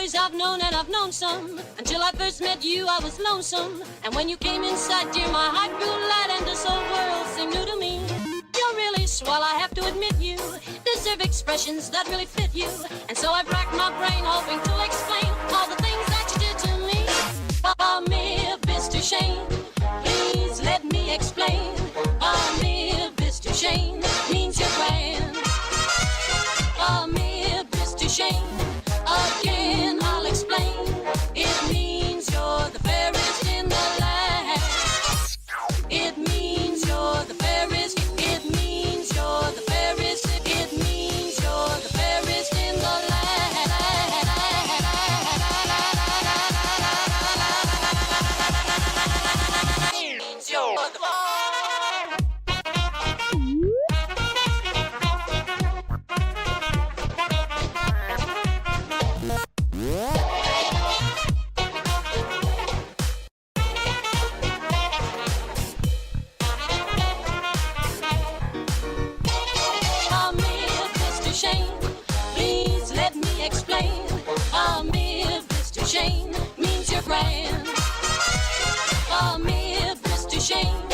boys I've known, and I've known some. Until I first met you, I was lonesome. And when you came inside, dear, my heart grew light, and this whole world seemed new to me. You're really swell, I have to admit you deserve expressions that really fit you. And so I've racked my brain, hoping to explain all the things that you did to me. Mr. Shane, please let me explain. Mr. Shane means you're grand. Mr. Shane, again I'll explain. It means you're the fairest in the land. It means you're the fairest. It means you're the fairest. It means you're the fairest in the land. It means you're the Shane means you're grand. Mr. Shane,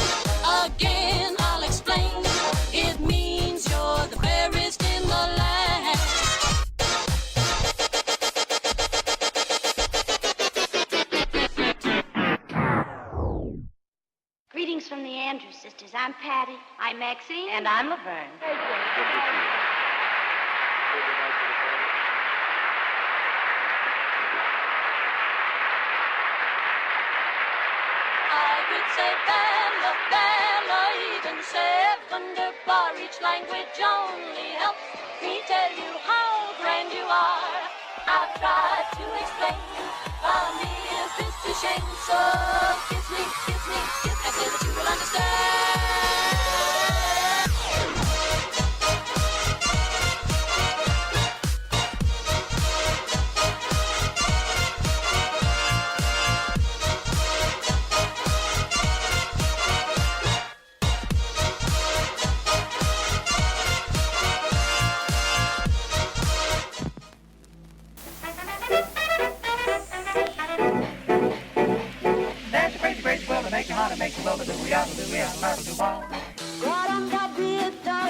again I'll explain. It means you're the fairest in the land. Greetings from the Andrews sisters. I'm Patty. I'm Maxine. And I'm Laverne. Say Bella, Bella, even Seven bar, each language only helps me tell you how grand you are. I've tried to explain, Mr. Shane, so kiss me, I say that you will understand.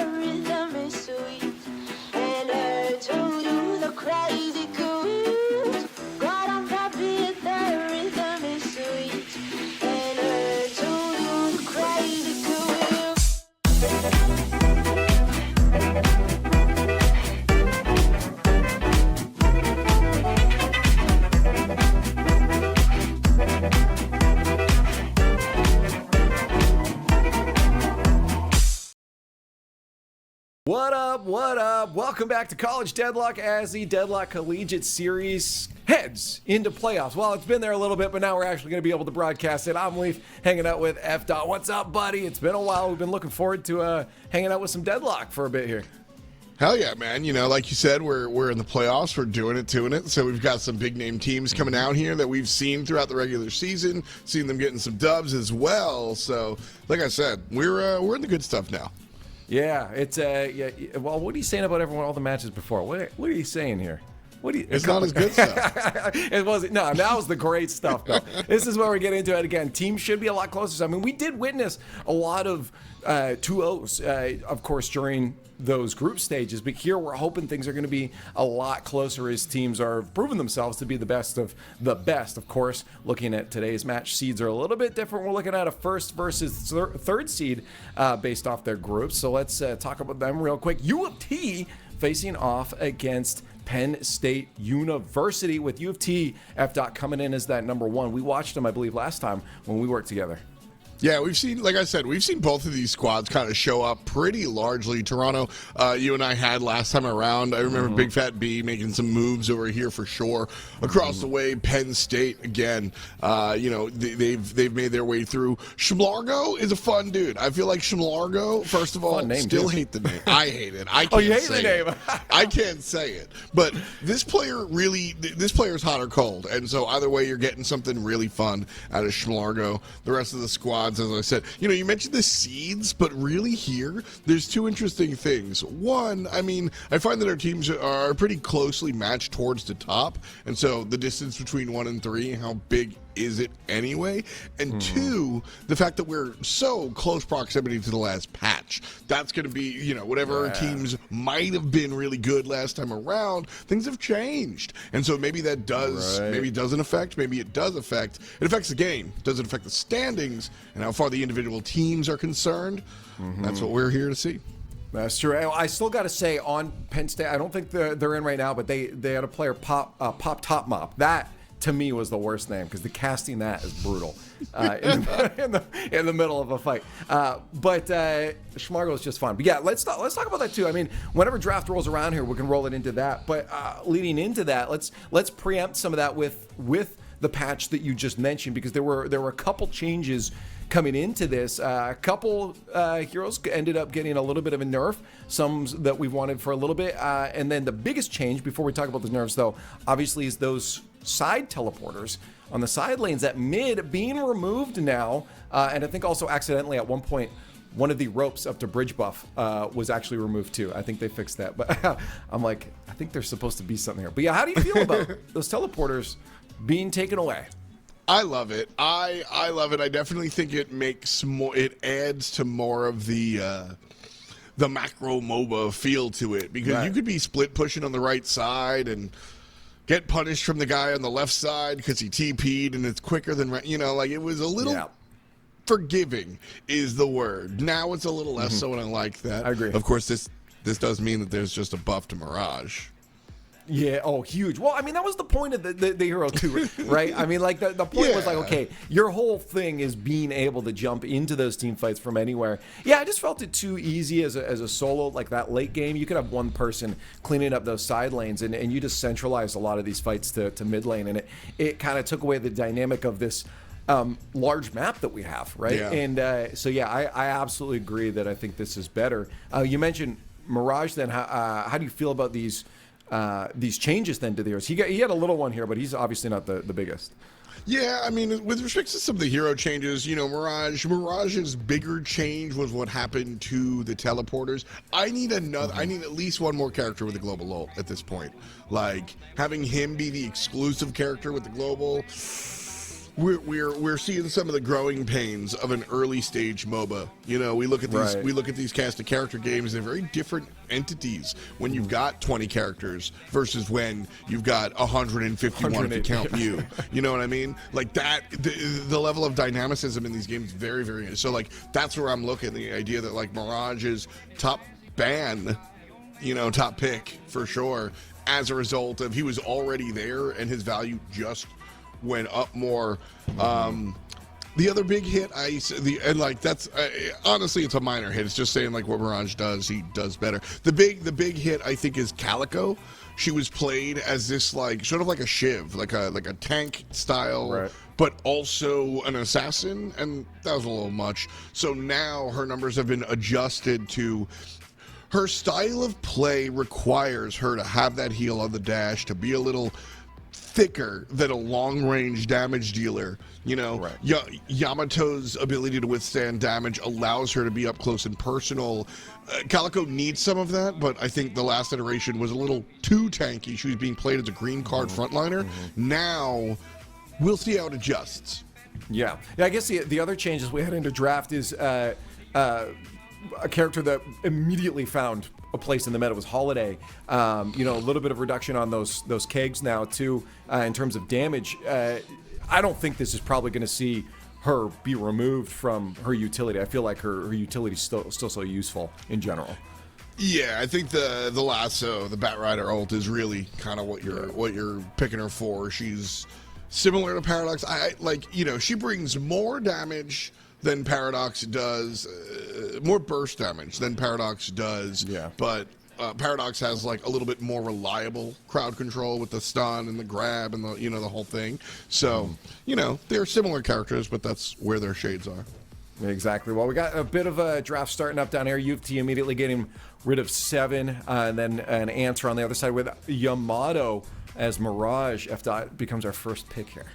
Rhythm is sweet, and I told you the crazy cool. God, I'm happy the rhythm is sweet, and I told you the crazy cool. What up, what up? Welcome back to College Deadlock as the Deadlock Collegiate Series heads into playoffs. Well, it's been there a little bit, but now we're actually going to be able to broadcast it. I'm Leaf, hanging out with F. Dot. What's up, buddy? It's been a while. We've been looking forward to hanging out with some Deadlock for a bit here. Hell yeah, man. You know, like you said, we're in the playoffs. We're doing it. So we've got some big-name teams coming out here that we've seen throughout the regular season, seen them getting some dubs as well. So, like I said, we're in the good stuff now. Yeah, it's yeah. Well, what are you saying about all the matches before? What are you saying here? It's not as good stuff. It wasn't. No, that was the great stuff, though. This is where we get into it again. Teams should be a lot closer. I mean, we did witness a lot of 2-0s, of course, during those group stages. But here we're hoping things are going to be a lot closer as teams are proving themselves to be the best of the best. Of course, looking at today's match, seeds are a little bit different. We're looking at a first versus third seed based off their groups. So let's talk about them real quick. U of T facing off against Penn State University, with U of T F. coming in as that number one. We watched them, I believe, last time when we worked together. Yeah, we've seen, like I said, we've seen both of these squads kind of show up pretty largely. Toronto, you and I had last time around. I remember Big Fat B making some moves over here for sure. Across the way, Penn State again. You know, they've made their way through. Schmlargo is a fun dude. I feel like Schmlargo, first of all, still hate the name. I hate it. I can't you hate say the name. I can't say it. But this player's hot or cold, and so either way, you're getting something really fun out of Schmlargo. The rest of the squad, squads, as I said. You mentioned the seeds, but really here, there's two interesting things. One, I mean, I find that our teams are pretty closely matched towards the top, and so the distance between 1 and 3, how big is it anyway? And two, the fact that we're so close proximity to the last patch. That's going to be, whatever our teams might have been really good last time around, things have changed. And so maybe that does, maybe it doesn't affect, maybe it does affect. It affects the game. Does it affect the standings and how far the individual teams are concerned? That's what we're here to see. That's true. I still got to say on Penn State, I don't think they're in right now, but they had a player Pop Top Mop. That, to me, was the worst name because the casting that is brutal in the middle of a fight. But Schmargo is just fun. But yeah, let's talk about that too. I mean, whenever draft rolls around here, we can roll it into that. But leading into that, let's preempt some of that with the patch that you just mentioned, because there were a couple changes coming into this. A couple heroes ended up getting a little bit of a nerf, some that we wanted for a little bit. And then the biggest change, before we talk about the nerfs though, obviously is those side teleporters on the side lanes at mid being removed now. And I think also accidentally at one point, one of the ropes up to bridge buff was actually removed too. I think they fixed that. But I'm like, I think there's supposed to be something here. But yeah, how do you feel about those teleporters being taken away? I love it. I love it. I definitely think it makes more. It adds to more of the macro MOBA feel to it, because you could be split pushing on the right side and get punished from the guy on the left side because he TP'd and it's quicker than it was a little forgiving is the word. Now it's a little less so, and I like that. I agree. Of course, this does mean that there's just a buff to Mirage. Yeah, huge. Well, I mean, that was the point of the Hero 2, right? I mean, like, the point was like, okay, your whole thing is being able to jump into those team fights from anywhere. Yeah, I just felt it too easy as a solo, like that late game. You could have one person cleaning up those side lanes, and you just centralized a lot of these fights to mid lane, and it kind of took away the dynamic of this large map that we have, right? Yeah. And so, yeah, I absolutely agree that I think this is better. You mentioned Mirage, then. How do you feel about these changes then to the heroes? He had a little one here, but he's obviously not the biggest. Yeah, I mean, with respect to some of the hero changes, Mirage's bigger change was what happened to the teleporters. I need at least one more character with a global ult at this point. Like, having him be the exclusive character with the global. We're seeing some of the growing pains of an early stage MOBA. We look at these cast of character games. They're very different entities when you've got 20 characters versus when you've got 151 if you count you. You know what I mean? Like that, the level of dynamicism in these games is very, very. So like that's where I'm looking. The idea that like Mirage is top ban, top pick for sure, as a result of he was already there and his value just went up more. The other big hit, honestly, it's a minor hit. It's just saying like what Mirage does, he does better. The big hit I think is Calico. She was played as this like sort of like a Shiv, like a tank style, but also an assassin, and that was a little much. So now her numbers have been adjusted to. Her style of play requires her to have that heal on the dash, to be a little thicker than a long-range damage dealer. Yamato's ability to withstand damage allows her to be up close and personal. Calico needs some of that, but I think the last iteration was a little too tanky. She was being played as a green card frontliner. Now, we'll see how it adjusts. Yeah, I guess the other changes we had into draft is a character that immediately found a place in the meta was Holiday. A little bit of reduction on those kegs now too in terms of damage. I don't think this is probably going to see her be removed from her utility. I feel like her utility is still so useful in general. Yeah, I think the lasso, the Batrider ult is really kind of what you're picking her for. She's similar to Paradox. She brings more damage than Paradox does, more burst damage than Paradox does. Yeah. But Paradox has like a little bit more reliable crowd control with the stun and the grab and the whole thing. So they're similar characters, but that's where their shades are. Exactly. Well, we got a bit of a draft starting up down here. U of T immediately getting rid of 7, and then an answer on the other side with Yamato as Mirage. F. becomes our first pick here.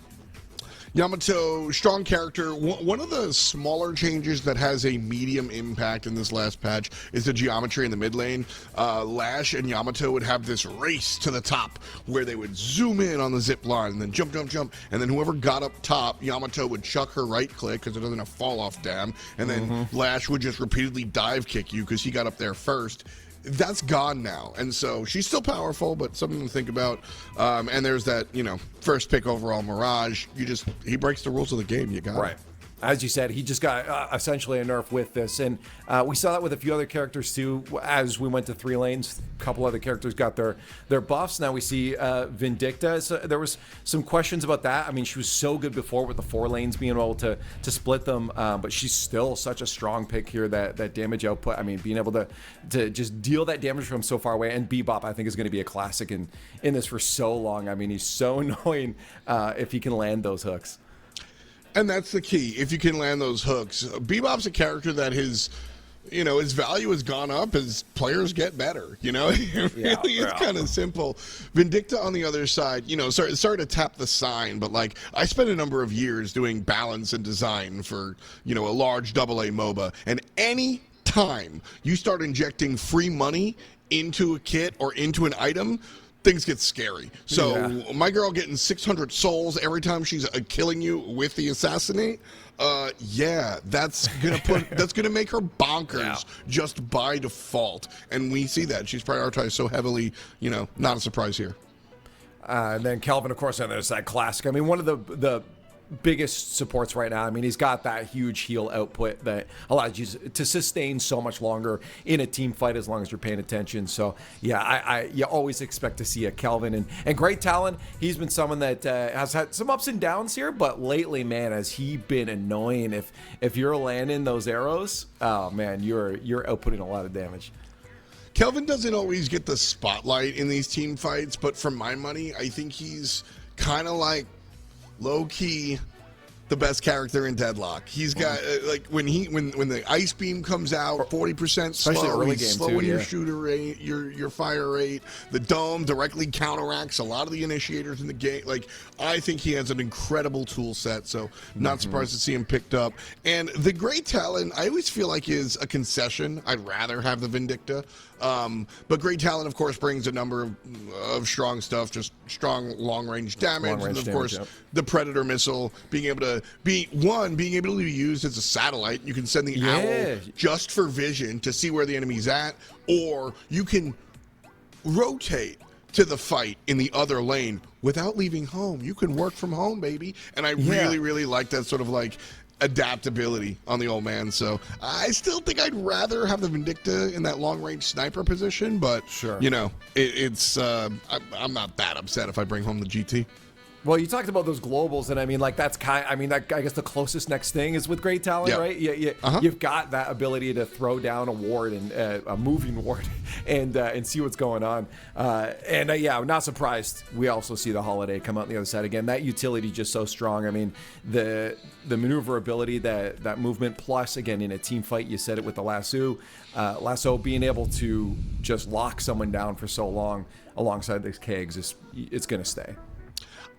Yamato, strong character. One of the smaller changes that has a medium impact in this last patch is the geometry in the mid lane. Lash and Yamato would have this race to the top where they would zoom in on the zip line and then jump, jump, jump. And then whoever got up top, Yamato would chuck her right click because it doesn't have fall off dam. And then Lash would just repeatedly dive kick you because he got up there first. That's gone now, and so she's still powerful, but something to think about. And there's that, first pick overall Mirage. He breaks the rules of the game. You got it. As you said, he just got essentially a nerf with this, and we saw that with a few other characters too. As we went to 3 lanes, a couple other characters got their buffs. Now we see Vindicta. So there was some questions about that. I mean, she was so good before with the 4 lanes being able to split them, but she's still such a strong pick here. That damage output. I mean, being able to just deal that damage from so far away. And Bebop, I think, is going to be a classic in this for so long. I mean, he's so annoying if he can land those hooks. And that's the key. If you can land those hooks, Bebop's a character that his value has gone up as players get better. It really is kind of simple. Vindicta on the other side, sorry to tap the sign, but like I spent a number of years doing balance and design for, a large AA MOBA, and any time you start injecting free money into a kit or into an item, things get scary. So my girl getting 600 souls every time she's killing you with the assassinate, that's gonna make her bonkers just by default. And we see that she's prioritized so heavily. Not a surprise here. And then Kelvin, of course, on the other side, classic. I mean, one of the biggest supports right now. I mean, he's got that huge heal output that allows you to sustain so much longer in a team fight as long as you're paying attention. So yeah, you always expect to see a Kelvin and great talent. He's been someone that has had some ups and downs here, but lately, man, has he been annoying. If you're landing those arrows, oh man, you're outputting a lot of damage. Kelvin doesn't always get the spotlight in these team fights, but for my money, I think he's kind of like low-key the best character in Deadlock. He's got like when the ice beam comes out, 40% slow. Early he's game slowing too, your shooter rate, your fire rate. The dome directly counteracts a lot of the initiators in the game. Like, I think he has an incredible tool set, so not surprised to see him picked up. And the great talent, I always feel like, is a concession. I'd rather have the Vindicta. But great talent, of course, brings a number of strong stuff, just strong long-range damage, and of course, the Predator missile being able to be used as a satellite. You can send the owl just for vision to see where the enemy's at, or you can rotate to the fight in the other lane without leaving home. You can work from home, baby. And I really, really like that sort of like adaptability on the old man. So I still think I'd rather have the Vindicta in that long-range sniper position, but it's I'm not that upset if I bring home the GT. Well, you talked about those globals, and I mean, like I guess the closest next thing is with great talent, right? You've got that ability to throw down a ward and a moving ward, and see what's going on. I'm not surprised. We also see the Holiday come out on the other side again. That utility just so strong. I mean, the maneuverability, that movement, plus again in a team fight, you said it with the lasso being able to just lock someone down for so long alongside these kegs it's going to stay.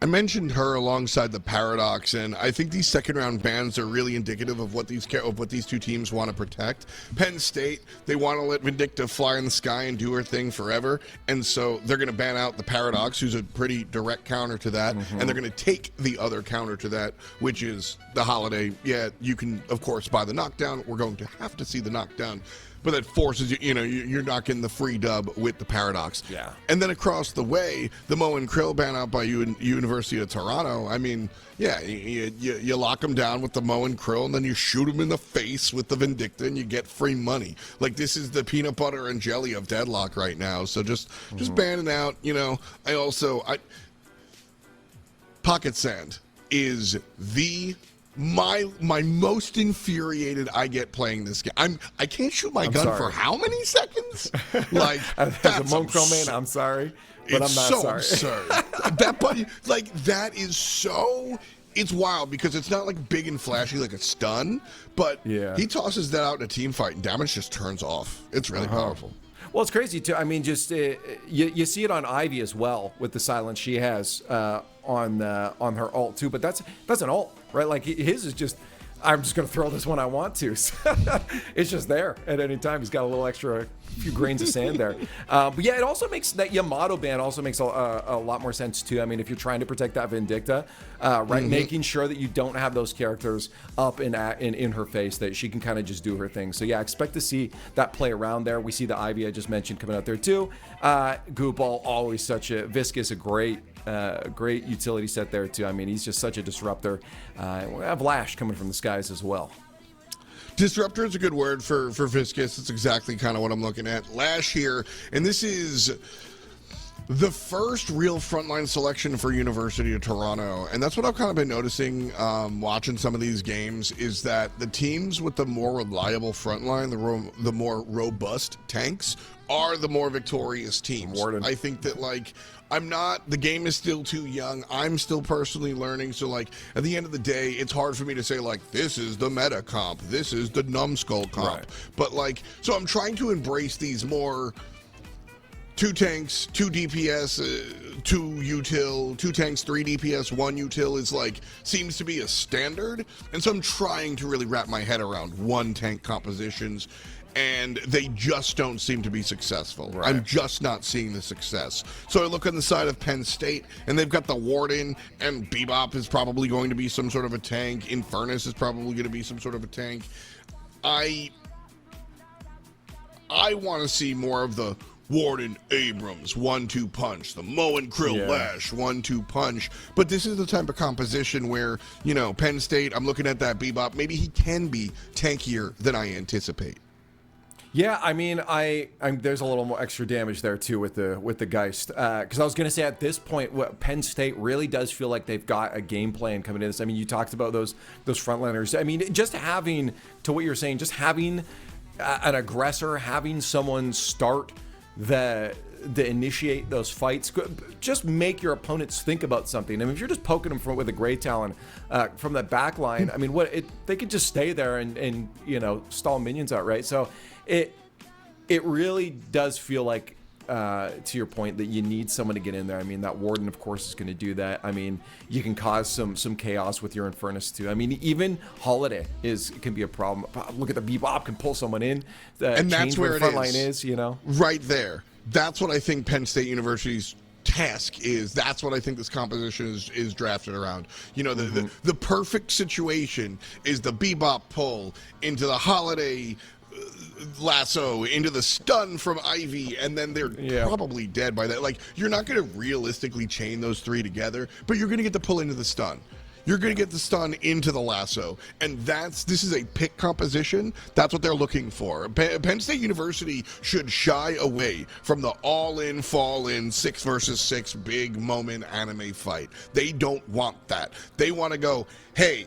I mentioned her alongside the Paradox, and I think these second-round bans are really indicative of what these two teams want to protect. Penn State, they want to let Vindicta fly in the sky and do her thing forever, and so they're going to ban out the Paradox, who's a pretty direct counter to that, and they're going to take the other counter to that, which is the Holiday. Yeah, you can, of course, buy the knockdown. We're going to have to see the knockdown. But that forces you're not getting the free dub with the Paradox. Yeah. And then across the way, the Mo and Krill ban out by University of Toronto. I mean, you lock them down with the Mo and Krill, and then you shoot them in the face with the Vindicta, and you get free money. Like, this is the peanut butter and jelly of Deadlock right now. So just banning out. Pocket Sand is my most infuriated I get playing this game. I can't shoot my gun for how many seconds? Like, as a Monk man, I'm sorry, but I'm not sorry. Absurd. That is so. It's wild because it's not like big and flashy like a stun, but he tosses that out in a team fight and damage just turns off. It's really powerful. Well, it's crazy too. I mean, just you see it on Ivy as well with the silence she has on her ult too. But that's an ult, right? Like his is just, I'm just going to throw this when I want to. It's just there at any time. He's got a little extra, few grains of sand there. But yeah, it also makes that Yamato ban also makes a lot more sense too. I mean, if you're trying to protect that Vindicta, right, making sure that you don't have those characters up in her face, that she can kind of just do her thing. So yeah, expect to see that play around there. We see the Ivy I just mentioned coming out there too. Goopball, always such a Viscous, a great utility set there too. I mean, he's just such a disruptor. We have Lash coming from the skies as well. Disruptor is a good word for Viscous. It's exactly kind of what I'm looking at. Lash here, and this is the first real frontline selection for University of Toronto, and that's what I've kind of been noticing watching some of these games, is that the teams with the more reliable frontline, the more robust tanks, are the more victorious teams. Warden. I think that, like, the game is still too young. I'm still personally learning. So, like, at the end of the day, it's hard for me to say, like, this is the meta comp, this is the numbskull comp. Right. But, like, so I'm trying to embrace these more 2 tanks, 2 DPS, 2 util, 2 tanks, 3 DPS, 1 util is like, seems to be a standard. And so I'm trying to really wrap my head around 1 tank compositions, and they just don't seem to be successful. Right. I'm just not seeing the success. So I look on the side of Penn State, and they've got the Warden, and Bebop is probably going to be some sort of a tank. Infernus is probably going to be some sort of a tank. I want to see more of the Warden Abrams 1-2 punch, the Moen Krill Lash 1-2 punch. But this is the type of composition where, you know, Penn State, I'm looking at that Bebop, maybe he can be tankier than I anticipate. Yeah, I mean, there's a little more extra damage there too with the Geist, because I was gonna say at this point, what Penn State really does feel like they've got a game plan coming in this. I mean, you talked about those frontliners. I mean, just having, to what you're saying, just having an aggressor, having someone start the initiate those fights, just make your opponents think about something. I mean, if you're just poking them with a Grey Talon from the back line, I mean, they could just stay there and you know, stall minions out, right? So it really does feel like, to your point, that you need someone to get in there. I mean, that Warden, of course, is going to do that. I mean, you can cause some chaos with your Infernus too. I mean, even Holiday can be a problem. Look at the Bebop can pull someone in, and that's where the front line is. You know, right there. That's what I think Penn State University's task is. That's what I think this composition is drafted around. You know, the perfect situation is the Bebop pull into the Holiday lasso, into the stun from Ivy, and then they're probably dead by that. Like, you're not going to realistically chain those 3 together, but you're going to get the pull into the stun. You're going to get the stun into the lasso, and this is a pick composition. That's what they're looking for. Penn State University should shy away from the all-in, fall-in, 6 versus 6 big moment anime fight. They don't want that. They want to go, hey,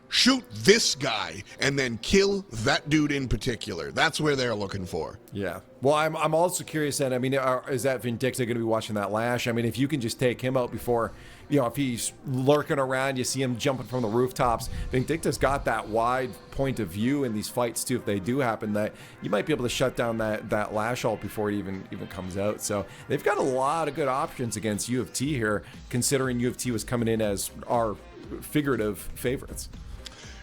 shoot this guy and then kill that dude in particular. That's where they're looking for. Yeah. Well, I'm also curious then, I mean, is that Vindicta going to be watching that Lash? I mean, if you can just take him out before, you know, if he's lurking around, you see him jumping from the rooftops. Vindicta's got that wide point of view in these fights too. If they do happen, that you might be able to shut down that Lash ult before it even comes out. So they've got a lot of good options against U of T here, considering U of T was coming in as our figurative favorites.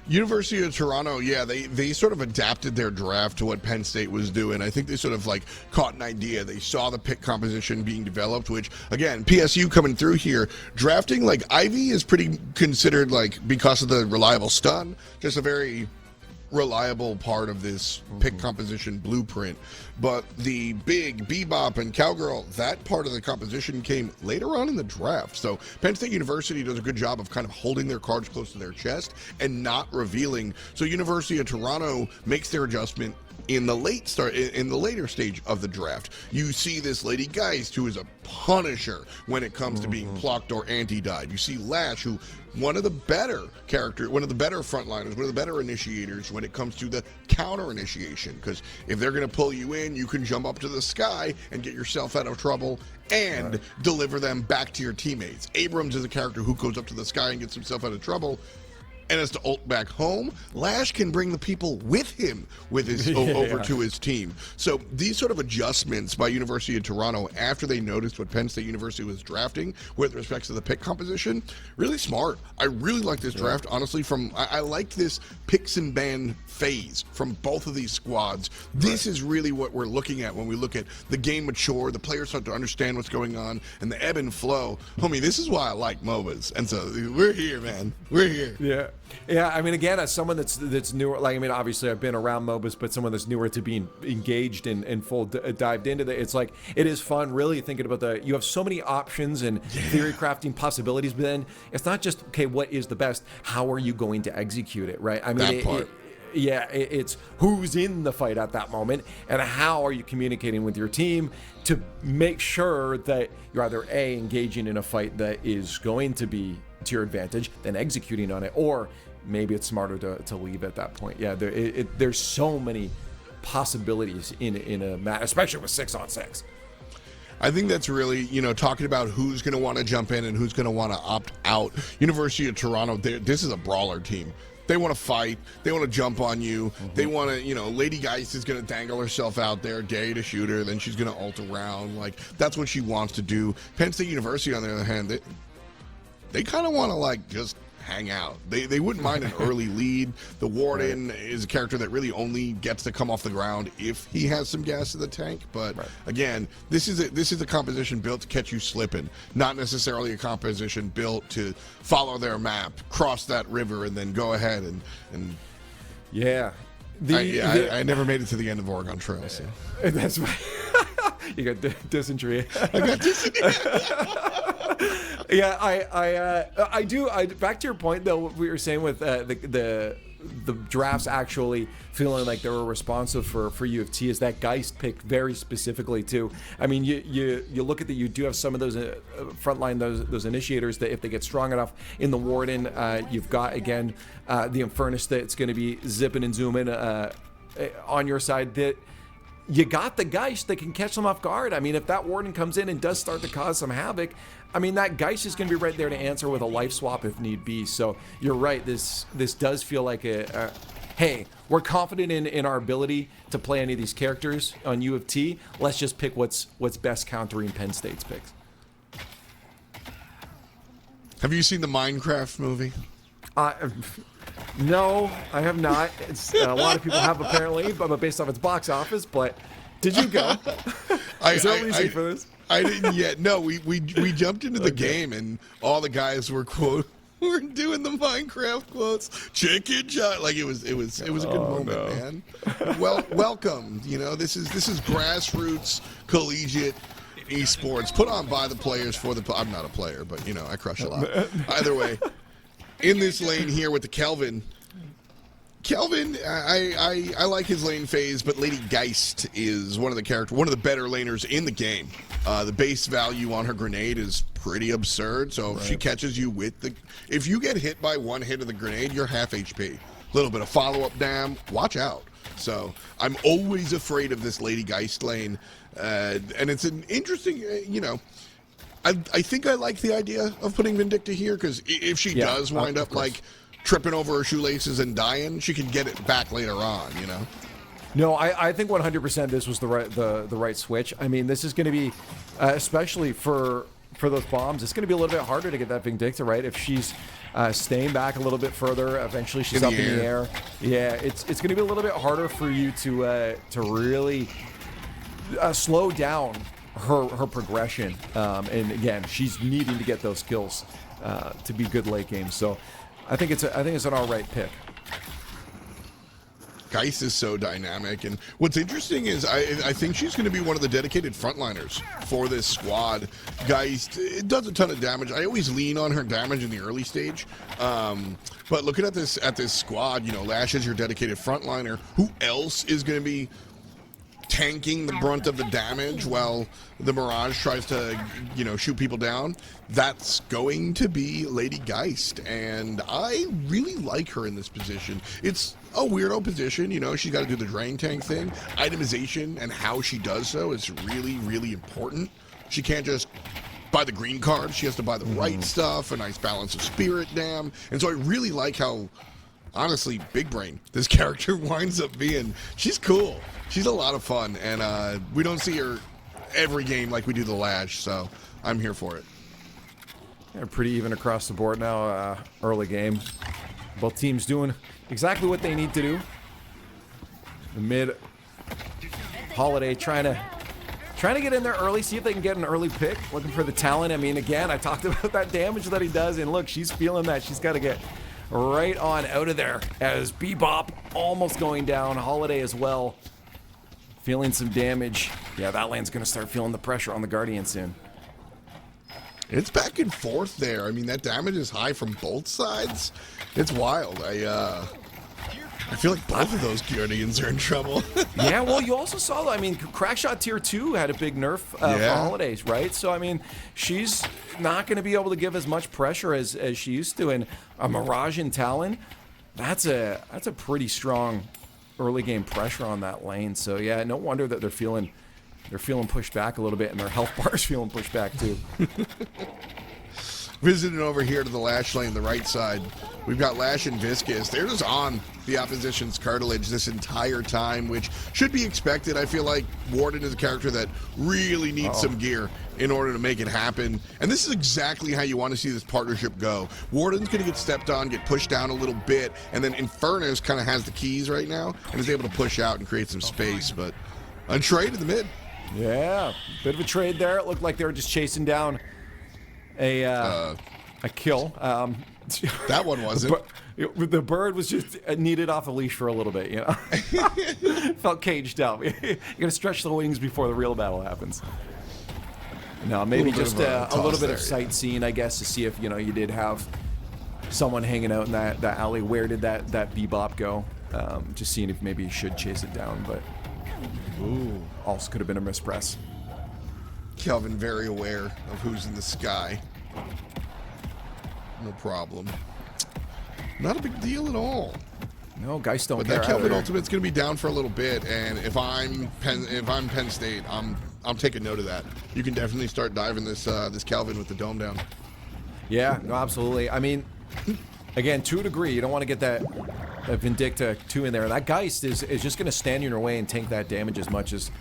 University of Toronto, yeah, they sort of adapted their draft to what Penn State was doing. I think they sort of like caught an idea. They saw the pick composition being developed, which, again, PSU coming through here, drafting like Ivy is pretty considered, like, because of the reliable stun, just a very reliable part of this pick composition blueprint. But the big Bebop and Cowgirl, that part of the composition came later on in the draft. So Penn State University does a good job of kind of holding their cards close to their chest and not revealing. So University of Toronto makes their adjustment in the later stage of the draft. You see this Lady Geist, who is a punisher when it comes to being plucked or anti-died. You see Lash, who one of the better frontliners, one of the better initiators when it comes to the counter initiation, because if they're going to pull you in, you can jump up to the sky and get yourself out of trouble and deliver them back to your teammates. Abrams is a character who goes up to the sky and gets himself out of trouble. and as to ult back home, Lash can bring the people with him with his over to his team. So these sort of adjustments by University of Toronto after they noticed what Penn State University was drafting with respect to the pick composition, really smart. I really like this draft, honestly. I like this picks and ban phase from both of these squads. This is really what we're looking at when we look at the game mature, the players start to understand what's going on, and the ebb and flow. Homie, this is why I like MOBAs. And so we're here, man. We're here. Yeah. I mean, again, as someone that's newer, like, I mean, obviously I've been around MOBAs, but someone that's newer to being engaged and full dived into it, it's like, it is fun really thinking about you have so many options and theory crafting possibilities, but then it's not just, okay, what is the best? How are you going to execute it, right? I mean, it's who's in the fight at that moment and how are you communicating with your team to make sure that you're either A, engaging in a fight that is going to be to your advantage, then executing on it, or maybe it's smarter to leave at that point. Yeah, there's so many possibilities in a match, especially with 6-on-6. I think that's really, talking about who's going to want to jump in and who's going to want to opt out. University of Toronto, this is a brawler team. They want to fight. They want to jump on you. They want to, Lady Geist is going to dangle herself out there, dare to shoot her, then she's going to ult around. Like, that's what she wants to do. Penn State University, on the other hand, they kind of want to, just hang out. They wouldn't mind an early lead. The Warden is a character that really only gets to come off the ground if he has some gas in the tank. But again, this is a composition built to catch you slipping, not necessarily a composition built to follow their map, cross that river, and then go ahead and yeah. I never made it to the end of Oregon Trail. So. That's right. You got dysentery. I got dysentery. Yeah, I do. Back to your point though, what we were saying with the drafts actually feeling like they were responsive for U of T is that Geist pick very specifically too. I mean, you look at you do have some of those frontline those initiators that if they get strong enough in the Warden, you've got again the Infernus that's going to be zipping and zooming on your side. That you got the Geist that can catch them off guard. I mean, if that Warden comes in and does start to cause some havoc, I mean, that Geist is going to be right there to answer with a life swap if need be. So you're right. This does feel like hey, we're confident in our ability to play any of these characters on U of T. Let's just pick what's best countering Penn State's picks. Have you seen the Minecraft movie? No, I have not. It's a lot of people have apparently, but based off its box office. But did you go? Is there a reason for this? I didn't yet. No, we jumped into the game and all the guys were we're doing the Minecraft quotes. Chicken shot. Like it was a good moment, man. Well, welcome. This is grassroots collegiate esports put on by the players for the. I'm not a player, but I crush a lot. Either way. In this lane here with the Kelvin, I like his lane phase, but Lady Geist is one of the better laners in the game. The base value on her grenade is pretty absurd, so if she catches you if you get hit by one hit of the grenade, you're half HP. A little bit of follow-up dam, watch out. So I'm always afraid of this Lady Geist lane, and it's an interesting, I think I like the idea of putting Vindicta here because if she does wind up tripping over her shoelaces and dying, she can get it back later on. No, I think 100% this was the right switch. I mean, this is going to be, especially for those bombs, it's going to be a little bit harder to get that Vindicta right if she's staying back a little bit further. Eventually, she's up in the air. Yeah, it's going to be a little bit harder for you to really slow down her progression, and again, she's needing to get those kills to be good late game. So, I think it's an all right pick. Geist is so dynamic, and what's interesting is I think she's going to be one of the dedicated frontliners for this squad. Geist, it does a ton of damage. I always lean on her damage in the early stage, but looking at this squad, Lash is your dedicated frontliner. Who else is going to be tanking the brunt of the damage while the Mirage tries to, shoot people down? That's going to be Lady Geist, and I really like her in this position. It's a weirdo position, she's got to do the drain tank thing. Itemization and how she does so is really, really important. She can't just buy the green card. She has to buy the right stuff, a nice balance of spirit, damn. And so I really like how, honestly, big brain this character winds up being. She's cool. She's a lot of fun, and we don't see her every game like we do the Lash, so I'm here for it. Yeah, pretty even across the board now. Early game. Both teams doing exactly what they need to do. The mid Holiday trying to get in there early, see if they can get an early pick. Looking for the talent. I mean, again, I talked about that damage that he does, and look, she's feeling that. She's got to get right on out of there as Bebop almost going down. Holiday as well. Feeling some damage. Yeah, that lane's going to start feeling the pressure on the Guardian soon. It's back and forth there. I mean, that damage is high from both sides. It's wild. I feel like both of those Guardians are in trouble. Yeah, well, you also saw, I mean, Crackshot Tier 2 had a big nerf for Holidays, right? So, I mean, she's not going to be able to give as much pressure as she used to. And a Mirage and Talon, that's a pretty strong early game pressure on that lane. So, yeah, no wonder that they're feeling pushed back a little bit, and their health bar's feeling pushed back too. Visiting over here to the Lash lane, the right side, we've got Lash and Viscous. They're just on the opposition's cartilage this entire time, which should be expected. I feel like Warden is a character that really needs some gear in order to make it happen. And this is exactly how you want to see this partnership go. Warden's going to get stepped on, get pushed down a little bit, and then Infernus kind of has the keys right now and is able to push out and create some space. But a trade in the mid. Yeah, bit of a trade there. It looked like they were just chasing down a kill. That one wasn't. The bird was just needed off a leash for a little bit, you know. Felt caged up. You gotta stretch the wings before the real battle happens. No, maybe just a little bit of sightseeing, I guess, to see if you did have someone hanging out in that alley. Where did that Bebop go? Just seeing if maybe you should chase it down, but also could have been a mispress. Kelvin very aware of who's in the sky. No problem. Not a big deal at all. No, guys don't but care. That Kelvin either. ultimate's going to be down for a little bit, and if I'm Penn State, I'm taking note of that. You can definitely start diving this Kelvin with the dome down. Yeah, no, absolutely. I mean, again, to a degree, you don't want to get that Vindicta 2 in there. That Geist is just going to stand in your way and tank that damage as much as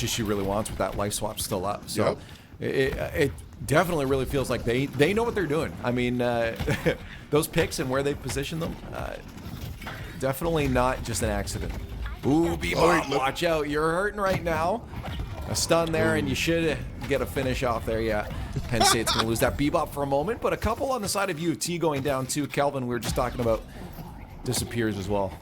she really wants with that life swap still up. So it definitely really feels like they know what they're doing. I mean, those picks and where they position them, definitely not just an accident. Ooh, Bebop, watch out. You're hurting right now. A stun there, and you should get a finish off there. Yeah, Penn State's going to lose that Bebop for a moment, but a couple on the side of U of T going down too. Kelvin, we were just talking about, disappears as well.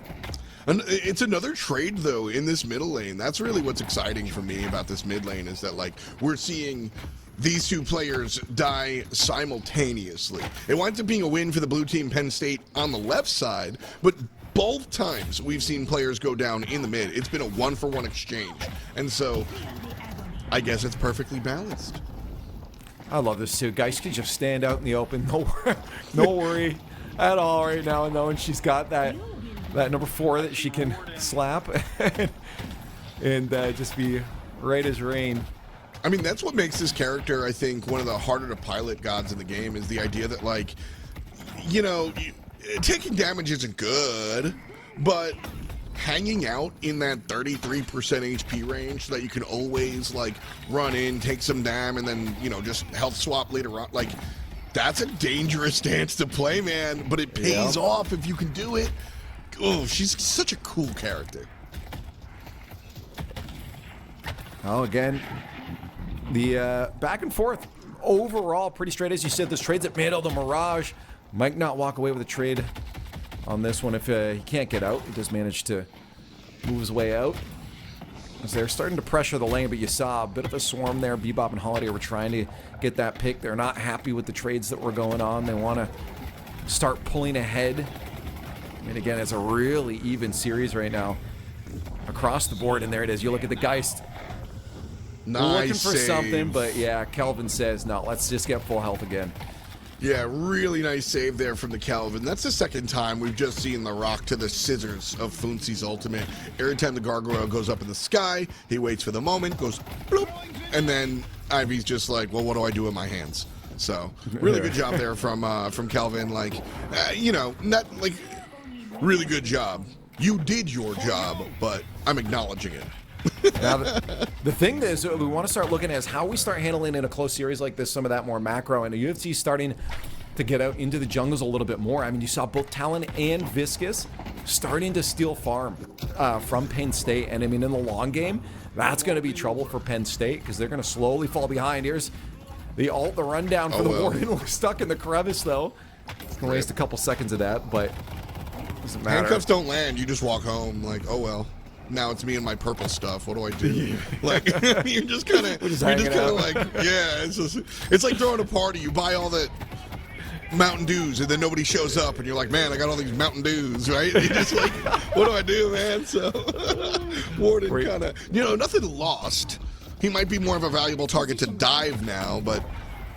And it's another trade, though, in this middle lane. That's really what's exciting for me about this mid lane is that, like, we're seeing these two players die simultaneously. It winds up being a win for the blue team, Penn State, on the left side, but both times we've seen players go down in the mid, it's been a one-for-one exchange. And so I guess it's perfectly balanced. I love this, too. Guys can just stand out in the open. No worry at all right now, knowing she's got that number 4 that she can slap and just be right as rain. I mean, that's what makes this character, I think, one of the harder to pilot gods in the game, is the idea that, like, taking damage isn't good, but hanging out in that 33% HP range so that you can always, like, run in, take some dam, and then, just health swap later on, like, that's a dangerous stance to play, man, but it pays off if you can do it. Oh, she's such a cool character. Oh, again, the back and forth overall pretty straight. As you said, this trade's at middle. The Mirage might not walk away with a trade on this one if he can't get out. He does manage to move his way out. As they're starting to pressure the lane, but you saw a bit of a swarm there. Bebop and Holiday were trying to get that pick. They're not happy with the trades that were going on. They want to start pulling ahead. And again, it's a really even series right now across the board. And there it is. You look at the Geist. Nice looking for save. something, but yeah, Kelvin says, no, let's just get full health again. Yeah, really nice save there from the Calvin. That's the second time we've just seen the rock to the scissors of Funcy's ultimate. Every time the gargoyle goes up in the sky, he waits for the moment, goes bloop, and then Ivy's just like, well, what do I do with my hands? So, really good job there from Calvin. Like, not like, really good job. You did your job, but I'm acknowledging it. Now, the thing is, we want to start looking at is how we start handling in a close series like this, some of that more macro, and the UFC starting to get out into the jungles a little bit more. I mean, you saw both Talon and Viscous starting to steal farm from Penn State, and I mean, in the long game, that's going to be trouble for Penn State because they're going to slowly fall behind. Here's the rundown for the Warden. We're stuck in the crevice, though. It's going to waste a couple seconds of that, but doesn't matter. Handcuffs don't land. You just walk home like, oh, well. Now it's me and my purple stuff. What do I do? Like, you're just kind of like, yeah. It's like throwing a party. You buy all the Mountain Dews, and then nobody shows up, and you're like, man, I got all these Mountain Dews, right? You're just like, what do I do, man? So Warden kind of, nothing lost. He might be more of a valuable target to dive now, but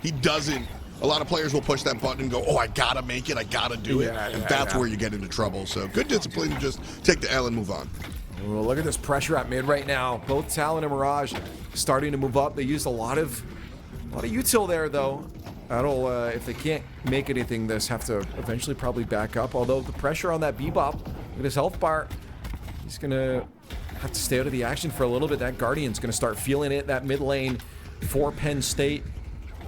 he doesn't. A lot of players will push that button and go, oh, I gotta make it, I gotta do it, and that's where you get into trouble. So good discipline to just take the L and move on. Well, look at this pressure at mid right now. Both Talon and Mirage starting to move up. They used a lot of util there, though. That'll, if they can't make anything, this have to eventually probably back up. Although the pressure on that Bebop with his health bar, he's gonna have to stay out of the action for a little bit. That Guardian's gonna start feeling it. That mid lane for Penn State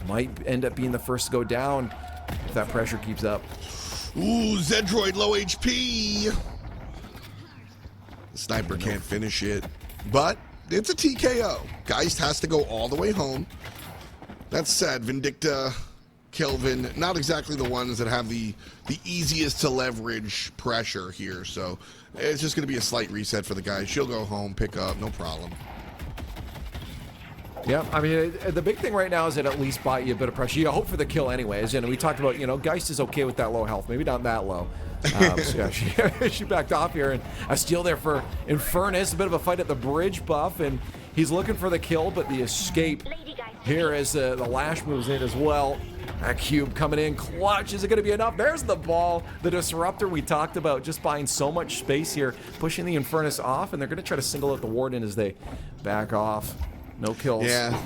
might end up being the first to go down if that pressure keeps up. Ooh, Zedroid low HP. The sniper can't finish it, but it's a TKO. Geist has to go all the way home. That said, Vindicta, Kelvin, not exactly the ones that have the easiest to leverage pressure here, so it's just going to be a slight reset for the guys. She'll go home, pick up, no problem. Yeah, I mean, the big thing right now is it at least buy you a bit of pressure. You hope for the kill anyways, and we talked about, Geist is okay with that low health, maybe not that low. So yeah, she backed off here, and a steal there for Infernus. A bit of a fight at the bridge buff, and he's looking for the kill, but the escape here as the Lash moves in as well. That cube coming in clutch. Is it going to be enough? There's the ball. The disruptor we talked about, just buying so much space here, pushing the Infernus off, and they're going to try to single out the Warden as they back off. No kills. Yeah.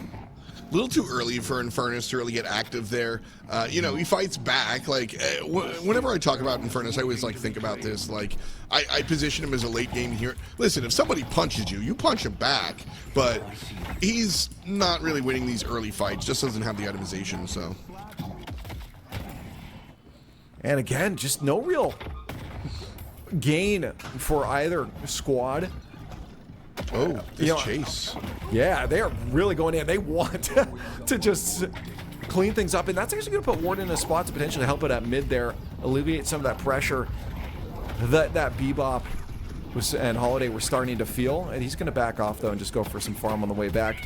A little too early for Infernus to really get active there. He fights back. Like, whenever I talk about Infernus, I always think about this. Like, I position him as a late game here. Listen, if somebody punches you, you punch him back. But he's not really winning these early fights. Just doesn't have the itemization, so. And again, just no real gain for either squad. Oh, this chase. Yeah, they are really going in. They want to just clean things up, and that's actually going to put Warden in a spot to potentially help it at mid there, alleviate some of that pressure that Bebop and Holiday were starting to feel, and he's going to back off, though, and just go for some farm on the way back.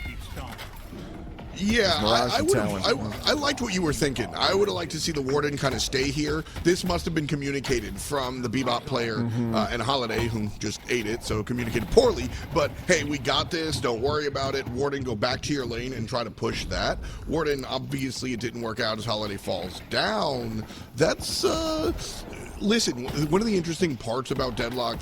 Yeah, I liked what you were thinking. I would have liked to see the Warden kind of stay here. This must have been communicated from the Bebop player and Holiday, who just ate it, so communicated poorly. But, hey, we got this. Don't worry about it. Warden, go back to your lane and try to push that. Warden, obviously, it didn't work out as Holiday falls down. That's, listen, one of the interesting parts about Deadlock,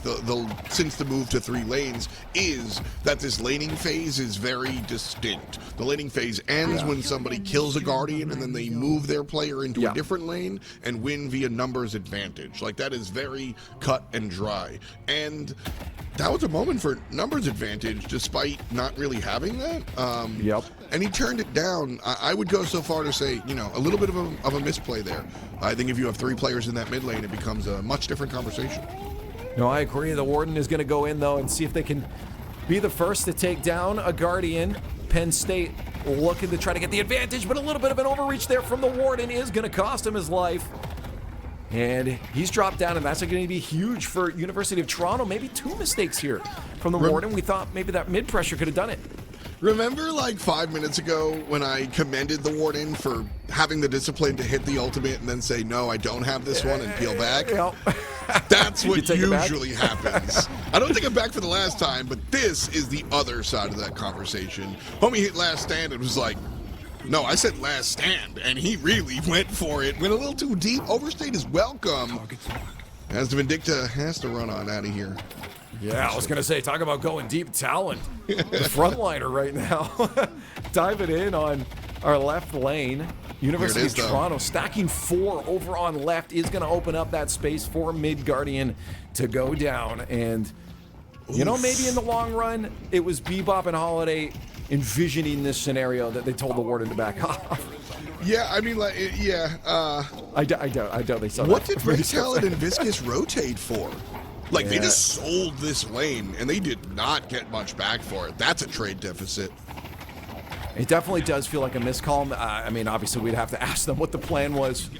since the move to 3 lanes, is that this laning phase is very distinct. The laning phase ends when somebody kills a Guardian, and then they move their player into a different lane and win via numbers advantage. Like, that is very cut and dry. And that was a moment for numbers advantage, despite not really having that. And he turned it down. I would go so far to say, a little bit of a misplay there. I think if you have 3 players in that mid lane, it becomes a much different conversation. No, I agree. The Warden is going to go in, though, and see if they can be the first to take down a Guardian. Penn State looking to try to get the advantage, but a little bit of an overreach there from the Warden is going to cost him his life. And he's dropped down, and that's going to be huge for University of Toronto. Maybe 2 mistakes here from the Warden. We thought maybe that mid pressure could have done it. Remember 5 minutes ago when I commended the Warden for having the discipline to hit the ultimate and then say, no, I don't have this one, and peel back? That's what usually happens. I don't take it back for the last time, but this is the other side of that conversation. Homie hit last stand and was like, No, I said last stand, and he really went for it. Went a little too deep. Overstayed his welcome. As the Vindicta has to run on out of here. Yeah, I was going to say, talk about going deep. Talent. The frontliner right now. Diving in on our left lane. University of Toronto stacking 4 over on left is going to open up that space for Mid Guardian to go down. And, you know, maybe in the long run, it was Bebop and Holiday envisioning this scenario that they told the Warden to back off. Yeah, I mean, like, I doubt they saw what that. did Ray Talent and Viscous rotate for? Like, they just sold this lane, and they did not get much back for it. That's a trade deficit. It definitely does feel like a miscall. I mean, obviously, we'd have to ask them what the plan was.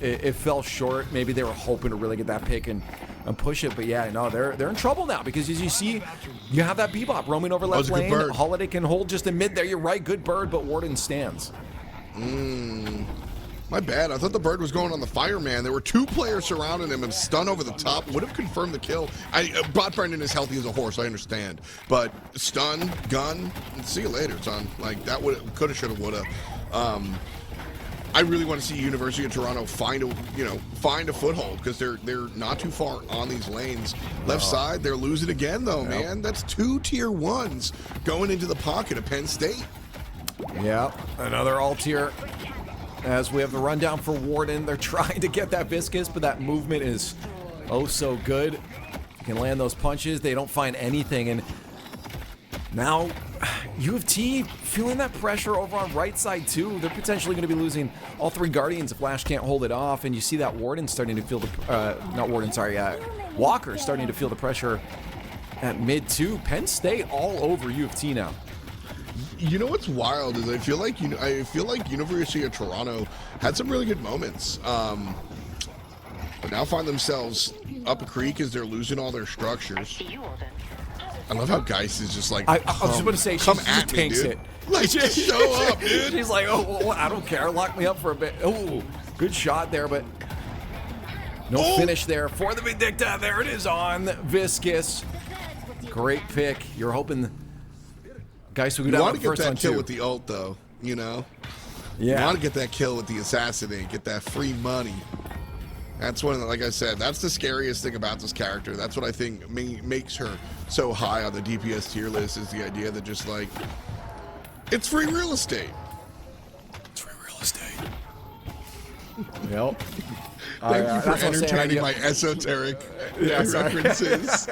It fell short. Maybe they were hoping to really get that pick and push it. But yeah, no, they're in trouble now because as you see, you have that Bebop roaming over left lane. Holiday can hold just in mid there. You're right, good bird, but Warden stands. My bad. I thought the bird was going on the fireman. There were 2 players surrounding him, and stun over the top would have confirmed the kill. Bot Brendan is healthy as a horse, I understand. But stun, gun, see you later, son. Like, that coulda, shoulda, woulda. I really want to see University of Toronto find a foothold because they're not too far on these lanes. Left side, they're losing again though, man. That's 2 tier 1s going into the pocket of Penn State. Yeah, another alt-tier. As we have the rundown for Warden, they're trying to get that Viscous, but that movement is oh so good. You can land those punches, they don't find anything, and now U of T feeling that pressure over on right side too. They're potentially going to be losing all 3 Guardians if Flash can't hold it off, and you see that Warden starting to feel the, Walker starting to feel the pressure at mid too. Penn State all over U of T now. You know what's wild is I feel like University of Toronto had some really good moments, but now find themselves up a creek as they're losing all their structures. I love how Geist is just like, I was just going to say, she just tanks it. Like, just show up, dude. She's like, oh, well, I don't care. Lock me up for a bit. Oh, good shot there, but no finish there for the Vindicta. There it is on Viscous. Great pick. You're hoping Geist will go down the first one, too. You want to get that kill with the ult, though, you know? Yeah. You want to get that kill with the assassinate, get that free money. That's one of the, like I said, that's the scariest thing about this character. That's what I think makes her so high on the DPS tier list, is the idea that just like, it's free real estate. It's free real estate. Yep. Thank you for entertaining my esoteric references.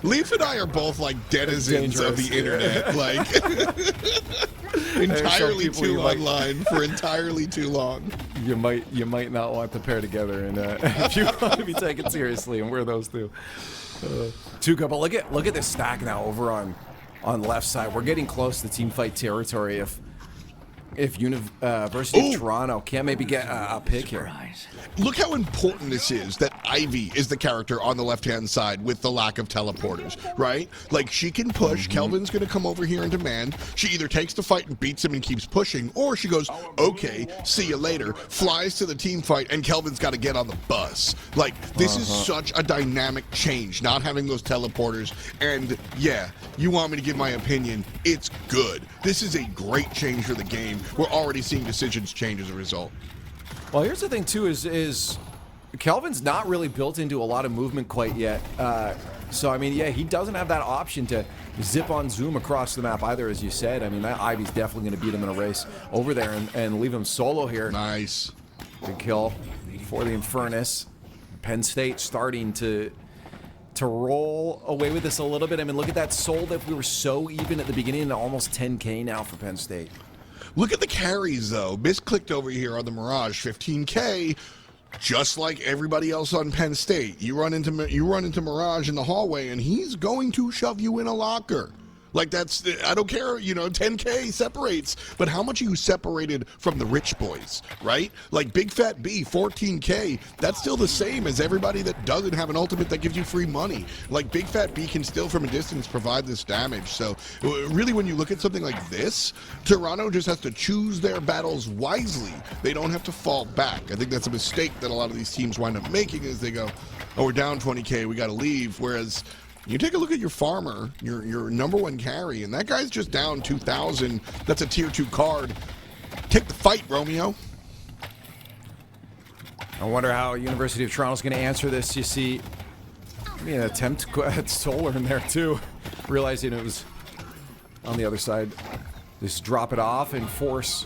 Leaf and I are both like denizens of the internet, like entirely too online for entirely too long. You might not want to pair together, and if you want to be taken seriously, and we're those two. Tuca, but look at this stack now over on left side. We're getting close to team fight territory. If University of Toronto can't maybe get a pick here. Look how important this is that Ivy is the character on the left-hand side with the lack of teleporters, right? Like, she can push. Kelvin's going to come over here and demand. She either takes the fight and beats him and keeps pushing, or she goes, okay, see you later, flies to the team fight, and Kelvin's got to get on the bus. Like, this is such a dynamic change, not having those teleporters. And, yeah, you want me to give my opinion, it's good. This is a great change for the game. We're already seeing decisions change as a result. Well, here's the thing, too, is Kelvin's not really built into a lot of movement quite yet. So, I mean, yeah, he doesn't have that option to zip on zoom across the map either, as you said. I mean, that Ivy's definitely going to beat him in a race over there and leave him solo here. Nice. Good kill for the Infernus. Penn State starting to roll away with this a little bit. I mean, look at that sold if we were so even at the beginning, almost 10K now for Penn State. Look at the carries, though. Misclicked over here on the Mirage, 15K, just like everybody else on Penn State. You run into Mirage in the hallway, and he's going to shove you in a locker. Like, that's, I don't care, 10K separates, but how much are you separated from the rich boys, right? Like, Big Fat B, 14K, that's still the same as everybody that doesn't have an ultimate that gives you free money. Like, Big Fat B can still, from a distance, provide this damage. So, really, when you look at something like this, Toronto just has to choose their battles wisely. They don't have to fall back. I think that's a mistake that a lot of these teams wind up making, is they go, oh, we're down 20K, we got to leave, whereas You take a look at your farmer, your number one carry, and that guy's just down 2,000. That's a tier 2 card. Take the fight, Romeo. I wonder how University of Toronto's going to answer this. You see, an attempt at solar in there too, realizing it was on the other side. Just drop it off and force,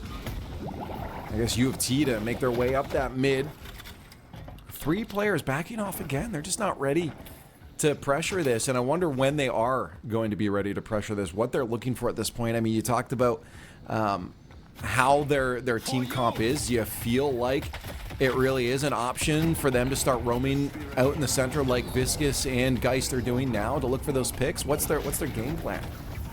I guess, U of T to make their way up that mid. 3 players backing off again. They're just not ready to pressure this, and I wonder when they are going to be ready to pressure this, what they're looking for at this point. I mean, you talked about how their team comp is. Do you feel like it really is an option for them to start roaming out in the center like Viscus and Geist are doing now to look for those picks? What's their game plan?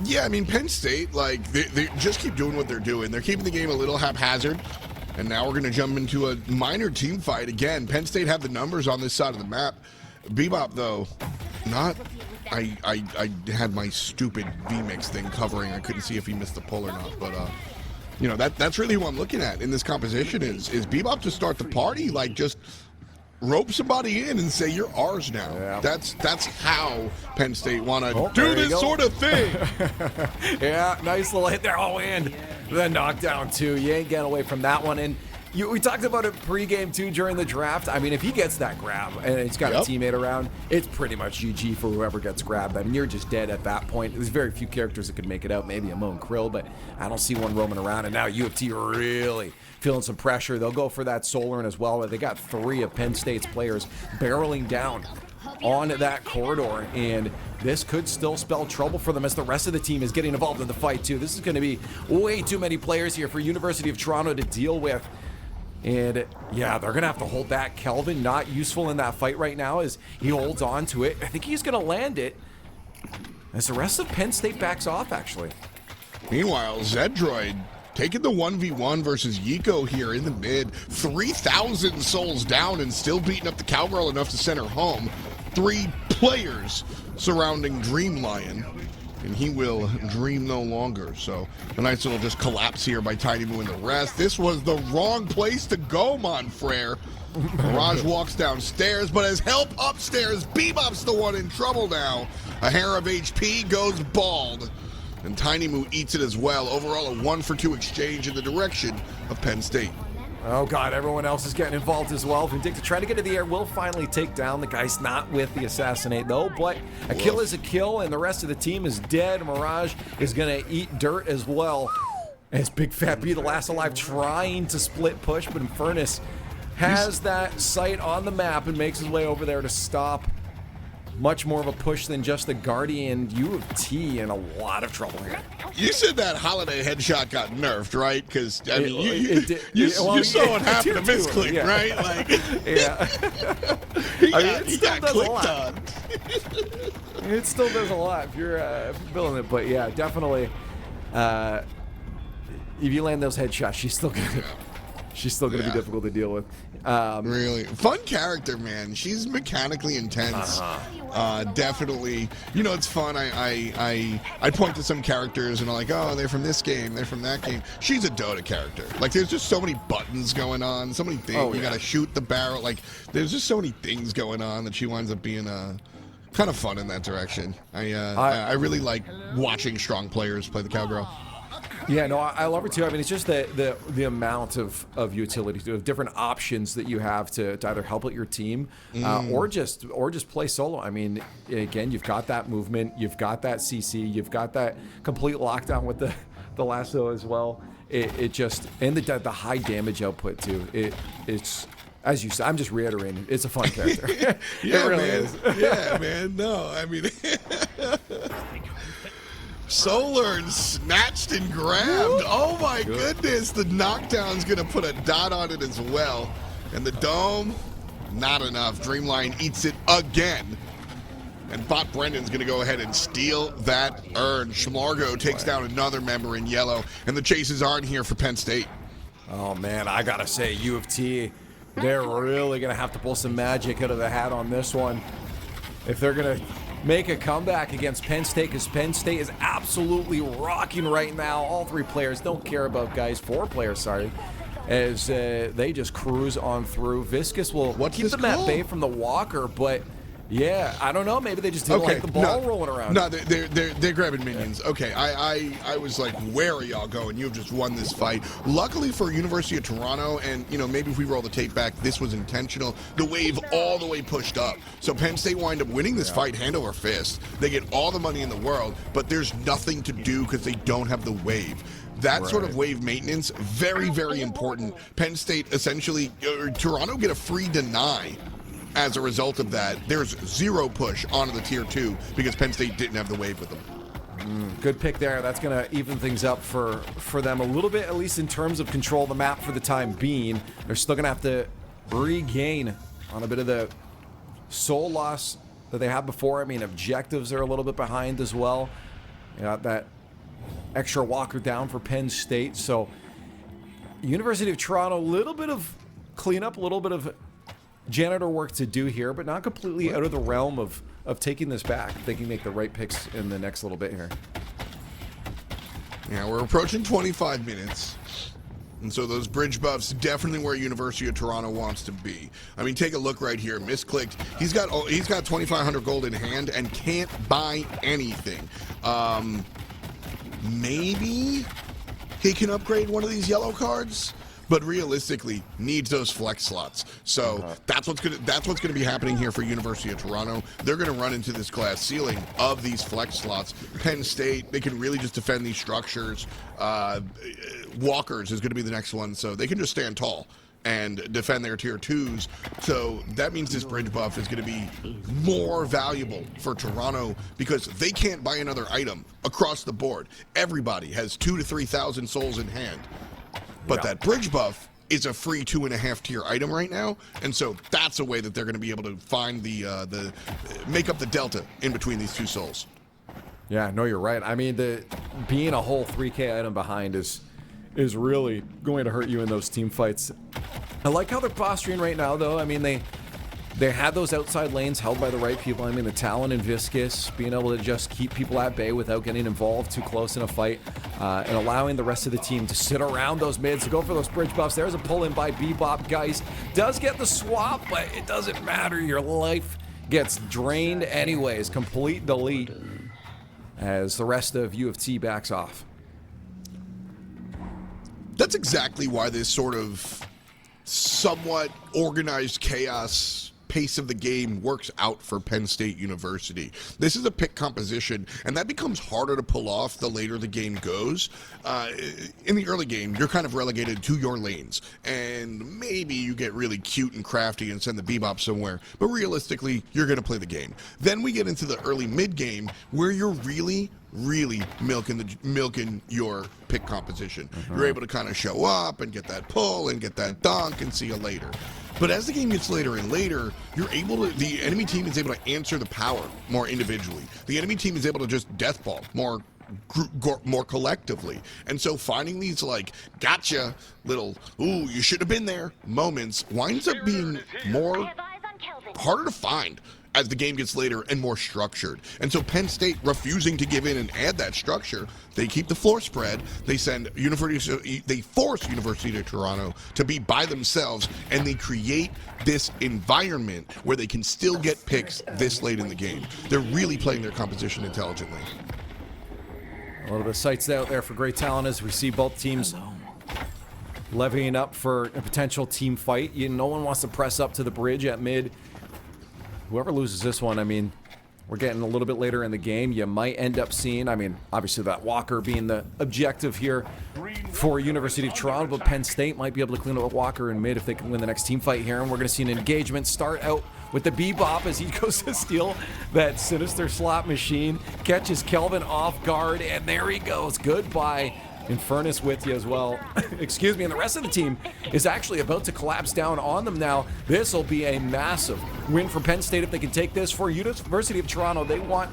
Yeah, I mean, Penn State, like, they just keep doing what they're doing. They're keeping the game a little haphazard, and now we're going to jump into a minor team fight again. Penn State have the numbers on this side of the map. Bebop, though, not... I had my stupid VMix thing covering. I couldn't see if he missed the pull or not, but, you know, that's really who I'm looking at in this composition is Bebop to start the party, like, just rope somebody in and say, you're ours now. Yeah. That's how Penn State want to do this sort of thing. Yeah, nice little hit there. Oh, and the knockdown, too. You ain't getting away from that one. And we talked about it pregame, too, during the draft. I mean, if he gets that grab and he's got a teammate around, it's pretty much GG for whoever gets grabbed. I mean, you're just dead at that point. There's very few characters that could make it out. Maybe a Moan Krill, but I don't see one roaming around. And now U of T really feeling some pressure. They'll go for that Solar as well. They got 3 of Penn State's players barreling down on that corridor, and this could still spell trouble for them as the rest of the team is getting involved in the fight, too. This is going to be way too many players here for University of Toronto to deal with. And, yeah, they're going to have to hold back. Kelvin not useful in that fight right now as he holds on to it. I think he's going to land it as the rest of Penn State backs off, actually. Meanwhile, Zedroid taking the 1v1 versus Yiko here in the mid. 3,000 souls down and still beating up the Cowgirl enough to send her home. 3 players surrounding Dream Lion, and he will dream no longer. So a nice little just collapse here by Tiny Moo and the rest. This was the wrong place to go, Monfrere. Mirage walks downstairs, but as help upstairs, Bebop's the one in trouble now. A hair of HP goes bald, and Tiny Moo eats it as well. Overall, a 1-for-2 exchange in the direction of Penn State. Oh, God, everyone else is getting involved as well. Vindicta trying to get to the air will finally take down. The guy's not with the assassinate, though, but a kill is a kill, and the rest of the team is dead. Mirage is going to eat dirt as well. As Big Fat B, the last alive, trying to split push, but Infernus has that sight on the map and makes his way over there to stop much more of a push than just the Guardian. U of T in a lot of trouble here. You said that Holiday headshot got nerfed, right? Because, I mean, you saw what happened to Misclick, right? Like, yeah. he got clicked on. It still does a lot if you're building it. But, yeah, definitely, if you land those headshots, she's still going to be difficult to deal with. Really fun character, man. She's mechanically intense. Definitely. You know, it's fun. I point to some characters and I'm like, oh, they're from this game, they're from that game. She's a Dota character. Like, there's just so many buttons going on, so many things. You gotta shoot the barrel. Like, there's just so many things going on that she winds up being kind of fun in that direction. I really like watching strong players play the Cowgirl. Yeah, no, I love her too. I mean, it's just the amount of utility, of different options that you have to either help out your team or just play solo. I mean, again, you've got that movement, you've got that CC, you've got that complete lockdown with the lasso as well. It just, and the high damage output too. It's, as you said, I'm just reiterating, it's a fun character. Yeah, it really man. is. Yeah, man. No, I mean, Solar snatched and grabbed. Oh my goodness. The knockdown's going to put a dot on it as well. And the dome, not enough. Dreamline eats it again. And Bot Brendan's going to go ahead and steal that urn. Schmargo takes down another member in yellow. And the chases aren't here for Penn State. Oh, man, I got to say, U of T, they're really going to have to pull some magic out of the hat on this one if they're going to make a comeback against Penn State, because Penn State is absolutely rocking right now. All 3 players don't care about guys. 4 players, sorry, as they just cruise on through. Viscus will keep them at bay from the walker, but Yeah, I don't know. Maybe they just didn't like the ball rolling around. No, they're grabbing minions. Okay, I was like, where are y'all going? You've just won this fight. Luckily for University of Toronto, and maybe if we roll the tape back, this was intentional. The wave all the way pushed up, so Penn State wind up winning this fight hand over fist. They get all the money in the world, but there's nothing to do because they don't have the wave. That sort of wave maintenance, very, very important. Penn State essentially, Toronto get a free deny. As a result of that, there's zero push onto the tier 2 because Penn State didn't have the wave with them. Good pick there. That's going to even things up for them a little bit, at least in terms of control of the map for the time being. They're still going to have to regain on a bit of the soul loss that they had before. I mean, objectives are a little bit behind as well. You got that extra walker down for Penn State. So University of Toronto, a little bit of cleanup, a little bit of janitor work to do here, but not completely out of the realm of taking this back. They can make the right picks in the next little bit here. Yeah, we're approaching 25 minutes. And so those bridge buffs definitely where University of Toronto wants to be. I mean, take a look right here. Misclicked. He's got 2,500 gold in hand and can't buy anything. Maybe he can upgrade one of these yellow cards, but realistically needs those flex slots. So that's what's gonna be happening here for University of Toronto. They're gonna run into this glass ceiling of these flex slots. Penn State, they can really just defend these structures. Walkers is gonna be the next one, so they can just stand tall and defend their tier 2s. So that means this bridge buff is going to be more valuable for Toronto because they can't buy another item across the board. Everybody has 2,000 to 3,000 souls in hand. But that bridge buff is a free 2.5 tier item right now, and so that's a way that they're going to be able to find the make up the delta in between these two souls. Yeah, no, you're right. I mean, being a whole 3K item behind is really going to hurt you in those team fights. I like how they're posturing right now, though. I mean, they had those outside lanes held by the right people. I mean, the Talon and Viscous being able to just keep people at bay without getting involved too close in a fight, and allowing the rest of the team to sit around those mids to go for those bridge buffs. There's a pull-in by Bebop. Geist does get the swap, but it doesn't matter. Your life gets drained anyways. Complete delete as the rest of U of T backs off. That's exactly why this sort of somewhat organized chaos pace of the game works out for Penn State University. This is a pick composition, and that becomes harder to pull off the later the game goes. In the early game, you're kind of relegated to your lanes, and maybe you get really cute and crafty and send the Bebop somewhere, but realistically, you're going to play the game. Then we get into the early mid-game, where you're really milking your pick composition. You're able to kind of show up and get that pull and get that dunk and see you later. But as the game gets later and later, the enemy team is able to answer the power more individually. The enemy team is able to just deathball more collectively. And so finding these like gotcha little ooh you should have been there moments winds up being more harder to find as the game gets later and more structured. And so Penn State refusing to give in and add that structure, they keep the floor spread. They force University of Toronto to be by themselves, and they create this environment where they can still get picks this late in the game. They're really playing their composition intelligently. A little bit of sights out there for Great Talent as we see both teams levying up for a potential team fight. No one wants to press up to the bridge at mid. Whoever loses this one, I mean, we're getting a little bit later in the game. You might end up seeing, I mean, obviously that Walker being the objective here for University of Toronto, but Penn State might be able to clean up Walker in mid if they can win the next team fight here. And we're going to see an engagement start out with the Bebop as he goes to steal that sinister slot machine, catches Kelvin off guard, and there he goes. Goodbye. Infernus with you as well. Excuse me. And the rest of the team is actually about to collapse down on them now. This will be a massive win for Penn State if they can take this. For University of Toronto, they want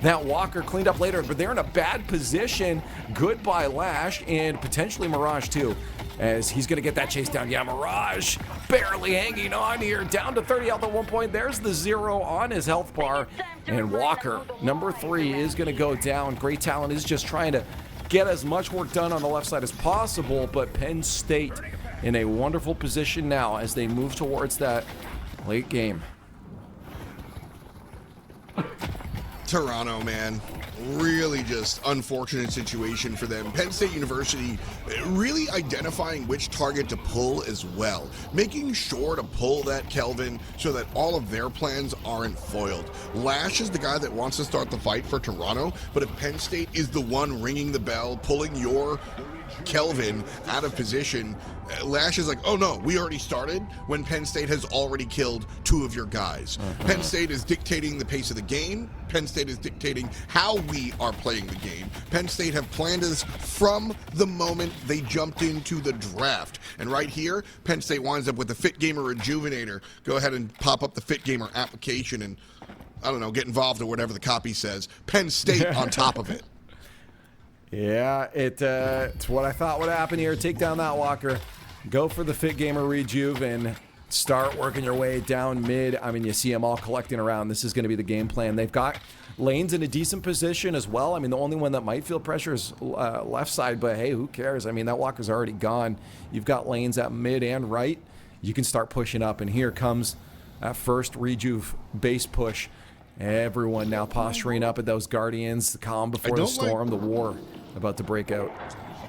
that Walker cleaned up later, but they're in a bad position. Goodbye Lash and potentially Mirage too, as he's going to get that chase down. Yeah, Mirage barely hanging on here, down to 30 health at one point. There's the 0 on his health bar, and Walker, number 3, is going to go down. Great Talent is just trying to get as much work done on the left side as possible, but Penn State in a wonderful position now as they move towards that late game. Toronto, man. Really just unfortunate situation for them. Penn State University really identifying which target to pull as well. Making sure to pull that Kelvin so that all of their plans aren't foiled. Lash is the guy that wants to start the fight for Toronto, but if Penn State is the one ringing the bell, pulling your Kelvin out of position, Lash is like, oh no, we already started, when Penn State has already killed 2 of your guys. Penn State is dictating the pace of the game. Penn State is dictating how we are playing the game. Penn State have planned this from the moment they jumped into the draft. And right here, Penn State winds up with the Fit Gamer Rejuvenator. Go ahead and pop up the Fit Gamer application and, I don't know, get involved or whatever the copy says. Penn State on top of it. Yeah, it's what I thought would happen here. Take down that walker, go for the Fit Gamer Rejuve, and start working your way down mid. I mean, you see them all collecting around. This is going to be the game plan. They've got lanes in a decent position as well. I mean, the only one that might feel pressure is left side, but hey, who cares? I mean, that walker's already gone. You've got lanes at mid and right. You can start pushing up, and here comes that first Rejuve base push. Everyone now posturing up at those Guardians. The calm before the storm, the war about to break out.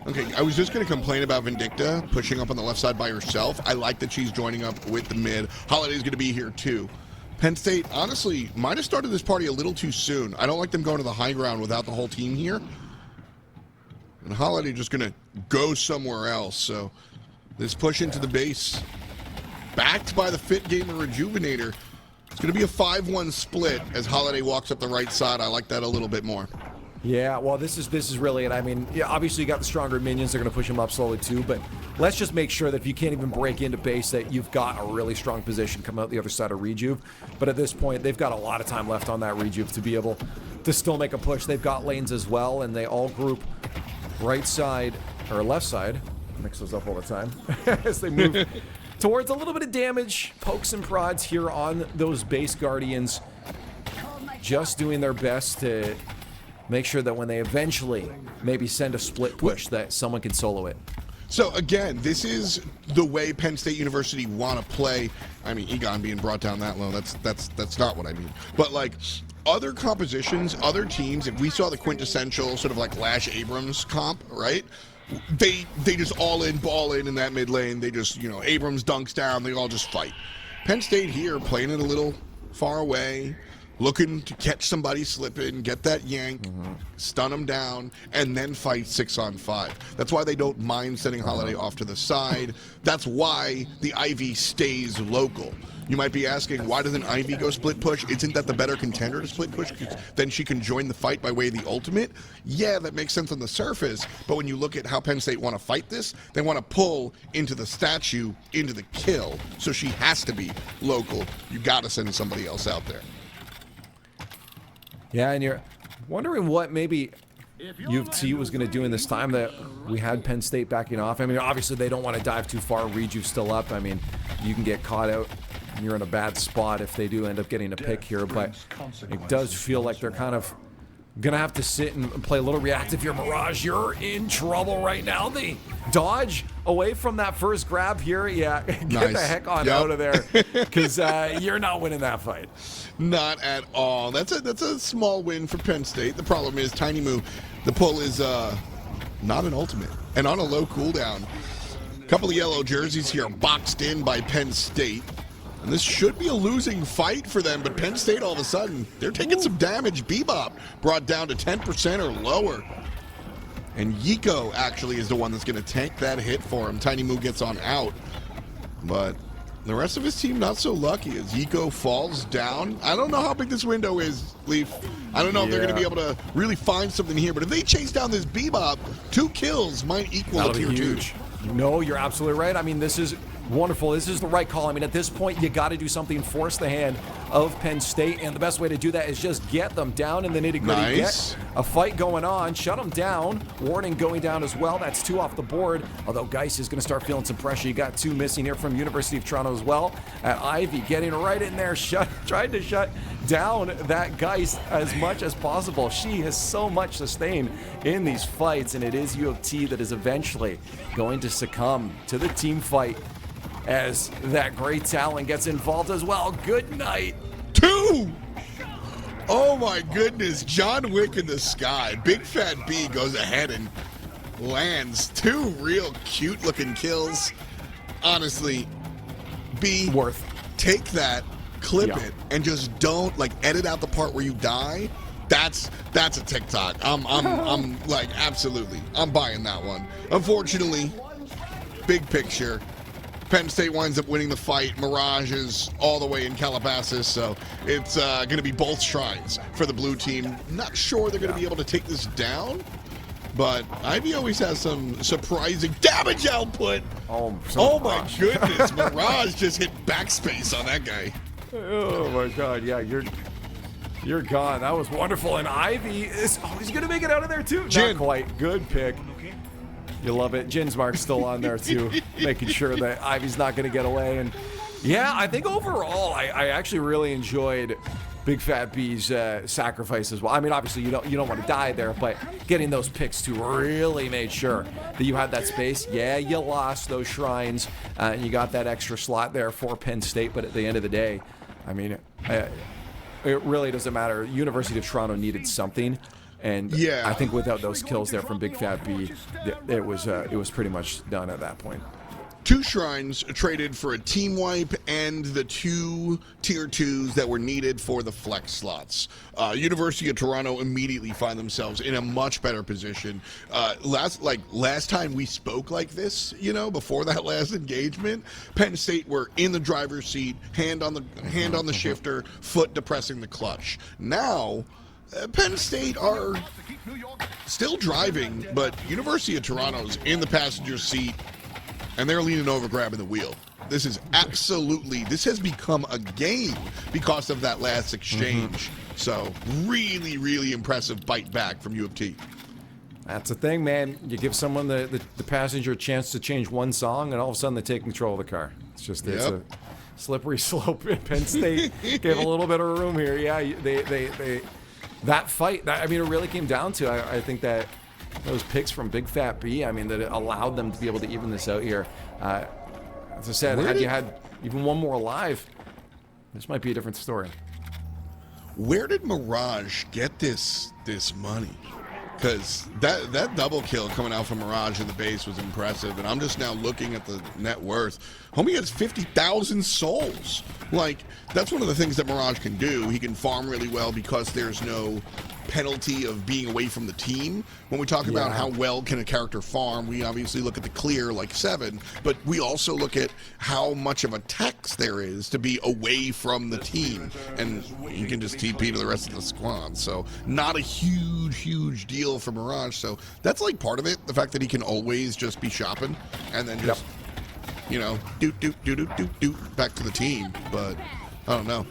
Okay, I was just going to complain about Vindicta pushing up on the left side by herself. I like that she's joining up with the mid. Holiday's going to be here too. Penn State, honestly, might have started this party a little too soon. I don't like them going to the high ground without the whole team here. And Holiday just going to go somewhere else. So this push into the base, backed by the Fit Gamer Rejuvenator. It's going to be a 5-1 split as Holiday walks up the right side. I like that a little bit more. Yeah, well, this is really it. I mean, yeah, obviously you got the stronger minions. They're going to push them up slowly too, but let's just make sure that if you can't even break into base, that you've got a really strong position coming out the other side of Rejuve. But at this point, they've got a lot of time left on that Rejuve to be able to still make a push. They've got lanes as well, and they all group right side or left side. I mix those up all the time as they move towards a little bit of damage. Pokes and prods here on those base Guardians, just doing their best to make sure that when they eventually maybe send a split push, that someone can solo it. So again, this is the way Penn State University want to play. I mean, Egon being brought down that low, that's not what I mean. But like other compositions, other teams, if we saw the quintessential sort of like Lash Abrams comp, right? They just all in, ball in that mid lane. They just, Abrams dunks down. They all just fight. Penn State here playing it a little far away, looking to catch somebody slipping, get that yank, stun them down, and then fight 6-on-5. That's why they don't mind sending Holiday off to the side. That's why the Ivy stays local. You might be asking, why doesn't Ivy go split push? Isn't that the better contender to split push? Then she can join the fight by way of the ultimate? Yeah, that makes sense on the surface, but when you look at how Penn State want to fight this, they want to pull into the statue, into the kill, so she has to be local. You got to send somebody else out there. Yeah, and you're wondering what maybe U of T was going to do in this time that we had Penn State backing off. I mean, obviously they don't want to dive too far. Rejuve's still up. I mean, you can get caught out and you're in a bad spot if they do end up getting a pick here, but it does feel like they're kind of going to have to sit and play a little reactive here. Mirage, you're in trouble right now. They dodge away from that first grab here. Yeah, get the heck on out of there because you're not winning that fight. Not at all. That's a small win for Penn State. The problem is Tiny Moo, the pull is not an ultimate and on a low cooldown. A couple of yellow jerseys here boxed in by Penn State. And this should be a losing fight for them, but Penn State all of a sudden, they're taking some damage. Bebop brought down to 10% or lower. And Yiko actually is the one that's going to tank that hit for him. Tiny Moo gets on out. But the rest of his team not so lucky as Yiko falls down. I don't know how big this window is, Leaf. I don't know if they're going to be able to really find something here. But if they chase down this Bebop, 2 kills might equal a tier 2. No, you're absolutely right. I mean, this is wonderful. This is the right call. I mean, at this point, you got to do something, force the hand of Penn State, and the best way to do that is just get them down in the nitty-gritty. Nice. Get a fight going on, shut them down. Warning going down as well. That's 2 off the board, although Geis is going to start feeling some pressure. You got 2 missing here from University of Toronto as well. At Ivy, getting right in there, trying to shut down that Geis as much as possible. She has so much sustained in these fights, and it is U of T that is eventually going to succumb to the team fight as that great talent gets involved as well. Good night. 2! Oh my goodness, John Wick in the sky. Big Fat B goes ahead and lands 2 real cute looking kills. Honestly, B, Worth. take that, clip Yeah. it, and just don't like edit out the part where you die. That's a TikTok. I'm like, absolutely, I'm buying that one. Unfortunately, big picture, Penn State winds up winning the fight. Mirage is all the way in Calabasas, so it's going to be both shrines for the blue team. Not sure they're going to be able to take this down, but Ivy always has some surprising damage output. Oh my goodness, Mirage just hit backspace on that guy. Oh my God, yeah, you're gone. That was wonderful. And Ivy is he's gonna make it out of there too. Jin. Not quite. Good pick. You love it. Jin's mark's still on there too, making sure that Ivy's not gonna get away. And yeah, I think overall, I actually really enjoyed Big Fat B's sacrifice as well. I mean, obviously you don't want to die there, but getting those picks too really made sure that you had that space. Yeah, you lost those shrines, and you got that extra slot there for Penn State. But at the end of the day, I mean, it really doesn't matter. University of Toronto needed something, and Yeah. I think without those kills there from Big Fat B, it was pretty much done at that point. 2 shrines traded for a team wipe and the 2 tier 2s that were needed for the flex slots. University of Toronto immediately find themselves in a much better position. Last time we spoke like this, before that last engagement, Penn State were in the driver's seat, hand on the shifter, foot depressing the clutch. Now, Penn State are still driving, but University of Toronto's in the passenger seat. And they're leaning over, grabbing the wheel. This has become a game because of that last exchange. So really, really impressive bite back from U of T. That's the thing, man. You give someone the passenger a chance to change one song, and all of a sudden they take control of the car. It's just it's a slippery slope. Penn State gave a little bit of room here. Yeah, they that fight. I mean, it really came down to. I think that. Those picks from Big Fat B, I mean, that it allowed them to be able to even this out here. As I said, had you had even one more alive, this might be a different story. Where did Mirage get this money? Because that double kill coming out from Mirage in the base was impressive, and I'm just now looking at the net worth. Homie has 50,000 souls. Like, that's one of the things that Mirage can do. He can farm really well because there's no penalty of being away from the team. When we talk about how well can a character farm, we obviously look at the clear like 7, but we also look at how much of a tax there is to be away from the team, and you can just TP to the rest of the squad. So not a huge deal for Mirage. So that's like part of it, the fact that he can always just be shopping and then just doot back to the team. But I don't know,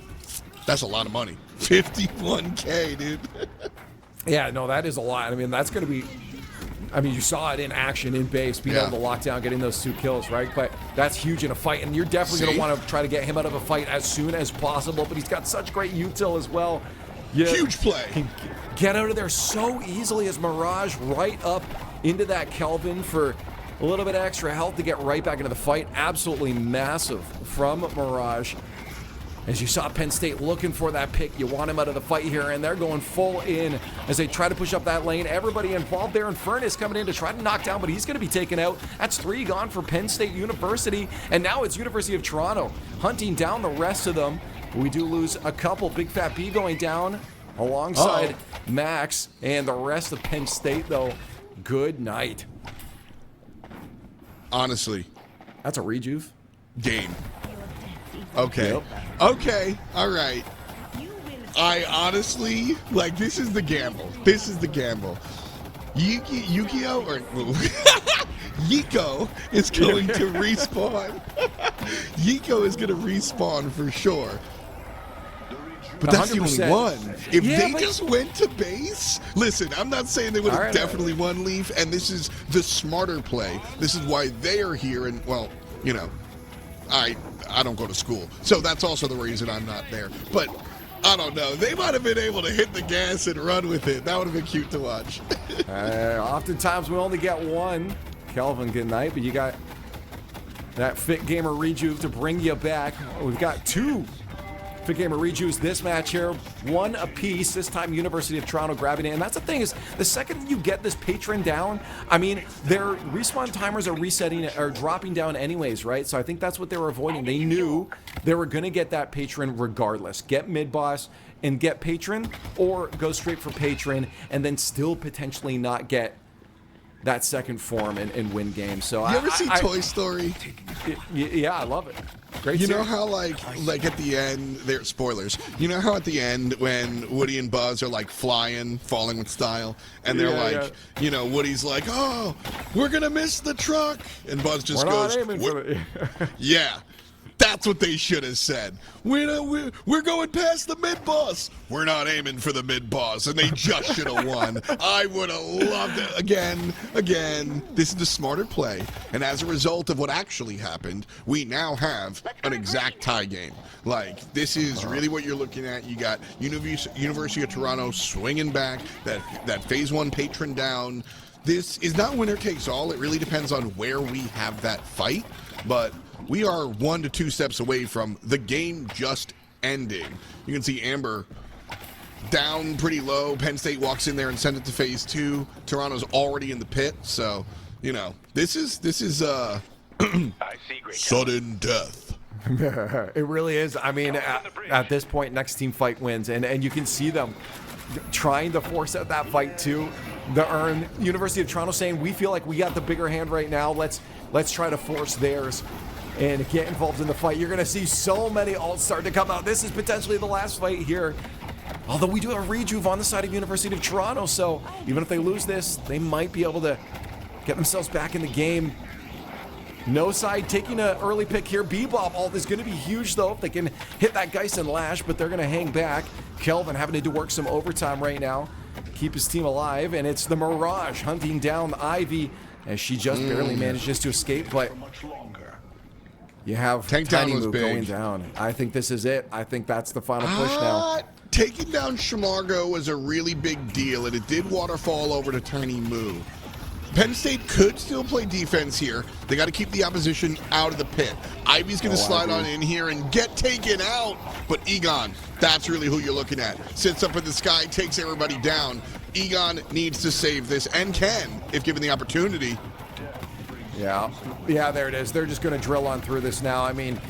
that's a lot of money. 51K, dude. Yeah, no, that is a lot. I mean, that's going to be. I mean, you saw it in action in base, being able to lock down, getting those 2 kills, right? But that's huge in a fight, and you're definitely going to want to try to get him out of a fight as soon as possible. But he's got such great util as well. Huge play. Can get out of there so easily as Mirage right up into that Kelvin for a little bit of extra health to get right back into the fight. Absolutely massive from Mirage. As you saw Penn State looking for that pick, you want him out of the fight here, and they're going full in as they try to push up that lane. Everybody involved there, and Furnace coming in to try to knock down, but he's going to be taken out. That's 3 gone for Penn State University, and now it's University of Toronto hunting down the rest of them. We do lose a couple. Big Fat B going down alongside Max, and the rest of Penn State, though, good night. Honestly. That's a rejuve. Game. Okay. Yep. Okay. All right. I honestly, like, this is the gamble. This is the gamble. Yukio or Yiko is going to respawn. Yiko is going to respawn for sure. But that's 100%. the only one. If they but just went to base, listen, I'm not saying they would have definitely won Leaf, and this is the smarter play. This is why they are here, and, well, I don't go to school, so that's also the reason I'm not there. But I don't know. They might have been able to hit the gas and run with it. That would have been cute to watch. Oftentimes we only get one. Kelvin, good night, but you got that Fit Gamer Rejuve to bring you back. We've got 2 Big Gamer Rejuice, this match here, one apiece. This time, University of Toronto grabbing it. And that's the thing is, the second you get this patron down, I mean, their respawn timers are resetting or dropping down anyways, right? So I think that's what they were avoiding. They knew they were going to get that patron regardless. Get mid boss and get patron, or go straight for patron and then still potentially not get that second form and win games. So you ever see Toy Story? Yeah, I love it. Great. You know how like at the end, there spoilers. You know how at the end when Woody and Buzz are like falling with style, and they're you know, Woody's like, "Oh, we're gonna miss the truck," and Buzz just goes, "Yeah." That's what they should have said. We're going past the mid-boss. We're not aiming for the mid-boss, and they just should have won. I would have loved it. Again, this is the smarter play, and as a result of what actually happened, we now have an exact tie game. Like, this is really what you're looking at. You got University of Toronto swinging back, that Phase 1 patron down. This is not winner takes all. It really depends on where we have that fight, but we are 1 to 2 steps away from the game just ending. You can see Amber down pretty low. Penn State walks in there and sends it to Phase 2. Toronto's already in the pit, so you know this is sudden death. It really is. I mean, at this point, next team fight wins, and you can see them trying to force out that fight too. The University of Toronto saying, we feel like we got the bigger hand right now. Let's try to force theirs and get involved in the fight. You're going to see so many ults start to come out. This is potentially the last fight here. Although we do have Rejuve on the side of University of Toronto, so even if they lose this, they might be able to get themselves back in the game. No side taking an early pick here. Bebop ult is going to be huge, though, if they can hit that Geist and Lash, but they're going to hang back. Kelvin having to do work some overtime right now, keep his team alive, and it's the Mirage hunting down Ivy as she just barely manages to escape, but you have Tiny Move going down. I think this is it. I think that's the final push now. Taking down Shamargo was a really big deal, and it did waterfall over to Tiny Moo. Penn State could still play defense here. They got to keep the opposition out of the pit. Ivy's going to slide on in here and get taken out. But Egon, that's really who you're looking at. Sits up in the sky, takes everybody down. Egon needs to save this and can, if given the opportunity. Yeah, there it is. They're just going to drill on through this now. I mean,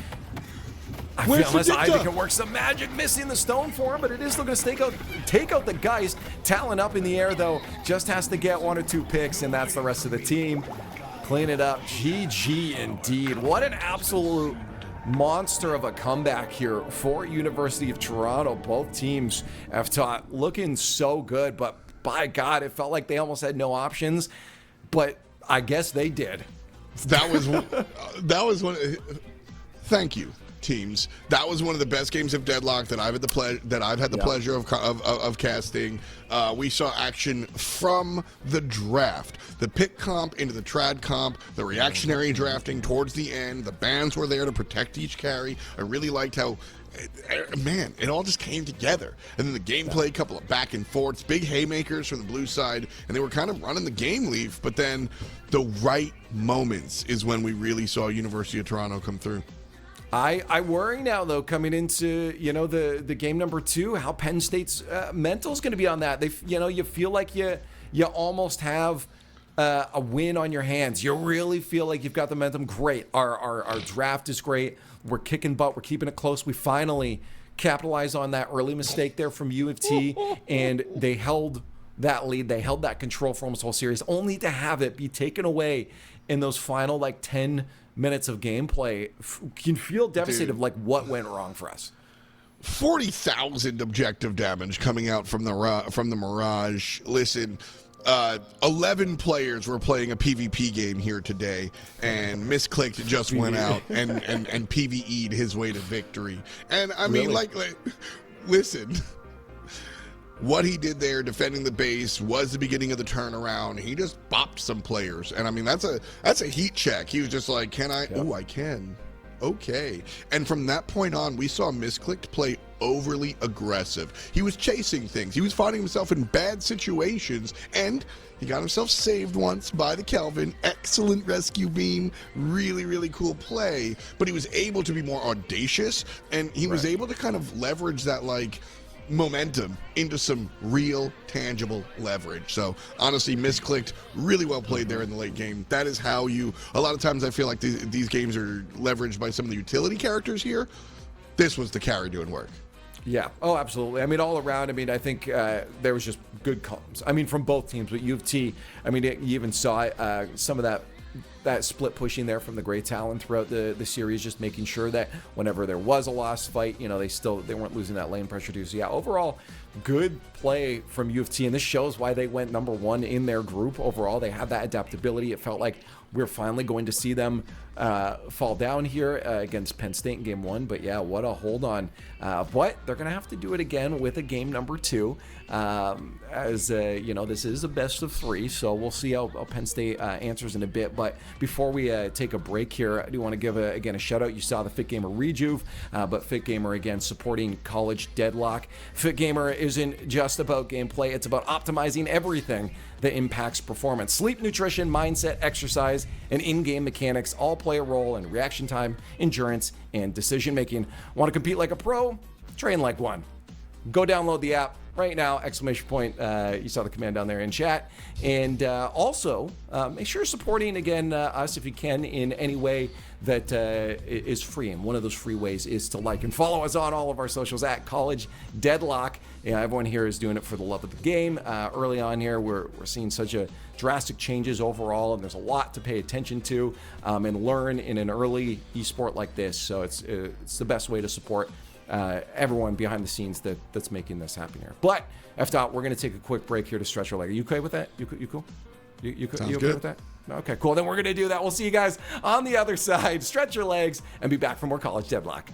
I feel unless Ivy can work some magic, missing the stone for him, but it is still going to take out the Geist. Talon up in the air, though, just has to get 1 or 2 picks, and that's the rest of the team. Clean it up. GG indeed. What an absolute monster of a comeback here for University of Toronto. Both teams have taught looking so good, but by God, it felt like they almost had no options, but I guess they did. That was one. Thank you, teams. That was one of the best games of Deadlock that I've had the pleasure of casting. We saw action from the draft, the pick comp into the trad comp, the reactionary drafting towards the end. The bans were there to protect each carry. I really liked how, man, it all just came together. And then the gameplay, a couple of back and forths, big haymakers from the blue side, and they were kind of running the game leaf. But then the right moments is when we really saw University of Toronto come through. I worry now, though, coming into, the game number 2, how Penn State's mental is going to be on that. You feel like you almost have a win on your hands. You really feel like you've got the momentum. Great. Our draft is great. We're kicking butt. We're keeping it close. We finally capitalize on that early mistake there from U of T, and they held that lead. They held that control for almost the whole series, only to have it be taken away in those final 10 minutes of gameplay. Can feel devastated, like what went wrong for us. 40,000 objective damage coming out from the Mirage. Listen, 11 players were playing a PvP game here today, and Misclicked just went out and PvE'd his way to victory. And I mean, like listen, what he did there defending the base was the beginning of the turnaround. He just bopped some players, and I mean that's a heat check. He was just like, can I? Yep. Oh, I can. okay. And from that point on, we saw Misclicked play overly aggressive. He was chasing things. He was finding himself in bad situations, and he got himself saved once by the Kelvin. Excellent rescue beam. Really, really cool play. But he was able to be more audacious, and he was able to kind of leverage that, like, momentum into some real tangible leverage. So honestly, Misclicked, really well played there in the late game. That is how you, a lot of times I feel like these games are leveraged by some of the utility characters here. This was the carry doing work. Yeah. Oh, absolutely. I mean, all around, I mean, I think there was just good comms. I mean, from both teams, but U of T, I mean, you even saw some of that split pushing there from the great talent throughout the series, just making sure that whenever there was a lost fight, you know, they weren't losing that lane pressure too. So yeah, overall, good play from U of T, and this shows why they went number one in their group overall. They had that adaptability. It felt like we're finally going to see them fall down here against Penn State in game one. But yeah, what a hold on. But they're going to have to do it again with a game number two. As you know, this is a best of three, so we'll see how Penn State answers in a bit. But before we take a break here, I do want to give again a shout out. You saw the Fit Gamer Rejuve, but Fit Gamer again supporting college Deadlock. Fit Gamer isn't just about gameplay, it's about optimizing everything that impacts performance. Sleep, nutrition, mindset, exercise, and in-game mechanics all play a role in reaction time, endurance, and decision making. Want to compete like a pro? Train like one. Go download the app right now, exclamation point. You saw the command down there in chat. And also, make sure you're supporting, again, us if you can in any way that is free. And one of those free ways is to like and follow us on all of our socials at College Deadlock. Yeah, everyone here is doing it for the love of the game. Early on here, we're seeing such a drastic changes overall, and there's a lot to pay attention to and learn in an early esport like this. So it's the best way to support everyone behind the scenes that's making this happen here. But F dot, we're going to take a quick break here to stretch our leg. Are you okay with that? You cool? You okay good. with that? Okay, cool. Then we're going to do that. We'll see you guys on the other side. Stretch your legs and be back for more College Deadlock.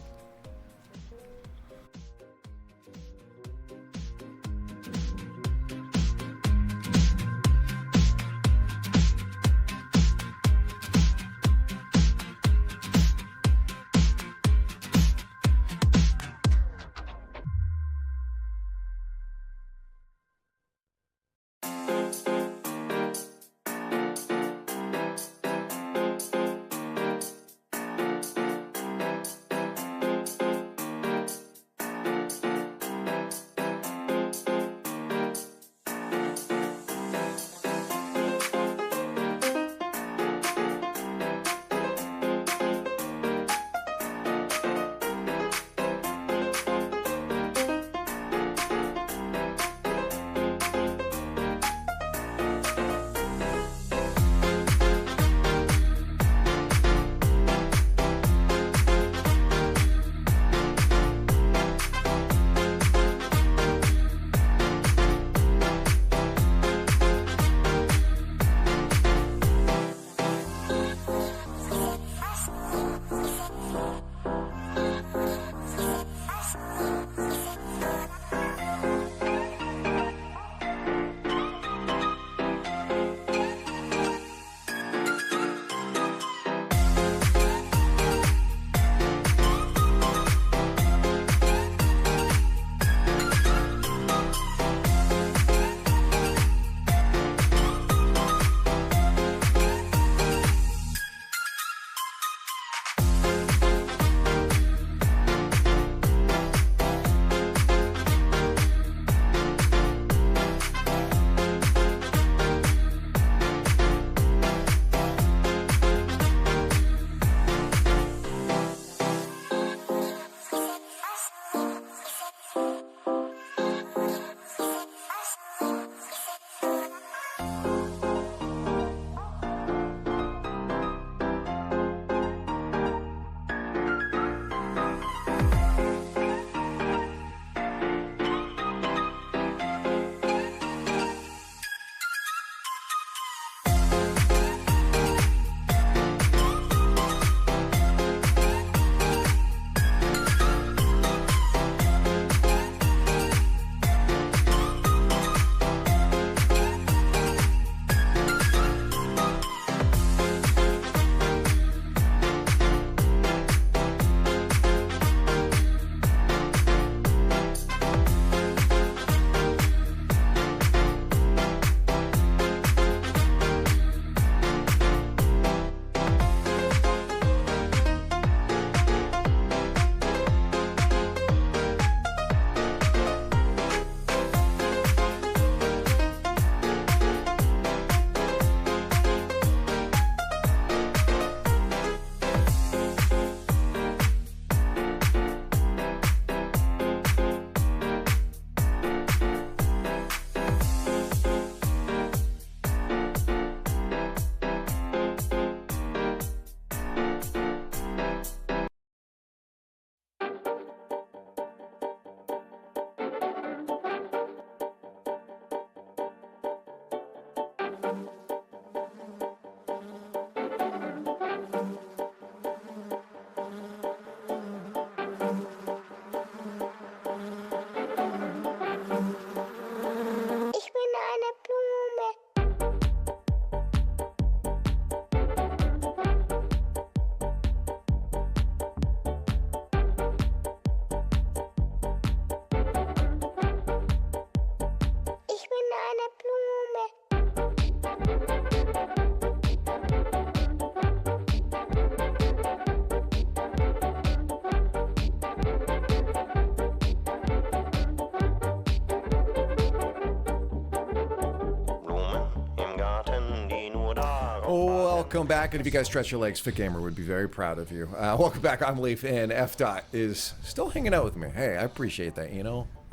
welcome back. And if you guys stretch your legs, Fit Gamer would be very proud of you. Welcome back. I'm Leaf, and F. Dot is still hanging out with me. Hey, I appreciate that.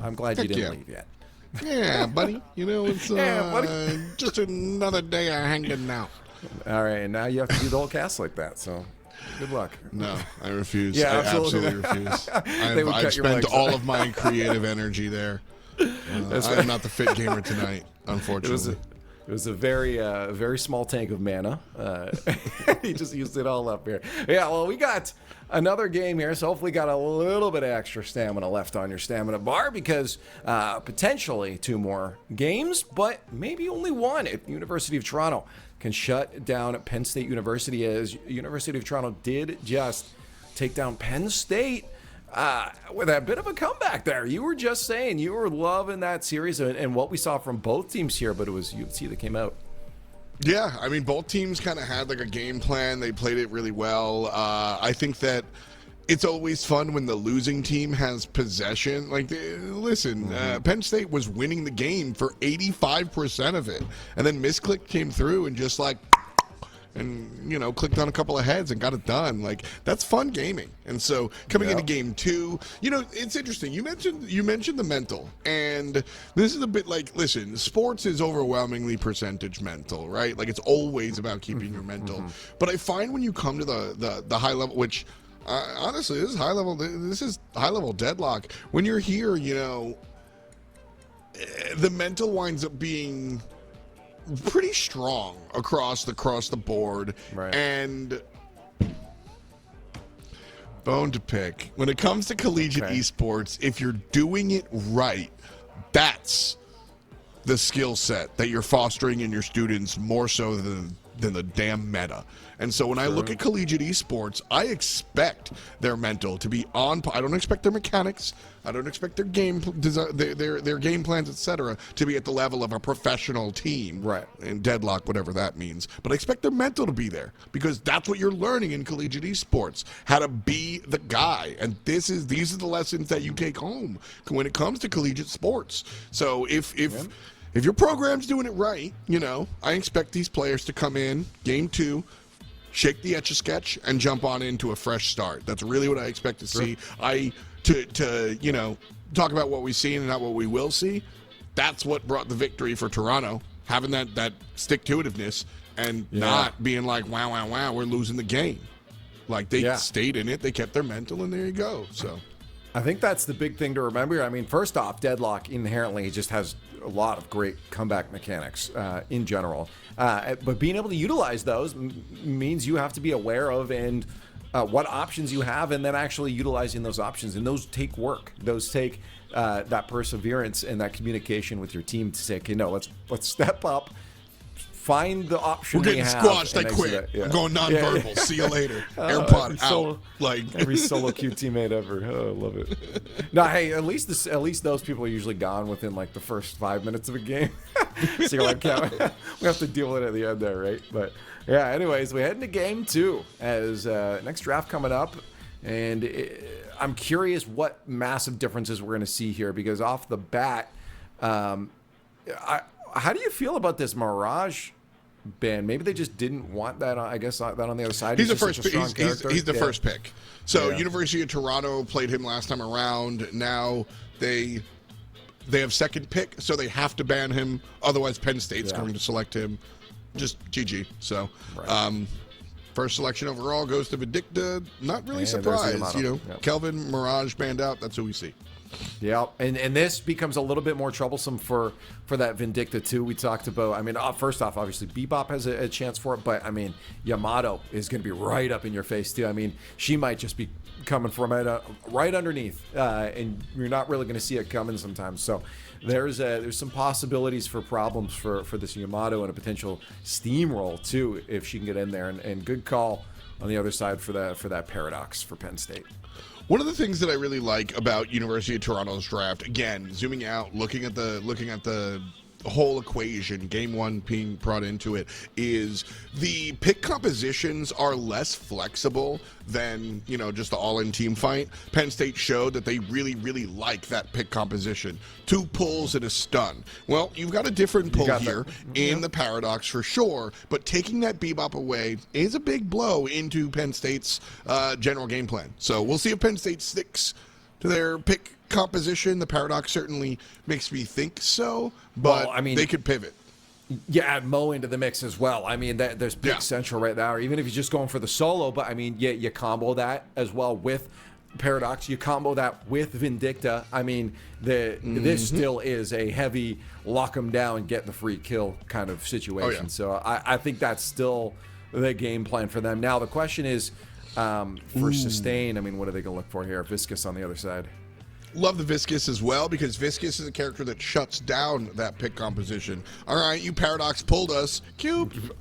I'm glad you didn't leave yet. Yeah, buddy. It's buddy. just another day of hanging out. All right, and now you have to do the whole cast like that, so good luck. No, I refuse. Yeah, I absolutely. refuse. They would I've cut your spent legs all off. of my creative energy there. I'm not the Fit Gamer tonight, unfortunately. It was a very small tank of mana. He just used it all up here. Yeah, well, we got another game here, so hopefully got a little bit of extra stamina left on your stamina bar because potentially 2 more games, but maybe only 1 if University of Toronto can shut down Penn State University, as University of Toronto did just take down Penn State. With a bit of a comeback there. You were just saying you were loving that series and what we saw from both teams here, but it was UC that came out. Yeah, I mean, both teams kind of had like a game plan. They played it really well. I think that it's always fun when the losing team has possession. Like, listen, Penn State was winning the game for 85% of it, and then Misclick came through and just like, and clicked on a couple of heads and got it done. Like, that's fun gaming. And so coming into game 2, it's interesting. You mentioned the mental, and this is a bit like, listen, sports is overwhelmingly percentage mental, right? Like, it's always about keeping your mental. But I find when you come to the high level, which honestly, this is high level. This is high level Deadlock. When you're here, the mental winds up being pretty strong across the board, right. And bone to pick when it comes to collegiate esports. If you're doing it right, that's the skill set that you're fostering in your students more so than the damn meta. And so when I look at collegiate esports, I expect their mental to be on. I don't expect their mechanics. I don't expect their game their game plans, etc., to be at the level of a professional team, right? In Deadlock, whatever that means. But I expect their mental to be there because that's what you're learning in collegiate esports: how to be the guy. And these are the lessons that you take home when it comes to collegiate sports. So if your program's doing it right, I expect these players to come in game 2, shake the Etch-a-Sketch, and jump on into a fresh start. That's really what I expect to see. To talk about what we've seen and not what we will see. That's what brought the victory for Toronto, having that stick-to-itiveness and not being like, wow, we're losing the game. Like, they stayed in it, they kept their mental, and there you go. So I think that's the big thing to remember. I mean, first off, Deadlock inherently just has a lot of great comeback mechanics in general. But being able to utilize those means you have to be aware of and what options you have, and then actually utilizing those options. And those take work. Those take that perseverance and that communication with your team to say, okay, no, let's step up. Find the option. We're getting squashed. I quit. I'm going nonverbal. Yeah. See you later. AirPod out. Like every solo queue teammate ever. Oh, I love it. No, hey, at least those people are usually gone within like the first 5 minutes of a game. So you're like, yeah, we have to deal with it at the end there, right? But yeah. Anyways, we head into game 2 as next draft coming up, and I'm curious what massive differences we're going to see here because off the bat, how do you feel about this Mirage ban? Maybe they just didn't want that. I guess that on the other side. He's the first. He's the first pick. So University of Toronto played him last time around. Now they have second pick, so they have to ban him. Otherwise, Penn State's going to select him. Just GG. So, first selection overall goes to Vindicta. Not really surprised. Kelvin Mirage banned out. That's who we see. Yeah, and this becomes a little bit more troublesome for that Vindicta too. We talked about, I mean, first off, obviously Bebop has a chance for it, but I mean, Yamato is going to be right up in your face too. I mean, she might just be coming from right underneath, and you're not really going to see it coming sometimes. So there's some possibilities for problems for this Yamato and a potential steamroll too if she can get in there. And good call on the other side for that Paradox for Penn State. One of the things that I really like about University of Toronto's draft, again, zooming out, looking at the whole equation, game one being brought into it, is the pick compositions are less flexible than, just the all-in team fight. Penn State showed that they really, really like that pick composition. 2 pulls and a stun. Well, you've got a different pull here in the Paradox for sure, but taking that Bebop away is a big blow into Penn State's general game plan. So we'll see if Penn State sticks to their pick composition. The Paradox certainly makes me think so, but they could pivot. Yeah, add Mo into the mix as well. I mean, there's Pick Central right now, or even if you're just going for the solo, but I mean, you combo that as well with Paradox, you combo that with Vindicta. I mean, this still is a heavy lock them down, get the free kill kind of situation. Oh, yeah. So I think that's still the game plan for them. Now, the question is, for sustain, I mean, what are they going to look for here? Viscous on the other side. Love the Viscous as well, because Viscous is a character that shuts down that pick composition. All right, you Paradox pulled us. Cube.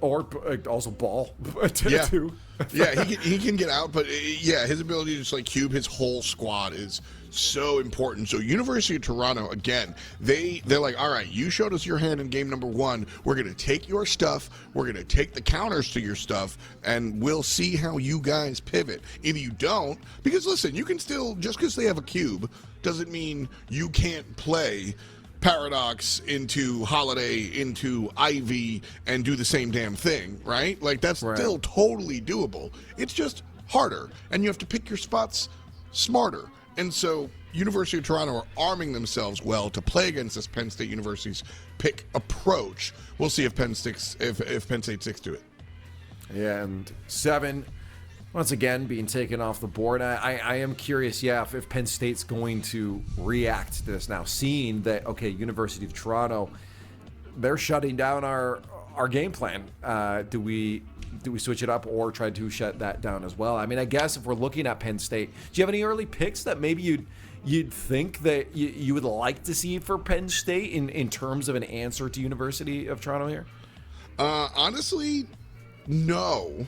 Or also Ball. Too. Yeah, he can get out, but his ability to just cube his whole squad is so important. So University of Toronto, again, they're like, all right, you showed us your hand in game number 1. We're going to take your stuff. We're going to take the counters to your stuff, and we'll see how you guys pivot. If you don't, because listen, you can still, just because they have a cube doesn't mean you can't play Paradox into Holiday into Ivy and do the same damn thing, right? That's still totally doable. It's just harder, and you have to pick your spots smarter. And so University of Toronto are arming themselves well to play against this Penn State University's pick approach. We'll see if Penn State sticks to it. Yeah, and 7, once again, being taken off the board. I am curious, if Penn State's going to react to this now, seeing that, okay, University of Toronto, they're shutting down our game plan. Do we switch it up or try to shut that down as well? I mean, I guess if we're looking at Penn State, do you have any early picks that maybe you'd think that you would like to see for Penn State in terms of an answer to University of Toronto here? Honestly, no.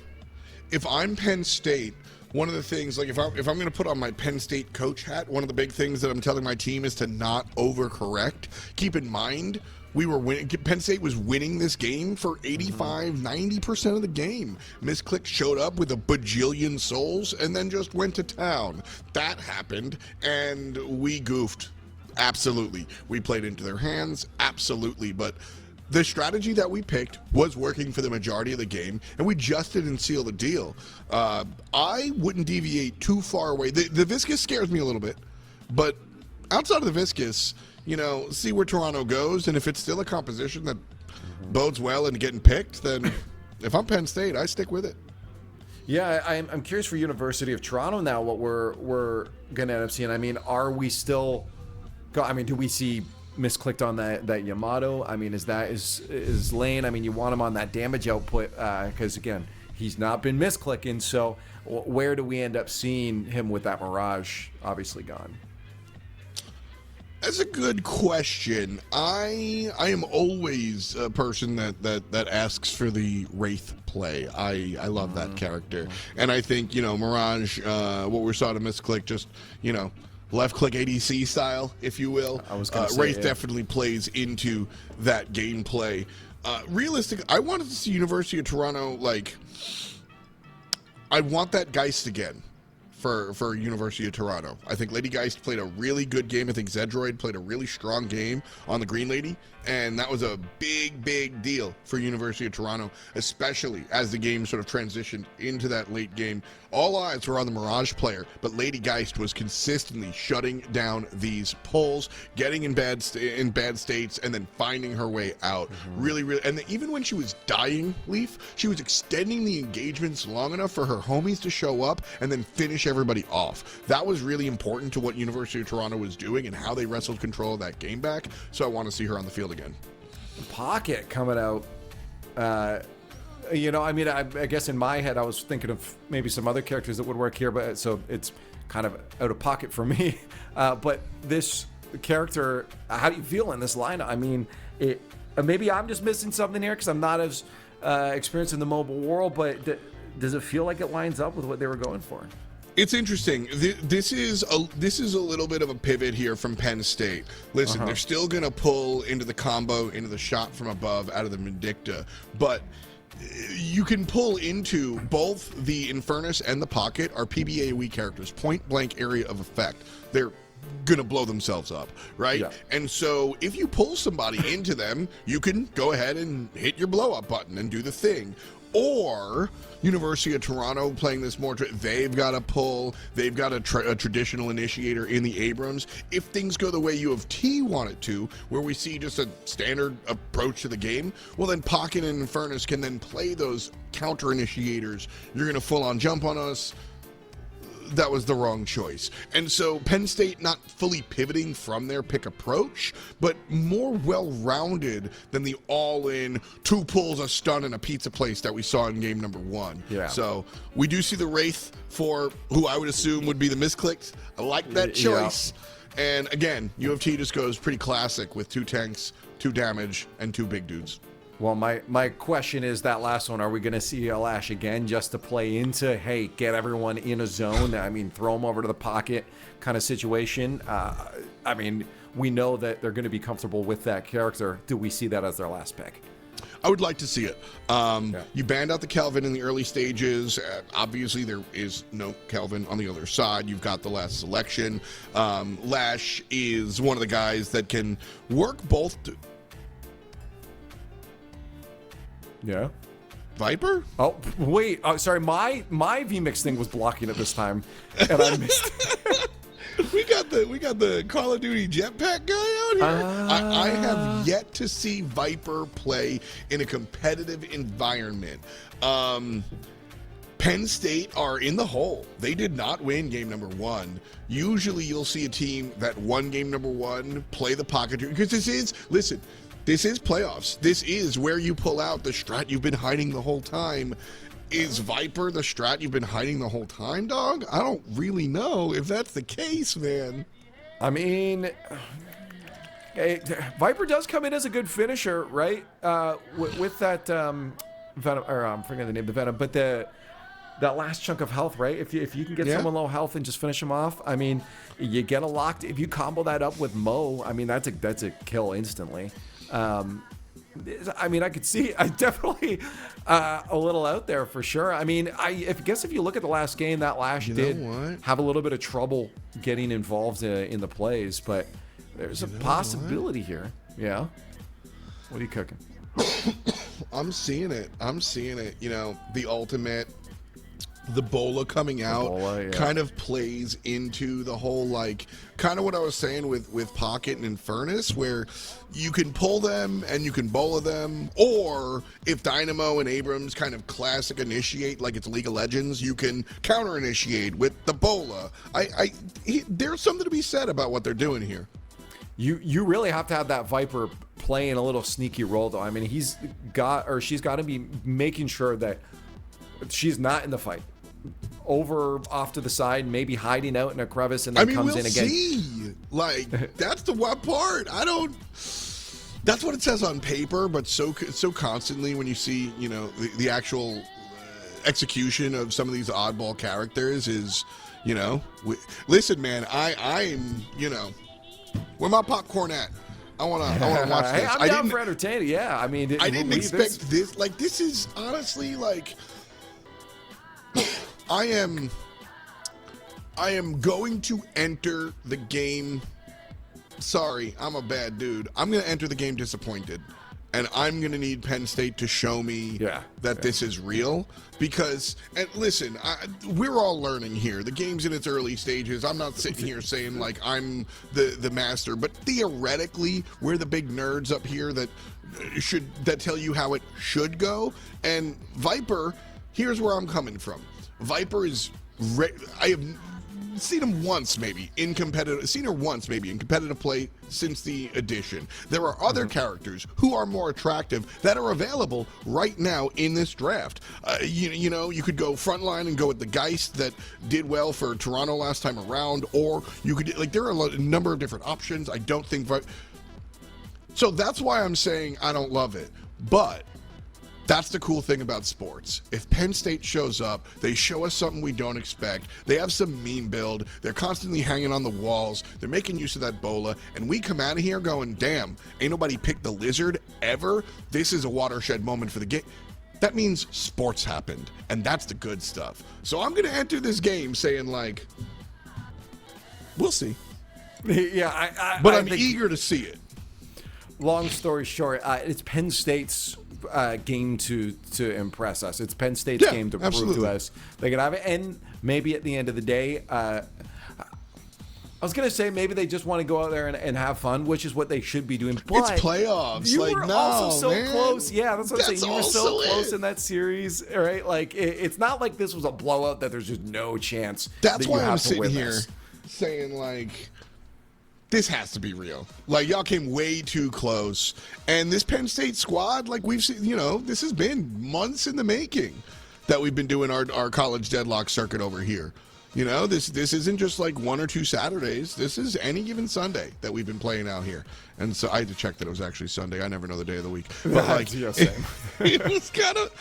If I'm Penn State, one of the things, if I'm going to put on my Penn State coach hat, one of the big things that I'm telling my team is to not overcorrect. Keep in mind, Penn State was winning this game for 85-90% of the game. Misclick showed up with a bajillion souls and then just went to town. That happened, and we goofed. Absolutely. We played into their hands. Absolutely. But the strategy that we picked was working for the majority of the game, and we just didn't seal the deal. I wouldn't deviate too far away. The Viscous scares me a little bit, but outside of the Viscous, see where Toronto goes, and if it's still a composition that bodes well and getting picked, then if I'm Penn State, I stick with it. Yeah, I'm curious for University of Toronto now what we're going to end up seeing. I mean, are we still... do we see misclicked on that Yamato? I mean, is Lane, you want him on that damage output, because again, he's not been misclicking, so where do we end up seeing him with that Mirage obviously gone? That's a good question. I am always a person that asks for the Wraith play. I love that character, and I think Mirage, what we saw to misclick, just left click ADC style, if you will. I was gonna say, Wraith definitely plays into that gameplay. Realistic, I wanted to see University of Toronto, I want that Geist again for University of Toronto. I think Lady Geist played a really good game. I think Zedroid played a really strong game on the Green Lady, and that was a big deal for University of Toronto, especially as the game sort of transitioned into that late game. All eyes were on the Mirage player, but Lady Geist was consistently shutting down these pulls, getting in bad states, and then finding her way out. Really, and even when she was dying, Leaf, she was extending the engagements long enough for her homies to show up and then finish everybody off. That was really important to what University of Toronto was doing and how they wrestled control of that game back, so I want to see her on the field again. Pocket coming out. I guess in my head I was thinking of maybe some other characters that would work here, but so it's kind of out of pocket for me. But this character, how do you feel in this lineup? I mean, maybe I'm just missing something here because I'm not as experienced in the mobile world, but does it feel like it lines up with what they were going for? It's interesting. This is a little bit of a pivot here from Penn State. Listen, they're still going to pull into the combo, into the shot from above out of the Vindicta, but you can pull into both the Infernus and the Pocket are PBAOE characters, point blank area of effect. They're gonna blow themselves up, right? Yeah. And so if you pull somebody into them, you can go ahead and hit your blow up button and do the thing. Or University of Toronto playing this more, they've got a pull, they've got a traditional initiator in the Abrams. If things go the way U of T want it to, where we see just a standard approach to the game, well then Pocket and Infernus can then play those counter initiators. You're going to full on jump on us. That was the wrong choice. And so Penn State not fully pivoting from their pick approach, but more well-rounded than the all-in 2 pulls, a stun, and a pizza place that we saw in game number 1. Yeah. So we do see the Wraith for who I would assume would be the misclicked. I like that choice. Yeah. And again, U of T just goes pretty classic with 2 tanks, 2 damage, and 2 big dudes. Well, my question is that last one, are we going to see Alash again just to play into, hey, get everyone in a zone? I mean, throw them over to the Pocket kind of situation. I mean, we know that they're going to be comfortable with that character. Do we see that as their last pick? I would like to see it. You banned out the Kelvin in the early stages. Obviously, there is no Kelvin on the other side. You've got the last selection. Lash is one of the guys that can work both... Yeah. Viper? Oh, wait. Oh, sorry. My VMix thing was blocking it this time, and I missed it. we got the Call of Duty jetpack guy out here. I have yet to see Viper play in a competitive environment. Penn State are in the hole. They did not win game number 1. Usually you'll see a team that won game number 1 play the Pocket, because this is playoffs. This is where you pull out the strat you've been hiding the whole time. Is Viper the strat you've been hiding the whole time, dog? I don't really know if that's the case, man. I mean, Viper does come in as a good finisher, right? With that Venom, or I'm forgetting the name of the Venom, but that last chunk of health, right? If you can get someone low health and just finish them off, I mean, you get a locked. If you combo that up with Mo, I mean, that's a kill instantly. I mean, I could see, I definitely a little out there for sure. I mean, I guess if you look at the last game, that Lash did have a little bit of trouble getting involved in the plays, but there's a possibility here. Yeah. What are you cooking? I'm seeing it. You know, the ultimate, the Bola coming out kind of plays into the whole, like, kind of what I was saying with Pocket and Infernus, where you can pull them and you can Bola them, or if Dynamo and Abrams kind of classic initiate like it's League of Legends, you can counter initiate with the Bola. There's something to be said about what they're doing here. You really have to have that Viper playing a little sneaky role, though. I mean, she's got to be making sure that she's not in the fight. Off to the side, maybe hiding out in a crevice, and then comes in again. See. Like, that's the one part. That's what it says on paper, but so constantly when you see, you know, the actual execution of some of these oddball characters is, you know, listen, man, I'm, you know, where my popcorn at? I wanna watch this. I'm down for entertaining. Yeah, I mean, I didn't expect this. Like, this is honestly like. I am going to enter the game. Sorry, I'm a bad dude. I'm going to enter the game disappointed. And I'm going to need Penn State to show me that this is real. Because, and listen, we're all learning here. The game's in its early stages. I'm not sitting here saying, like, I'm the master. But theoretically, we're the big nerds up here that tell you how it should go. And Viper, here's where I'm coming from. Viper is, I have seen him once maybe in competitive, play since the edition. There are other characters who are more attractive that are available right now in this draft. You know, you could go frontline and go with the Geist that did well for Toronto last time around, or you could, like, there are a number of different options. I don't think, so that's why I'm saying I don't love it. But That's the cool thing about sports. If Penn State shows up, they show us something we don't expect. They have some meme build. They're constantly hanging on the walls. They're making use of that bola. And we come out of here going, damn, ain't nobody picked the Lizard ever. This is a watershed moment for the game. That means sports happened. And that's the good stuff. So I'm going to enter this game saying, like, we'll see. Yeah, but I'm eager to see it. Long story short, it's Penn State's game to impress us. It's Penn State's game to prove to us they can have it. And maybe at the end of the day, I was going to say maybe they just want to go out there and have fun, which is what they should be doing. But it's playoffs. You like, were no, also so man. close. Yeah, that's what I'm saying. You were so close it. in that series, right? Like, it's not like this was a blowout that there's just no chance that's that why you I'm have to sitting win here this. saying, like, this has to be real. Like, y'all came way too close. And this Penn State squad, like we've seen, this has been months in the making that we've been doing our college deadlock circuit over here. This isn't just like 1 or 2 Saturdays. This is any given Sunday that we've been playing out here. And so I had to check that it was actually Sunday. I never know the day of the week. But like, Yeah, same. it was kind of,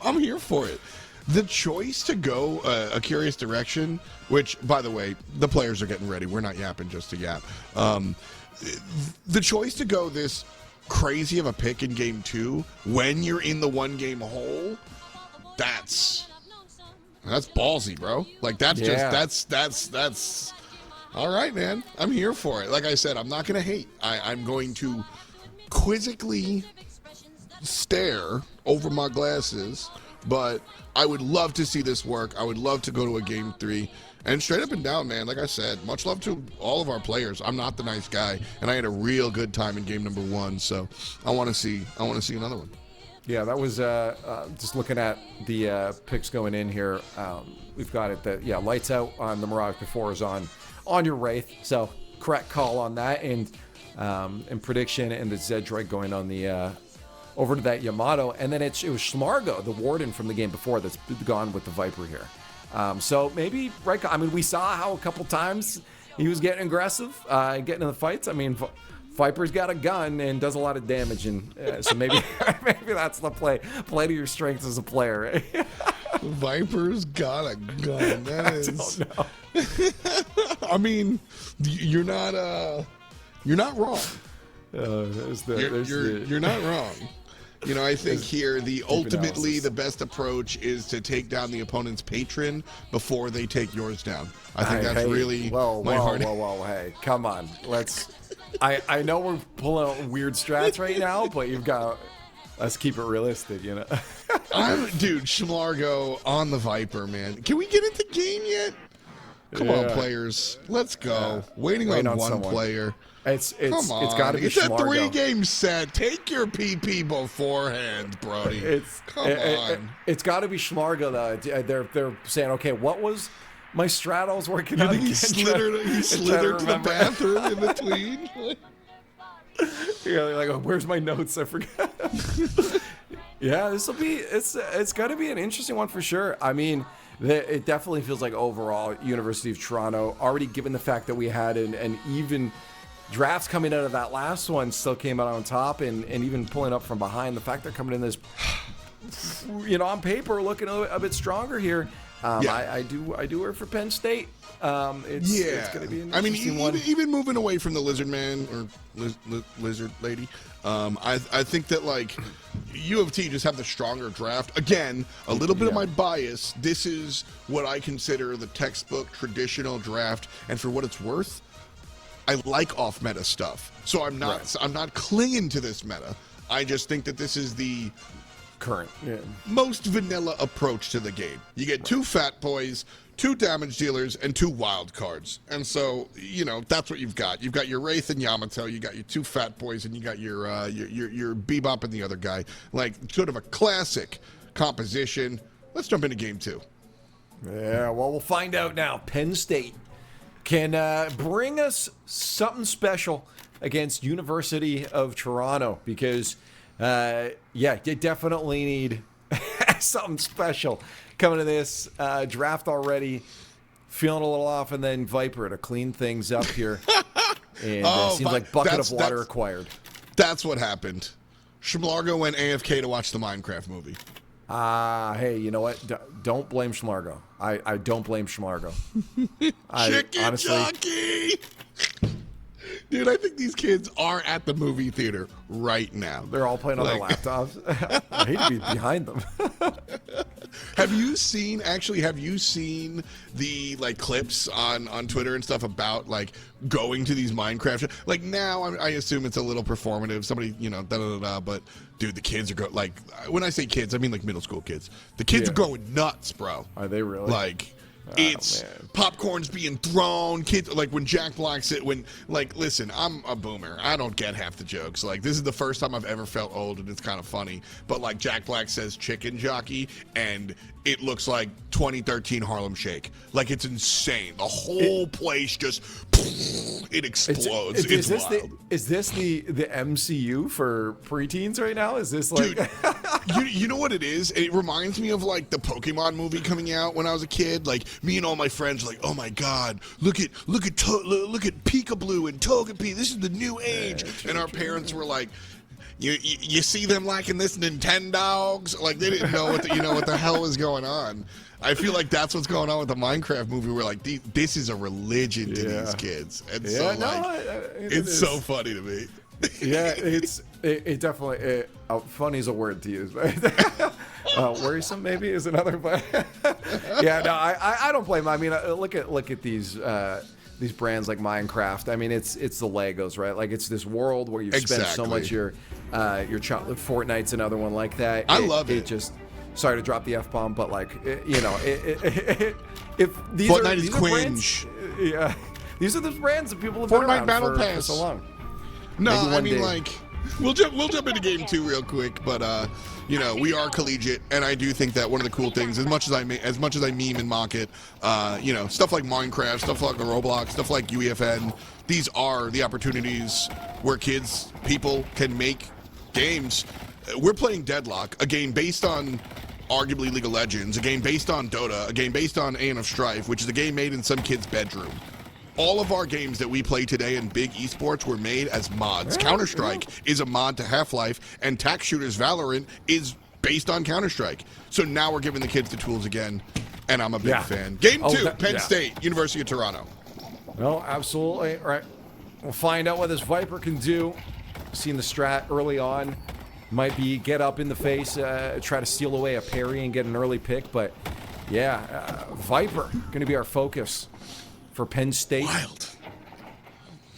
I'm here for it. The choice to go a curious direction, which, by the way, the players are getting ready. We're not yapping just to yap. The choice to go this crazy of a pick in game 2 when you're in the 1-game hole, that's ballsy, bro. Like, that's all right, man. I'm here for it. Like I said, I'm not going to hate. I'm going to quizzically stare over my glasses, but I would love to see this work. I would love to go to a game 3. And straight up and down, man, like I said, much love to all of our players. I'm not the nice guy, and I had a real good time in game number 1, so I want to see another one. Yeah, that was just looking at the picks going in here. We've got it that, lights out on the Mirage before is on your Wraith. So correct call on that. And prediction and the Zedroid going on the over to that Yamato. And then it was Schmargo, the Warden from the game before, that's gone with the Viper here. So maybe, right, I mean, we saw how a couple times he was getting aggressive, getting in the fights. I mean, Viper's got a gun and does a lot of damage, and so maybe that's the play. Play to your strengths as a player. Right? Viper's got a gun. That is. I don't know. I mean, you're not wrong. You're not wrong. I think here ultimately the best approach is to take down the opponent's patron before they take yours down. I think that's really my heart. Whoa, hey, come on, let's. I know we're pulling out weird strats right now, but let's keep it realistic, Dude, Schmargo on the Viper, man. Can we get into game yet? Come on, players. Let's go. Waiting on one someone. Player. It's got to be It's a Schmargo. 3-game set. Take your PP beforehand, Brody. Come on. It's got to be Schmargo, though. They're saying, okay, what was my strat I was working on? He slithered to the bathroom in between. Yeah, like, oh, where's my notes? I forgot. Yeah, it's got to be an interesting one for sure. I mean, it definitely feels like overall University of Toronto, already given the fact that we had an even drafts coming out of that last one, still came out on top, and even pulling up from behind. The fact they're coming in this, on paper looking a bit stronger here. I do work for Penn State. It's going to be an interesting one. Even moving away from the Lizard Man or Lizard Lady, I think that like U of T just have the stronger draft. Again, a little bit of my bias. This is what I consider the textbook traditional draft, and for what it's worth, I like off-meta stuff. So I'm not clinging to this meta. I just think that this is the current most vanilla approach to the game. You get 2 fat boys, 2 damage dealers, and 2 wild cards. And so, that's what you've got. You've got your Wraith and Yamato, you got your 2 fat boys, and you got your Bebop and the other guy. Like, sort of a classic composition. Let's jump into game 2. Yeah, well, we'll find out now. Penn State can bring us something special against University of Toronto, because you definitely need something special coming to this draft already. Feeling a little off, and then Viper to clean things up here. And seems like bucket of water acquired. That's what happened. Schmlargo went AFK to watch the Minecraft movie. Hey, you know what? Don't blame Schmlargo. I don't blame Schmlargo. Chicken jockey! Dude, I think these kids are at the movie theater right now. They're all playing on their laptops. I hate to be behind them. Have you seen the like clips on Twitter and stuff about like going to these Minecraft? Like now, I assume it's a little performative. Somebody, but dude, the kids are like, when I say kids, I mean like middle school kids. The kids are going nuts, bro. Are they really? Like, it's popcorn's being thrown. Kids, like when Jack Black said, listen, I'm a boomer. I don't get half the jokes. Like, this is the first time I've ever felt old, and it's kind of funny. But like Jack Black says chicken jockey, and it looks like 2013 Harlem Shake. Like, it's insane. The whole place just, it explodes. It's wild. Is this the MCU for preteens right now? Is this like... Dude, you know what it is? It reminds me of like the Pokemon movie coming out when I was a kid. Like, me and all my friends were like, oh my god, look at Peekaboo and Togepi. This is the new age. And our parents were like, you see them liking this Nintendogs? Like, they didn't know what the hell was going on. I feel like that's what's going on with the Minecraft movie. We're like, this is a religion to these kids. And it's so funny to me. Yeah, it definitely funny is a word to use. Worrisome maybe is another. But yeah, no, I don't blame them. I mean, look at these brands like Minecraft. I mean, it's the Legos, right? Like, it's this world where you spend so much your childhood. Fortnite's another one like that. I love it. It just, sorry to drop the F-bomb, but like, if these Fortnite is cringe. Yeah, these are the brands that people have been Fortnite around Battle for Pass. so long. No, I mean, like, we'll jump into game 2 real quick, but we are collegiate, and I do think that one of the cool things, as much as I meme and mock it, stuff like Minecraft, stuff like the Roblox, stuff like UEFN, these are the opportunities where people can make games. We're playing Deadlock, a game based on arguably League of Legends, a game based on Dota, a game based on AN of Strife, which is a game made in some kid's bedroom. All of our games that we play today in big esports were made as mods. Counter-Strike is a mod to Half-Life, and Tac Shooter's Valorant is based on Counter-Strike. So now we're giving the kids the tools again, and I'm a big fan. Game 2, Penn State, University of Toronto. No, absolutely. All right. We'll find out what this Viper can do. Seen the strat early on. Might be get up in the face, try to steal away a parry and get an early pick. But, yeah, Viper going to be our focus for Penn State. Wild.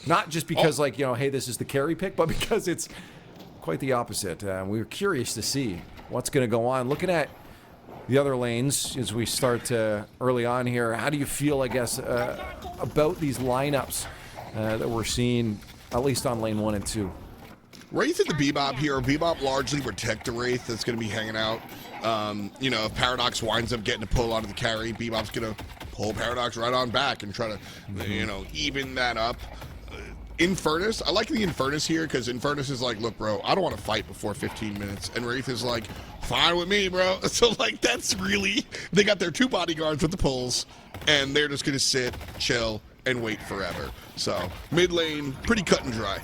Not just because, hey, this is the carry pick, but because it's quite the opposite. We were curious to see what's going to go on. Looking at the other lanes as we start early on here, how do you feel, I guess, about these lineups that we're seeing, at least on lane 1 and 2? Wraith at the Bebop here. Bebop largely protect the Wraith that's going to be hanging out. If Paradox winds up getting a pull out of the carry, Bebop's going to pull Paradox right on back and try to, even that up. Infernus, I like the Infernus here because Infernus is like, look, bro, I don't want to fight before 15 minutes. And Wraith is like, fine with me, bro. So, that's really, they got their 2 bodyguards with the pulls, and they're just going to sit, chill, and wait forever. So, mid lane, pretty cut and dry.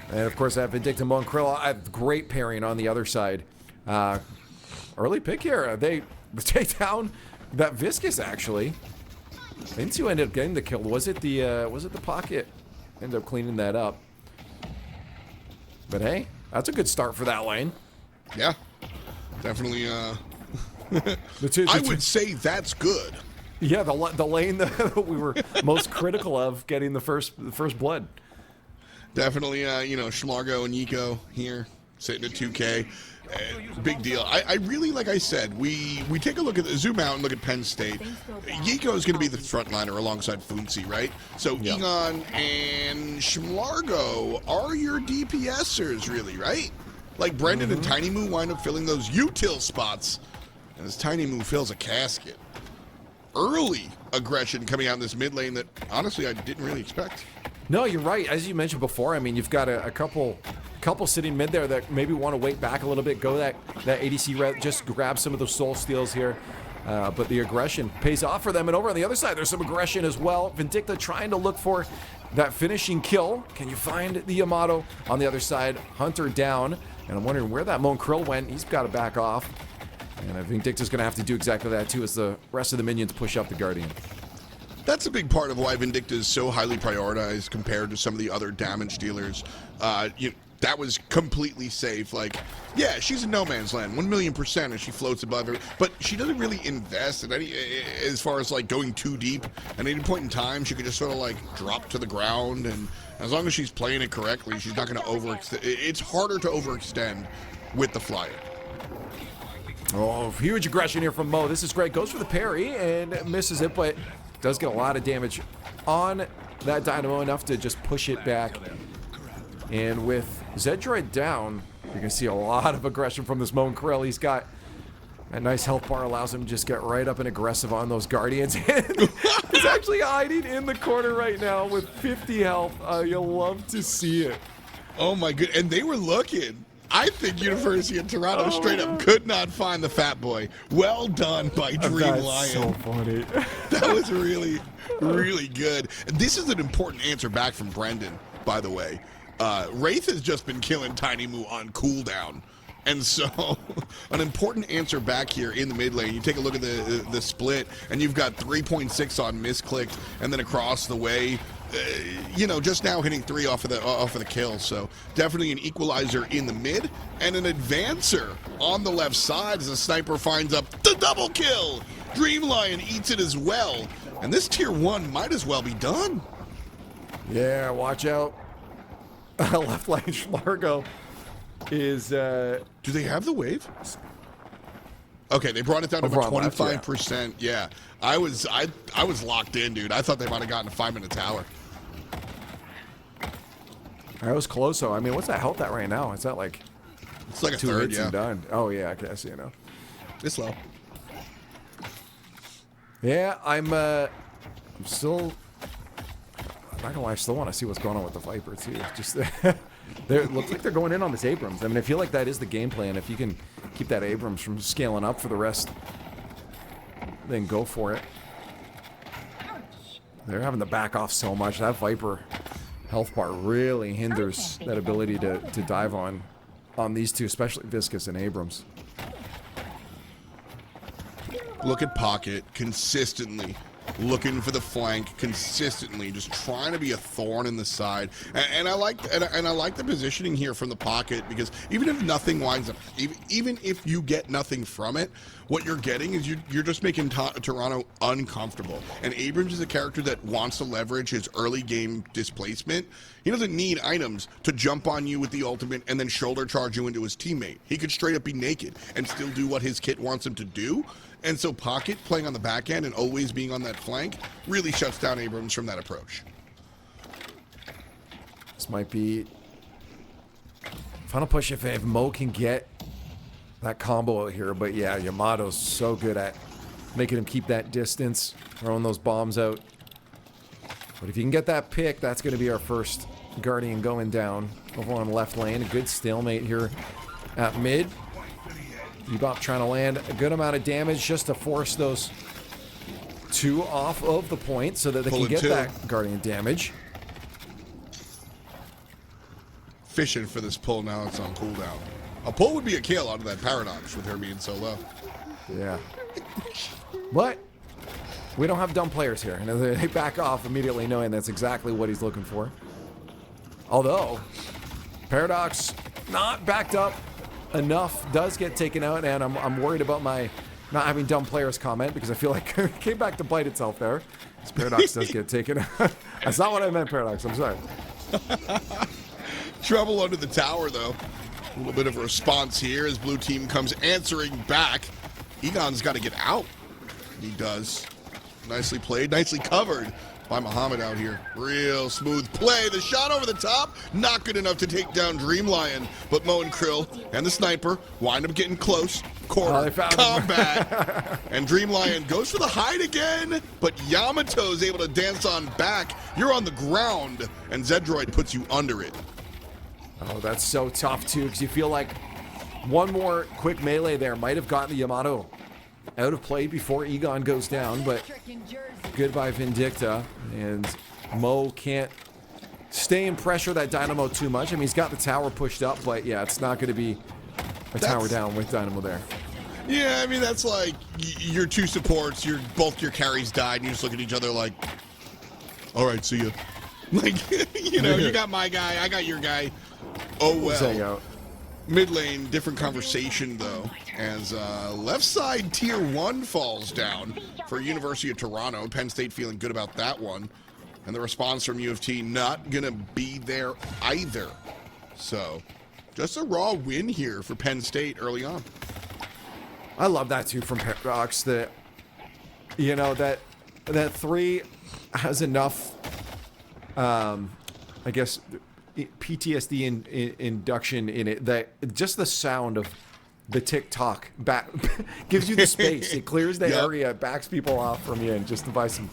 And, of course, I have Vindictum Bone Krill. I have great pairing on the other side. Early pick here. They take down that Viscous, actually. Vince, who ended up getting the kill. Was it the pocket? Ended up cleaning that up. But hey, that's a good start for that lane. Yeah, definitely. I would say that's good. Yeah, the lane that we were most critical of getting the first blood. Definitely, Schmlargo and Yiko here sitting at 2K. Big deal. I really, like I said, we take a look at zoom out and look at Penn State. Yiko is going to be the frontliner alongside Funsi, right? So Egon and Schmlargo are your DPSers, really, right? Like Brendan and Tiny Moo wind up filling those util spots, and as Tiny Moo fills a casket. Early aggression coming out in this mid lane that honestly I didn't really expect. No, you're right. As you mentioned before, I mean, you've got a couple sitting mid there that maybe want to wait back a little bit, go that ADC route, just grab some of those soul steals here. But the aggression pays off for them. And over on the other side, there's some aggression as well. Vindicta trying to look for that finishing kill. Can you find the Yamato on the other side? Hunter down. And I'm wondering where that Moan Krill went. He's got to back off. And I think Vindicta's going to have to do exactly that too as the rest of the minions push up the Guardian. That's a big part of why Vindicta is so highly prioritized compared to some of the other damage dealers. That was completely safe. Like, yeah, she's in no man's land, 1,000,000%, and she floats above her. But she doesn't really invest in any, as far as like going too deep. At any point in time, she could just sort of like drop to the ground, and as long as she's playing it correctly, she's not going to overextend. It's harder to overextend with the flyer. Oh, huge aggression here from Mo. This is great. Goes for the parry and misses it, but does get a lot of damage on that Dynamo, enough to just push it back. And with Zedroid down, you can see a lot of aggression from this Moan Krill. He's got a nice health bar, allows him to just get right up and aggressive on those Guardians. He's actually hiding in the corner right now with 50 health. You'll love to see it. Oh my good, and they were looking. I think University of Toronto straight up could not find the fat boy. Well done by Dream Lion. That's so funny. That was really, really good. And this is an important answer back from Brendan, by the way. Wraith has just been killing Tiny Moo on cooldown. And so, an important answer back here in the mid lane. You take a look at the split, and you've got 3.6 on misclicked, and then across the way, just now hitting 3 off of the kill. So definitely an equalizer in the mid, and an advancer on the left side as the sniper finds up the double kill. Dream Lion eats it as well, and this tier 1 might as well be done. Yeah, watch out. Left lane Schlargo is. Do they have the wave? Okay, they brought it down to about 25%. Yeah, I was locked in, dude. I thought they might have gotten a 5-minute tower. That was close, though. I mean, what's that health at right now? Is that like? It's like a 2 third, hits yeah. and done. Oh yeah, I guess It's low. Yeah, I'm still. I'm not gonna lie, I still want to see what's going on with the Viper too. Just it looks like they're going in on this Abrams. I mean, I feel like that is the game plan. If you can keep that Abrams from scaling up for the rest, then go for it. They're having to back off so much. That Viper health bar really hinders that ability to dive on these two, especially Viscous and Abrams. Look at Pocket consistently looking for the flank, consistently just trying to be a thorn in the side, and I like the positioning here from the Pocket, because even if nothing winds up, even if you get nothing from it, what you're getting is you're just making Toronto uncomfortable. And Abrams is a character that wants to leverage his early game displacement. He doesn't need items to jump on you with the ultimate and then shoulder charge you into his teammate. He could straight up be naked and still do what his kit wants him to do. And so Pocket playing on the back end and always being on that flank really shuts down Abrams from that approach. This might be final push if Mo can get that combo out here. But yeah, Yamato's so good at making him keep that distance, throwing those bombs out. But if you can get that pick, that's going to be our first Guardian going down over on the left lane. A good stalemate here at mid. Bebop trying to land a good amount of damage just to force those 2 off of the point so that they can get that Guardian damage. Fishing for this pull now. It's on cooldown. A pull would be a kill out of that Paradox with her being so low. Yeah. But we don't have dumb players here. And they back off immediately knowing that's exactly what he's looking for. Although, Paradox not backed up enough, does get taken out, and I'm worried about my not having dumb players comment, because I feel like it came back to bite itself there. This Paradox does get taken out. That's not what I meant, Paradox. I'm sorry. Trouble under the tower, though. A little bit of a response here as blue team comes answering back. Egon's got to get out. He does. Nicely played, nicely covered by Muhammad out here. Real smooth play. The shot over the top, not good enough to take down Dream Lion, but Mo and Krill and the sniper wind up getting close. Corner, combat, and Dream Lion goes for the hide again, but Yamato's able to dance on back. You're on the ground, and Zedroid puts you under it. Oh, that's so tough, too, because you feel like one more quick melee there might have gotten the Yamato out of play before Egon goes down, but good by Vindicta, and Mo can't stay and pressure that Dynamo too much. I mean, he's got the tower pushed up, but yeah, it's not going to be a tower down with Dynamo there. Yeah, I mean, that's like your two supports, both your carries died, and you just look at each other like, all right, see ya. Like, you got my guy, I got your guy. Oh, well. Mid lane, different conversation, though, as left side tier 1 falls down for University of Toronto. Penn State feeling good about that one. And the response from U of T not going to be there either. So, just a raw win here for Penn State early on. I love that, too, from Paradox, that, that 3 has enough, I guess, PTSD induction in it, that just the sound of the tick-tock back gives you the space. It clears the area, backs people off from you, and just to buy some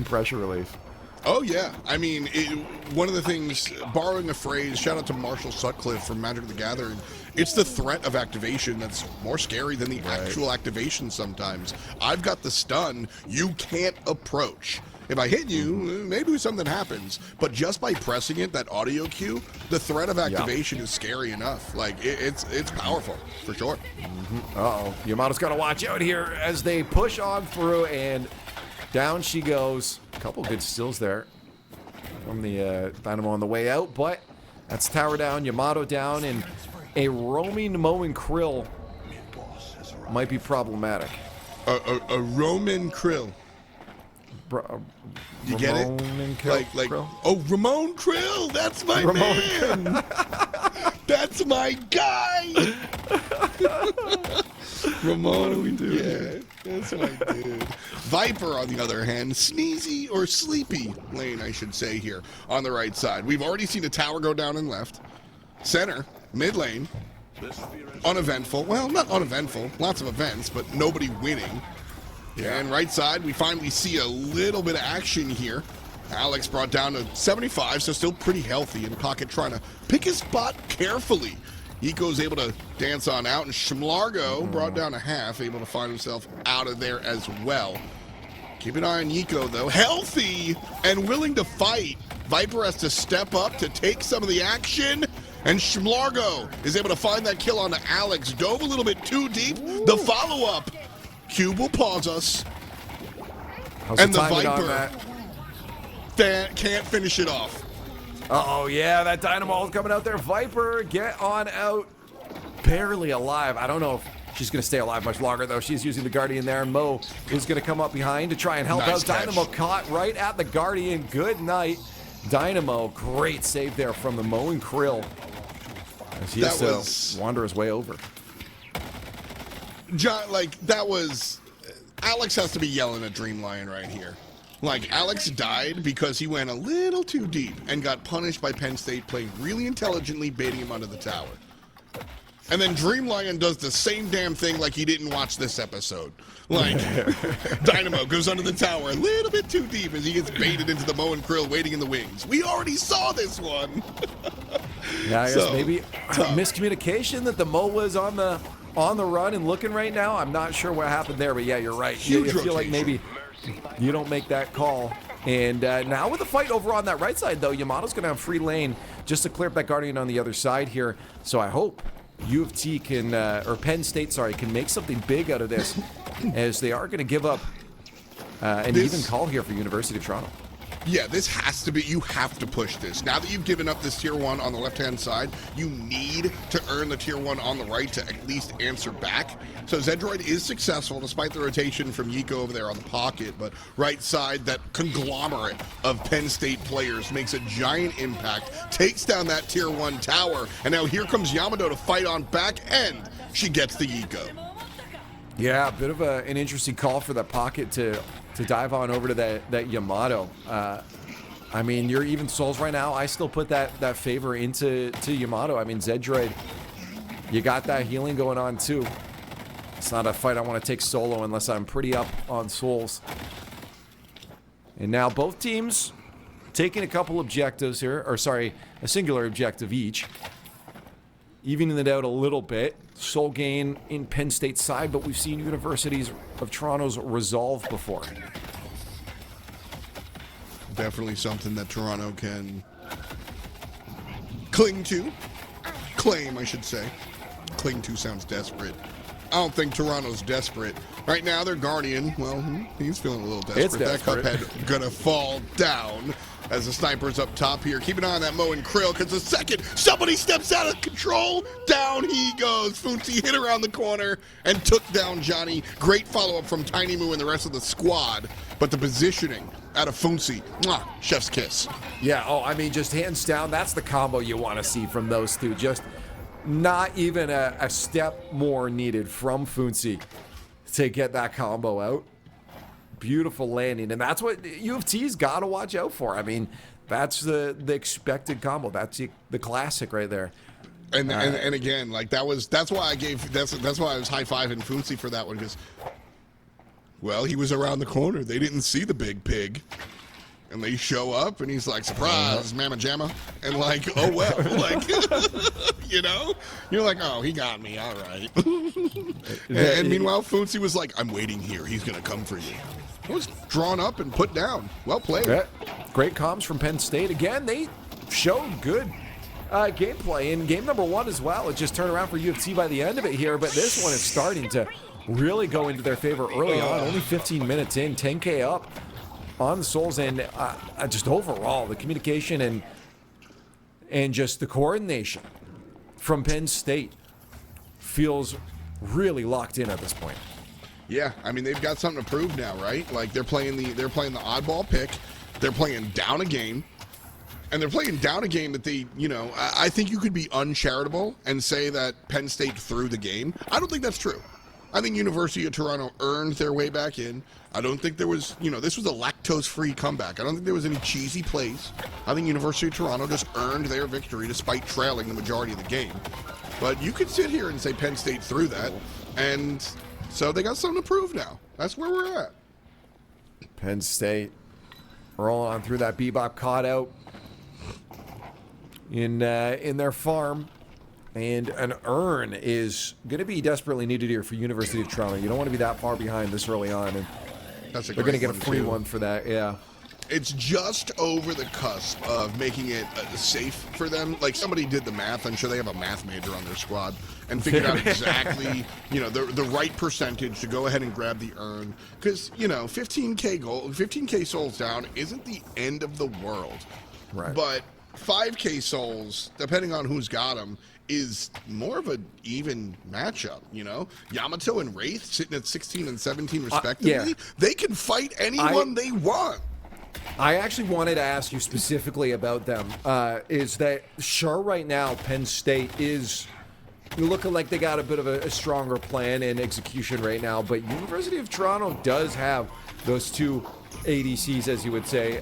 pressure relief. Oh, yeah. I mean, one of the things, borrowing a phrase, shout out to Marshall Sutcliffe from Magic the Gathering, it's the threat of activation that's more scary than the actual activation sometimes. I've got the stun. You can't approach. If I hit you, maybe something happens. But just by pressing it, that audio cue, the threat of activation is scary enough. Like, it's powerful, for sure. Uh-oh. Yamato's got to watch out here as they push on through, and down she goes. A couple good stills there from the Dynamo on the way out, but that's tower down, Yamato down, and a roaming Mo and Krill might be problematic. A Roman Krill. You get it? Like, oh, Ramon Krill, that's my man. That's my guy. Ramon, we do. Yeah, that's my dude. Viper, on the other hand, sneezy or sleepy lane, I should say here on the right side. We've already seen a tower go down and left. Center, mid lane, uneventful. Well, not uneventful. Lots of events, but nobody winning. Yeah. And right side, we finally see a little bit of action here. Alex brought down to 75, so still pretty healthy in pocket, trying to pick his spot carefully. Eco's able to dance on out, and Shmlargo brought down a half, able to find himself out of there as well. Keep an eye on Eco, though. Healthy and willing to fight. Viper has to step up to take some of the action, and Shmlargo is able to find that kill on Alex. Dove a little bit too deep. The follow-up. Cube will pause us. And the Viper can't finish it off. Uh-oh, yeah, that Dynamo is coming out there. Viper, get on out. Barely alive. I don't know if she's going to stay alive much longer, though. She's using the Guardian there. Mo is going to come up behind to try and help out. Catch. Dynamo caught right at the Guardian. Good night, Dynamo. Great save there from the Mo and Krill. As he has to wander his way over. John, that was... Alex has to be yelling at Dreamlion right here. Alex died because he went a little too deep and got punished by Penn State playing really intelligently, baiting him under the tower. And then Dreamlion does the same damn thing like he didn't watch this episode. Dynamo goes under the tower a little bit too deep as he gets baited into the Mo and Krill waiting in the wings. We already saw this one. Yeah, I guess maybe miscommunication that the Mo was on the run and looking right now. I'm not sure what happened there, but yeah, you're right. You feel like maybe you don't make that call. And now with the fight over on that right side, though, Yamato's going to have free lane just to clear up that Guardian on the other side here. So I hope U of T can, or Penn State, sorry, can make something big out of this, as they are going to give up an even call here for University of Toronto. Yeah, this has to be, you have to push this. Now that you've given up this tier 1 on the left-hand side, you need to earn the tier 1 on the right to at least answer back. So Zedroid is successful despite the rotation from Yiko over there on the pocket, but right side, that conglomerate of Penn State players makes a giant impact, takes down that tier 1 tower, and now here comes Yamato to fight on back end. She gets the Yiko. Yeah, a bit of an interesting call for that pocket to dive on over to that Yamato. I mean, you're even souls right now. I still put that favor into Yamato. I mean, Zedroid, you got that healing going on too. It's not a fight I want to take solo unless I'm pretty up on souls. And now both teams taking a couple objectives here, or sorry, a singular objective each. Evening it out a little bit. Soul gain in Penn State's side, but we've seen Universities of Toronto's resolve before. Definitely something that Toronto can cling to. Claim, I should say. Cling to sounds desperate. I don't think Toronto's desperate. Right now, their Guardian, well, he's feeling a little desperate. It's desperate. That Cuphead gonna fall down as the sniper's up top here. Keep an eye on that Mo and Krill, because the second somebody steps out of control, down he goes. Foonsie hit around the corner and took down Johnny. Great follow-up from Tiny Moo and the rest of the squad. But the positioning out of Foonsie, mwah, chef's kiss. Yeah, I mean, just hands down, that's the combo you want to see from those two. Just not even a step more needed from Foonsie to get that combo out. Beautiful landing, and that's what U of T's got to watch out for. I mean, that's the expected combo. That's the classic right there. And again, like that's why I was high-fiving Foonsie for that one, because, well, he was around the corner. They didn't see the big pig. And they show up, and he's like, surprise, Mama Jamma. And like, oh, well, like, you know? You're like, oh, he got me, all right. and meanwhile, Foonsie was like, I'm waiting here. He's going to come for you. It was drawn up and put down. Well played. Yeah. Great comms from Penn State. Again, they showed good gameplay in game number 1 as well. It just turned around for U of T by the end of it here, but this one is starting to really go into their favor early on. Only 15 minutes in, 10K up on the Souls, and just overall the communication and just the coordination from Penn State feels really locked in at this point. Yeah, I mean, they've got something to prove now, right? Like they're playing the oddball pick, they're playing down a game, and they're playing down a game that they, you know, I think you could be uncharitable and say that Penn State threw the game. I don't think that's true. I think University of Toronto earned their way back in. I don't think there was, you know, this was a lactose-free comeback. I don't think there was any cheesy plays. I think University of Toronto just earned their victory despite trailing the majority of the game. But you could sit here and say Penn State threw that, and so they got something to prove now. That's where we're at. Penn State rolling on through that bebop, caught out in their farm. And an earn is going to be desperately needed here for University of Toronto. You don't want to be that far behind this early on. And they're going to get a free one for that, yeah. It's just over the cusp of making it safe for them. Like, somebody did the math. I'm sure they have a math major on their squad and figured out exactly, you know, the right percentage to go ahead and grab the earn. Because, you know, 15K souls down isn't the end of the world. Right. But 5K souls, depending on who's got them, is more of an even matchup, you know? Yamato and Wraith sitting at 16 and 17 respectively. Yeah. They can fight anyone they want. I actually wanted to ask you specifically about them. Is that sure right now Penn State is looking like they got a bit of a stronger plan and execution right now, but University of Toronto does have those two ADCs, as you would say.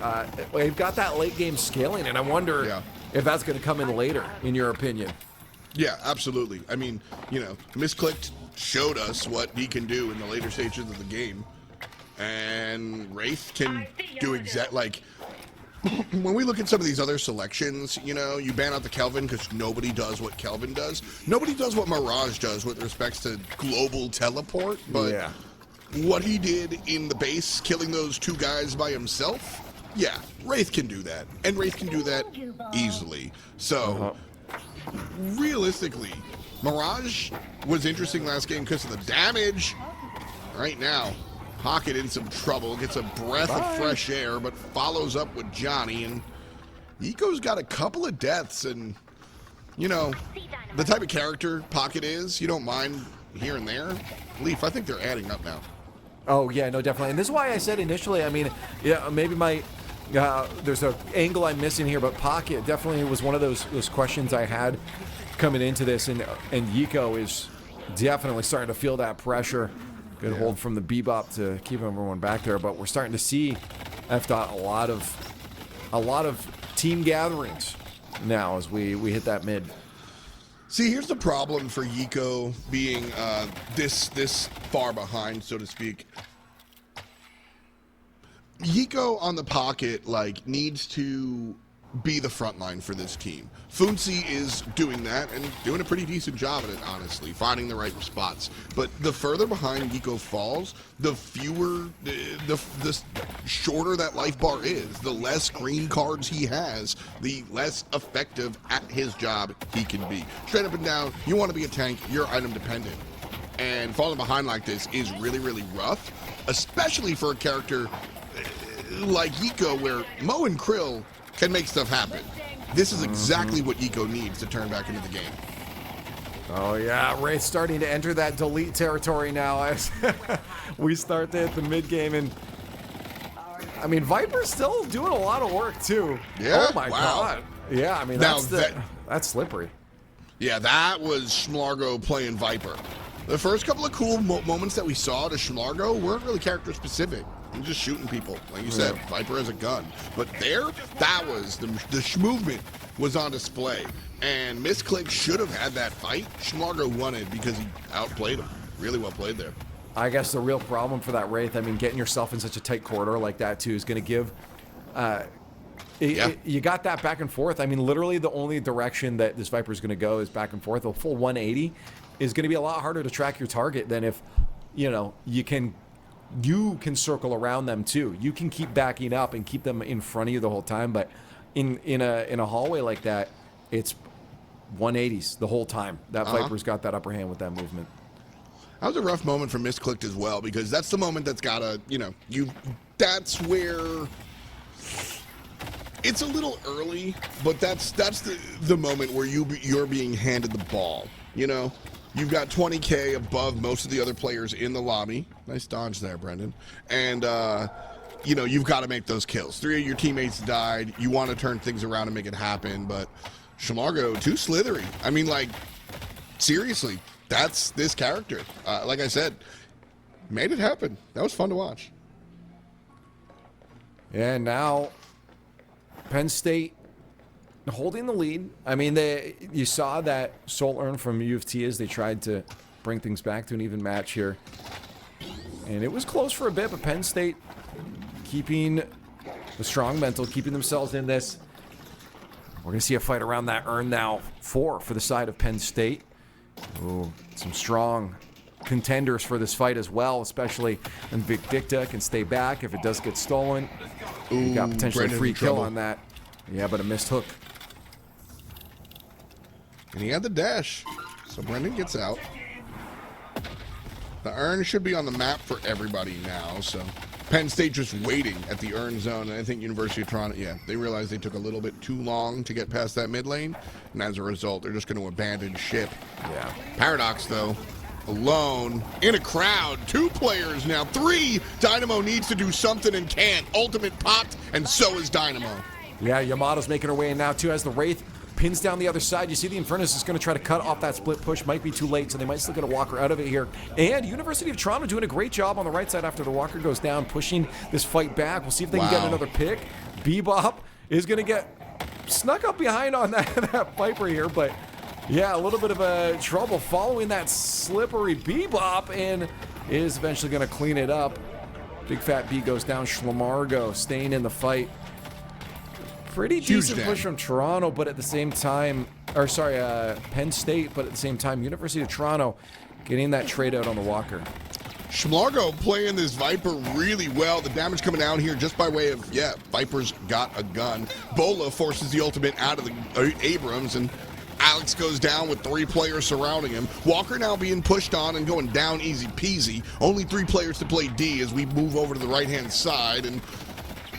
They've got that late game scaling, and I wonder if that's going to come in later, in your opinion. Yeah, absolutely. I mean, you know, Misclicked showed us what he can do in the later stages of the game. And Wraith can do like, when we look at some of these other selections, you know, you ban out the Kelvin because nobody does what Kelvin does. Nobody does what Mirage does with respects to global teleport. But what he did in the base, killing those two guys by himself, yeah, Wraith can do that. And Wraith can do that easily. So... realistically, Mirage was interesting last game because of the damage. Right now, Pocket in some trouble, gets a breath of fresh air, but follows up with Johnny, and Eco's got a couple of deaths, and, you know, the type of character Pocket is, you don't mind here and there. Leaf, I think they're adding up now. Oh, yeah, no, definitely. And this is why I said initially, I mean, yeah, maybe there's an angle I'm missing here, but Pocket definitely was one of those questions I had coming into this, and Yiko is definitely starting to feel that pressure. Good hold from the Bebop to keep everyone back there, but we're starting to see FDOT a lot of team gatherings now as we hit that mid. See, here's the problem for Yiko being this far behind, so to speak. Yiko on the Pocket, like, needs to be the front line for this team. Funsi is doing that and doing a pretty decent job at it, honestly, finding the right spots. But the further behind Giko falls, the fewer, the shorter that life bar is. The less green cards he has, the less effective at his job he can be. Straight up and down, you want to be a tank, you're item dependent. And falling behind like this is really, really rough, especially for a character like Giko, where Mo and Krill can make stuff happen. This is exactly what Eco needs to turn back into the game. Oh yeah, Wraith's starting to enter that delete territory now as we start to hit the mid game, and I mean Viper's still doing a lot of work too. Yeah. Oh my god. Yeah, I mean Now that's slippery. Yeah, that was Schmlargo playing Viper. The first couple of cool moments that we saw to Schmlargo weren't really character specific. He's just shooting people, like you said. Viper has a gun, but that was the movement was on display, and Misclick should have had that fight. Schmlargo won it because he outplayed him. Really well played there. I guess the real problem for that Wraith, I mean, getting yourself in such a tight corridor like that too is going to give. You got that back and forth. I mean, literally the only direction that this Viper is going to go is back and forth. A full 180 is going to be a lot harder to track your target than if, you can circle around them too. You can keep backing up and keep them in front of you the whole time, but in a hallway like that, it's 180s the whole time. That Viper's got that upper hand with that movement. That was a rough moment for Misclicked as well, because that's the moment that's gotta, that's where it's a little early, but that's the moment where you're being handed the ball, You've got 20K above most of the other players in the lobby. Nice dodge there, Brendan. And, you've got to make those kills. 3 of your teammates died. You want to turn things around and make it happen, but Schmlargo, too slithery. I mean, seriously, that's this character. Like I said, made it happen. That was fun to watch. And now, Penn State holding the lead. I mean, you saw that soul earn from U of T as they tried to bring things back to an even match here. And it was close for a bit, but Penn State keeping the strong mental, keeping themselves in this. We're going to see a fight around that earn now. 4 for the side of Penn State. Ooh, some strong contenders for this fight as well, especially when Vic Dicta can stay back if it does get stolen. You got potentially a free kill on that. Yeah, but a missed hook. And he had the dash, so Brendan gets out. The earn should be on the map for everybody now, so Penn State just waiting at the earn zone, and I think University of Toronto, they realized they took a little bit too long to get past that mid lane, and as a result, they're just going to abandon ship. Yeah. Paradox, though, alone, in a crowd, 2 players now, 3! Dynamo needs to do something and can't. Ultimate popped, and so is Dynamo. Yeah, Yamato's making her way in now, too, as the Wraith pins down the other side. You see the Infernus is going to try to cut off that split push. Might be too late, so they might still get a Walker out of it here. And University of Toronto doing a great job on the right side after the Walker goes down, pushing this fight back. We'll see if they can get another pick. Bebop is going to get snuck up behind on that Viper here, but yeah, a little bit of trouble following that slippery Bebop, and is eventually going to clean it up. Big Fat B goes down. Schmlargo staying in the fight. Pretty decent push from Toronto, but at the same time, Penn State, but at the same time, University of Toronto getting that trade out on the Walker. Schmlargo playing this Viper really well. The damage coming down here just by way of, Viper's got a gun. Bola forces the ultimate out of the Abrams, and Alex goes down with 3 players surrounding him. Walker now being pushed on and going down easy peasy. Only 3 players to play D as we move over to the right-hand side, and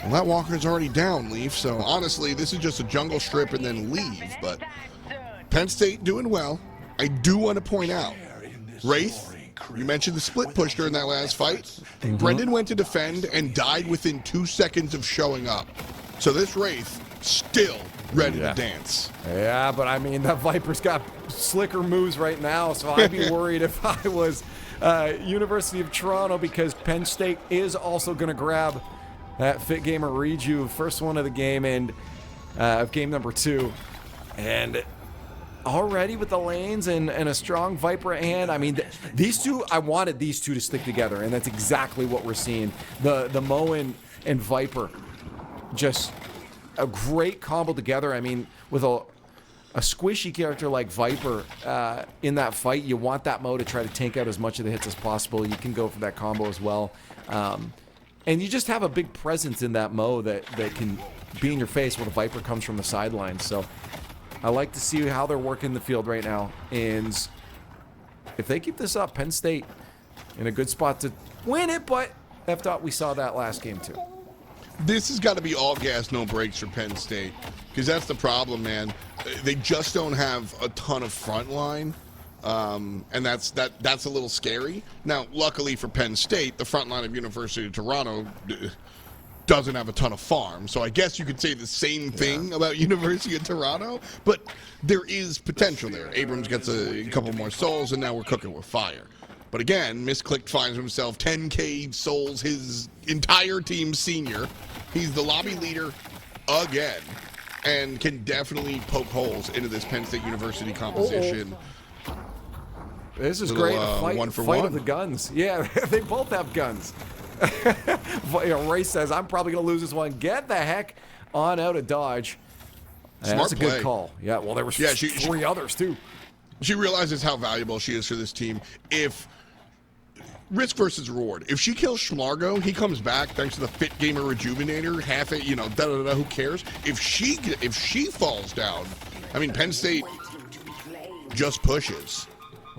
well, that Walker's already down, Leaf, so honestly, this is just a jungle strip and then leave, but Penn State doing well. I do want to point out, Wraith, you mentioned the split push during that last fight. Brendan went to defend and died within 2 seconds of showing up. So this Wraith still ready to dance. Yeah, but I mean, that Viper's got slicker moves right now, so I'd be worried if I was University of Toronto, because Penn State is also going to grab that Fit Gamer Reju, first one of the game, and of game number 2. And already with the lanes and a strong Viper at hand, I mean, these two, I wanted these two to stick together, and that's exactly what we're seeing. The Mo and Viper just a great combo together. I mean, with a squishy character like Viper in that fight, you want that Mo to try to tank out as much of the hits as possible. You can go for that combo as well. And you just have a big presence in that Mo that can be in your face when the Viper comes from the sideline. So I like to see how they're working the field right now. And if they keep this up, Penn State in a good spot to win it, but we saw that last game too. This has got to be all gas, no brakes for Penn State, because that's the problem, man. They just don't have a ton of front line, and that's a little scary. Now, luckily for Penn State, the front line of University of Toronto doesn't have a ton of farm, so I guess you could say the same thing about University of Toronto, but there is potential there. Abrams gets a couple more souls, and now we're cooking with fire. But again, Misclicked finds himself 10K souls, his entire team senior. He's the lobby leader again, and can definitely poke holes into this Penn State University composition. This is Little, great. one for fight one. of the guns. Yeah, they both have guns. Ray says, I'm probably going to lose this one. Get the heck on out of Dodge. Smart That's a play. good call. Yeah, well, there were three others, too. She realizes how valuable she is for this team. If risk versus reward. If she kills Schmargo, he comes back thanks to the Fit Gamer Rejuvenator. Half it, who cares? If she falls down, I mean, Penn State just pushes.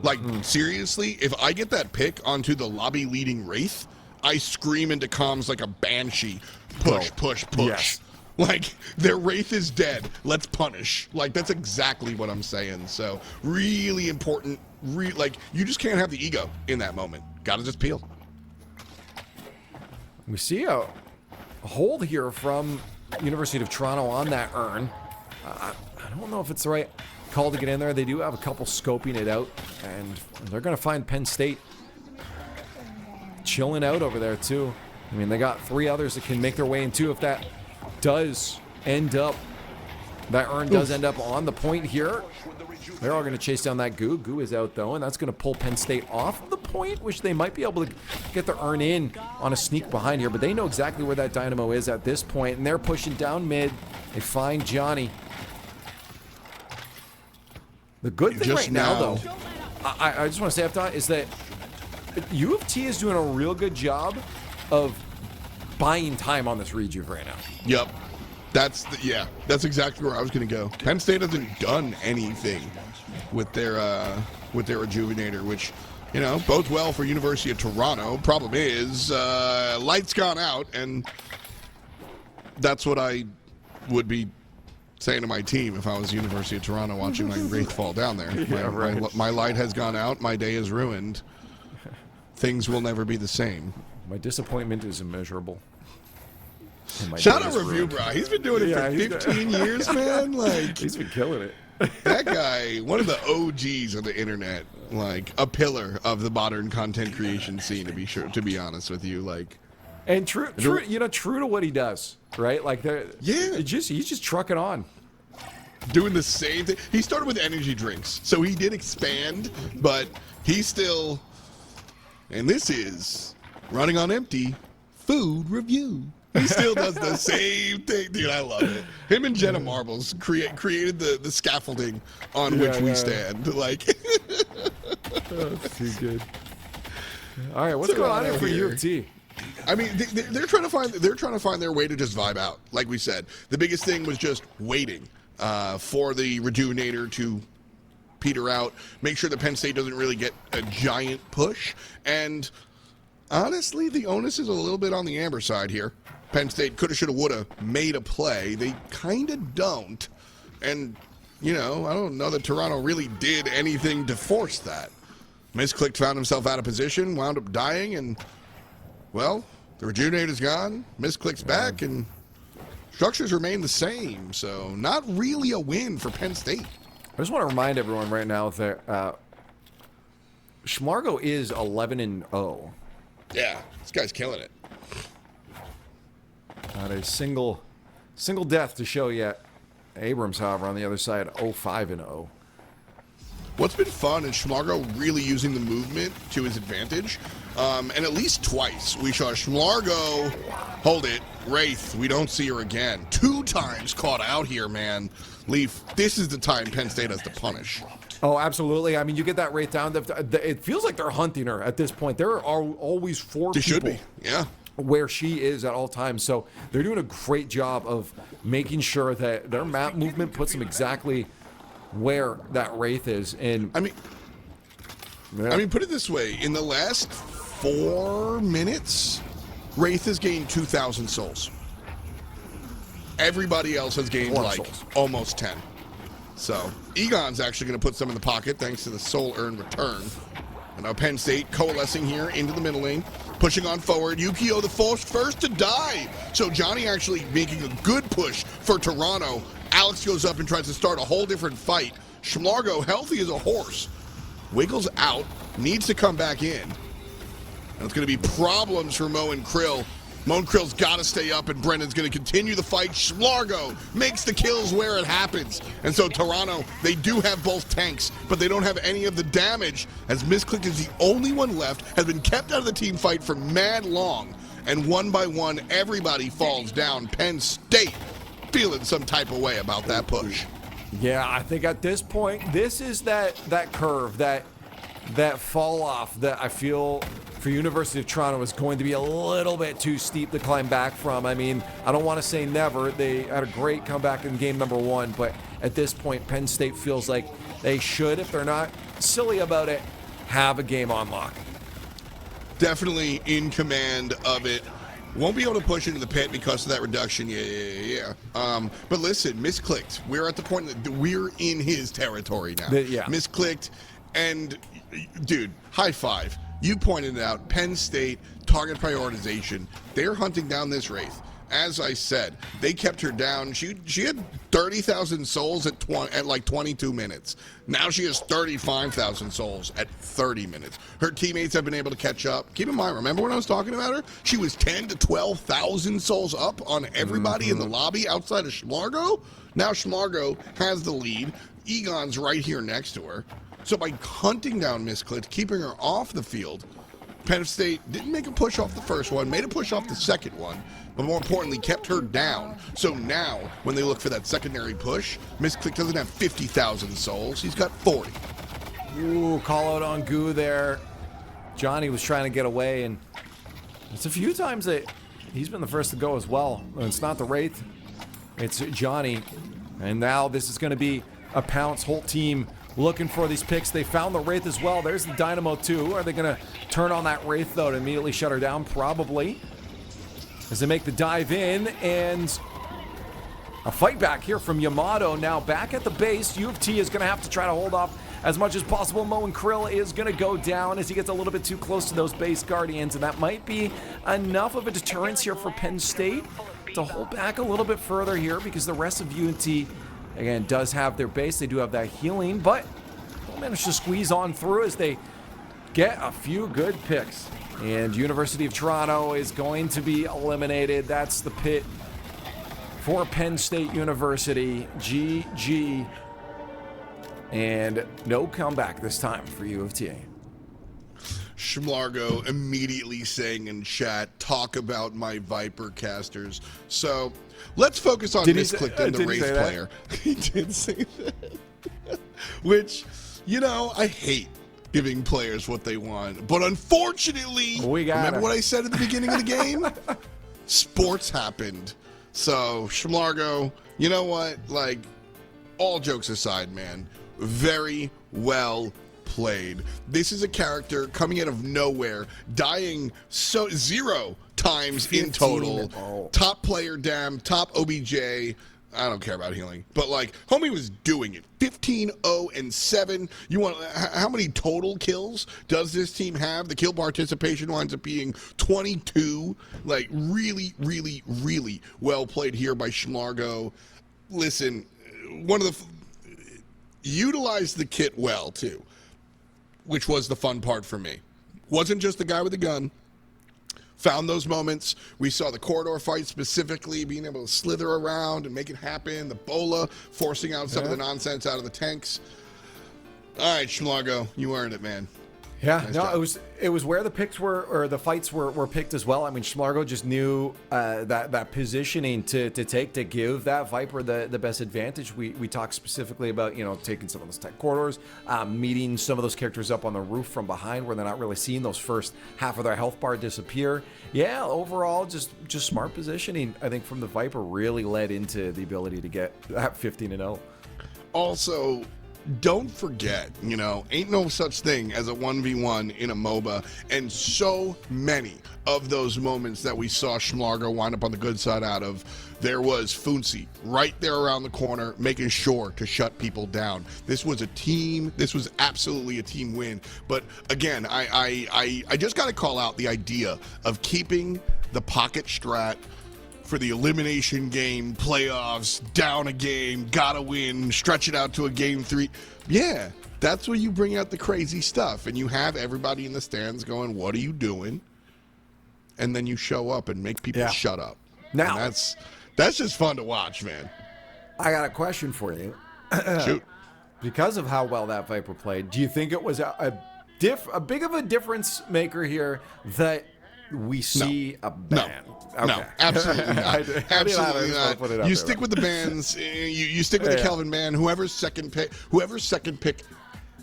Like, seriously, if I get that pick onto the lobby leading Wraith, I scream into comms like a banshee. Push, push, push. Yes. Like, their Wraith is dead. Let's punish. Like, that's exactly what I'm saying. So, really important. You just can't have the ego in that moment. Gotta just peel. We see a hold here from University of Toronto on that urn. I don't know if it's the right call to get in there. They do have a couple scoping it out, and they're going to find Penn State chilling out over there, too. I mean, they got three others that can make their way in, too, if that does end up, that urn does end up on the point here. They're all going to chase down that Goo. Goo is out, though, and that's going to pull Penn State off the point, which they might be able to get the urn in on a sneak behind here, but they know exactly where that Dynamo is at this point, and they're pushing down mid. They find Johnny. The good thing right now, though, I just want to say up top, is that U of T is doing a real good job of buying time on this rejuve right now. Yep. That's exactly where I was going to go. Penn State hasn't done anything with their Rejuvenator, which, bodes well for University of Toronto. Problem is, lights gone out, and that's what I would be saying to my team if I was University of Toronto watching my Wraith fall down there. My light has gone out. My day is ruined. Things will never be the same. My disappointment is immeasurable. Shout out Review Bro. He's been doing it for 15 years, man. Like, he's been killing it. That guy, one of the OGs of the internet, like a pillar of the modern content creation scene. To be honest with you, like, and true to what he does, right? Like, he's just trucking on, doing the same thing. He started with energy drinks, so he did expand, but he's still. And this is running on empty food review. He still does the same thing. Dude, I love it. Him and Jenna Marbles created the scaffolding on which we stand. Like, that's too good. All right, what's going on here for U of T? I mean, they're trying to find their way to just vibe out. Like we said, the biggest thing was just waiting for the Rejuvenator to peter out, make sure that Penn State doesn't really get a giant push, and honestly, the onus is a little bit on the Amber side here. Penn State coulda, shoulda, woulda made a play. They kind of don't. And, I don't know that Toronto really did anything to force that. Misclicked found himself out of position, wound up dying, and, well, the Rejuvenator's gone. Misclick's back, and structures remain the same. So, not really a win for Penn State. I just want to remind everyone right now that Schmargo is 11-0. Yeah, this guy's killing it. Not a single death to show yet. Abrams, however, on the other side, 5-0. what's been fun is Schmargo really using the movement to his advantage. And at least twice we saw Schmargo hold it. Wraith, we don't see her again. 2 times caught out here, man. Leaf, this is the time Penn State has to punish. Oh, absolutely. I mean, you get that Wraith down. It feels like they're hunting her at this point. There are always 4 They people. should be, yeah. Where she is at all times. So they're doing a great job of making sure that their map movement puts them exactly where that Wraith is. And I mean, put it this way. In the last 4 minutes, Wraith has gained 2,000 souls. Everybody else has gained souls. Almost 10. So Egon's actually going to put some in the pocket thanks to the soul earned return. And now Penn State coalescing here into the middle lane, pushing on forward. Yukio the first to die. So Johnny actually making a good push for Toronto. Alex goes up and tries to start a whole different fight. Schmargo, healthy as a horse, wiggles out, needs to come back in. And it's going to be problems for Mo and Krill. Mo and Krill's got to stay up, and Brendan's going to continue the fight. Schmargo makes the kills where it happens. And so Toronto, they do have both tanks, but they don't have any of the damage, as Misclick is the only one left, has been kept out of the team fight for mad long. And one by one, everybody falls down. Penn State feeling some type of way about that push. yeah, I think at this point, this is that curve, that fall off that I feel for University of Toronto is going to be a little bit too steep to climb back from. I mean, I don't want to say never. They had a great comeback in game number 1, but at this point, Penn State feels like they should, if they're not silly about it, have a game on lock. Definitely in command of it. Won't be able to push into the pit because of that reduction. Yeah. But listen, misclicked. We're at the point that we're in his territory now. Yeah. Misclicked. And, dude, high five. You pointed it out. Penn State, target prioritization. They're hunting down this Wraith. As I said, they kept her down. She had 30,000 souls at like 22 minutes. Now she has 35,000 souls at 30 minutes. Her teammates have been able to catch up. Keep in mind, remember when I was talking about her? She was 10 to 12,000 souls up on everybody in the lobby outside of Schmargo. Now Schmargo has the lead. Egon's right here next to her. So by hunting down Misclick, keeping her off the field, Penn State didn't make a push off the first one, made a push off the second one, but more importantly, kept her down. So now, when they look for that secondary push, Misclick doesn't have 50,000 souls. He's got 40. Ooh, call out on Goo there. Johnny was trying to get away, and it's a few times that he's been the first to go as well. It's not the Wraith, it's Johnny. And now this is going to be a pounce. Whole team looking for these picks. They found the Wraith as well. There's the Dynamo too. Are they going to turn on that Wraith though to immediately shut her down? Probably. As they make the dive in, and a fight back here from Yamato. Now back at the base. U of T is going to have to try to hold off as much as possible. Mo and Krill is going to go down as he gets a little bit too close to those base Guardians, and that might be enough of a deterrence here for Penn State to hold back a little bit further here, because the rest of UNT again does have their base. They do have that healing, but they'll manage to squeeze on through as they get a few good picks. And University of Toronto is going to be eliminated. That's the pit for Penn State University. GG. And no comeback this time for U of T. Schmargo immediately saying in chat, talk about my Viper casters. So let's focus on Misclick and the Wraith player. He did say that. Which, you know, I hate giving players what they want. But unfortunately, remember what I said at the beginning of the game? Sports happened. So, Schmargo, you know what? Like, all jokes aside, man, very well played. This is a character coming out of nowhere, dying 0 times in total. Oh. Top player damn, top OBJ. I don't care about healing, but like homie was doing it. 15-0-7. You want how many total kills does this team have? The kill participation winds up being 22. Like really, really, really well played here by Schmargo. Listen, utilized the kit well too, which was the fun part for me. Wasn't just the guy with the gun. Found those moments. We saw the corridor fight specifically, being able to slither around and make it happen. The bola forcing out some of the nonsense out of the tanks. All right, Schmargo, you earned it, man. Yeah, Nice no, job. it was where the picks were, or the fights were picked as well. I mean, Schmargo just knew that positioning to take to give that Viper the best advantage. We talked specifically about, you know, taking some of those tight corridors, meeting some of those characters up on the roof from behind where they're not really seeing those first half of their health bar disappear. Yeah, overall, just smart positioning, I think, from the Viper really led into the ability to get that 15-0. Also, don't forget, you know, ain't no such thing as a 1v1 in a MOBA, and so many of those moments that we saw Schmargo wind up on the good side out of, there was Funcy right there around the corner making sure to shut people down. This was a team, this was absolutely a team win. But again, I just got to call out the idea of keeping the pocket strat for the elimination game, playoffs, down a game, gotta win, stretch it out to a game 3. Yeah, that's where you bring out the crazy stuff, and you have everybody in the stands going, what are you doing? And then you show up and make people shut up. Now, and that's just fun to watch, man. I got a question for you. Shoot. Because of how well that Viper played, do you think it was a big of a difference maker here that we see a ban? No, absolutely not. Absolutely not. You stick with the bans. You stick with the Kelvin ban. Whoever's second pick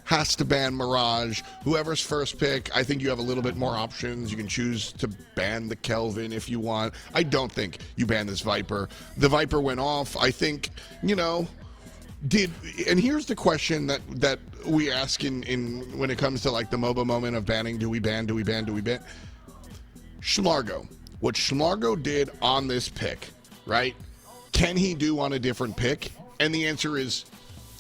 has to ban Mirage. Whoever's first pick, I think you have a little bit more options. You can choose to ban the Kelvin if you want. I don't think you ban this Viper. The Viper went off. I think, you know, and here's the question that we ask in when it comes to like the MOBA moment of banning. Do we ban? Schmargo. What Schmargo did on this pick, right? Can he do on a different pick? And the answer is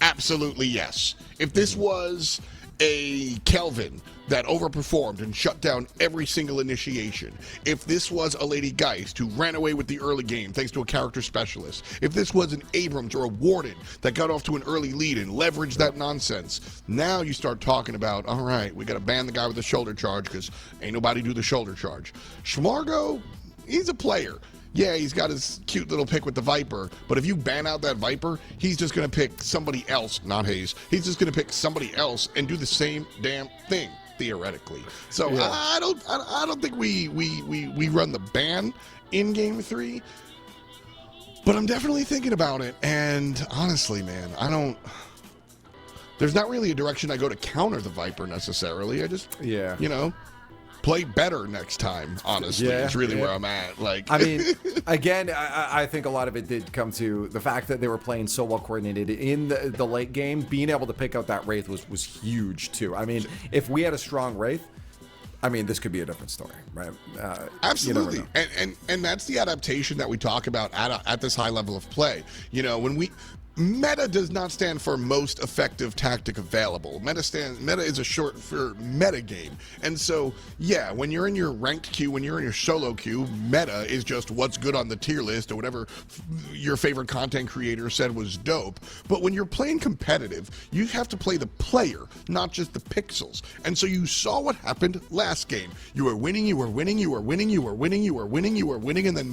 absolutely yes. If this was a Kelvin that overperformed and shut down every single initiation, if this was a Lady Geist who ran away with the early game thanks to a character specialist, if this was an Abrams or a Warden that got off to an early lead and leveraged that nonsense, now you start talking about, all right, we got to ban the guy with the shoulder charge because ain't nobody do the shoulder charge. Schmargo, he's a player. Yeah, he's got his cute little pick with the Viper, but if you ban out that Viper, he's just going to pick somebody else, not Hayes. He's just going to pick somebody else and do the same damn thing, theoretically. So yeah. I don't think we run the ban in Game 3, but I'm definitely thinking about it, and honestly, man, there's not really a direction I go to counter the Viper necessarily. I just, you know, play better next time, honestly. It's really where I'm at. Like, I mean, again, I think a lot of it did come to the fact that they were playing so well coordinated in the late game. Being able to pick out that Wraith was huge too. I mean, if we had a strong Wraith, I mean, this could be a different story, right? Absolutely. And that's the adaptation that we talk about at this high level of play. You know, when meta does not stand for most effective tactic available. Meta is a short for meta game. And so, yeah, when you're in your ranked queue, when you're in your solo queue, meta is just what's good on the tier list or whatever your favorite content creator said was dope. But when you're playing competitive, you have to play the player, not just the pixels. And so you saw what happened last game. You were winning, and then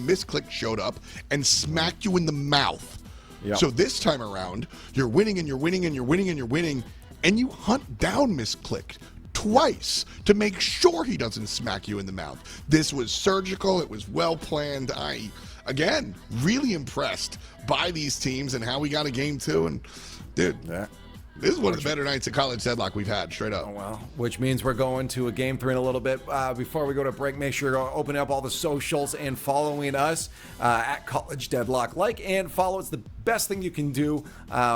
Misclick showed up and smacked you in the mouth. Yep. So this time around, you're winning, and you hunt down Misclick twice to make sure he doesn't smack you in the mouth. This was surgical. It was well planned. Again, really impressed by these teams and how we got a game 2. And, dude, this is one of the better nights of college Deadlock we've had, straight up. Oh, well, which means we're going to a game 3 in a little bit. Before we go to break, make sure you're opening up all the socials and following us at College Deadlock. Like and follow. It's the best thing you can do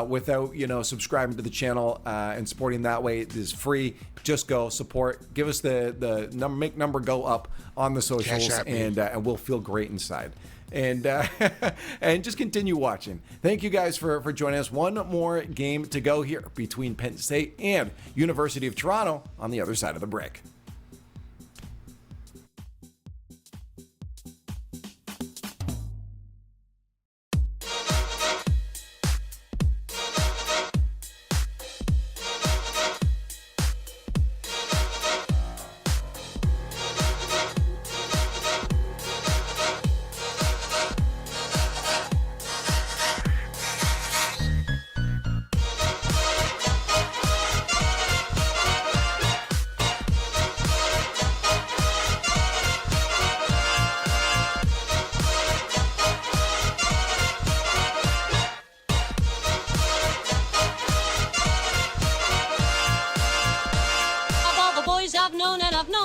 without, subscribing to the channel and supporting that way. It is free. Just go support. Give us the number, make number go up on the socials, and we'll feel great inside. And and just continue watching. Thank you guys for joining us. One more game to go here between Penn State and University of Toronto on the other side of the break.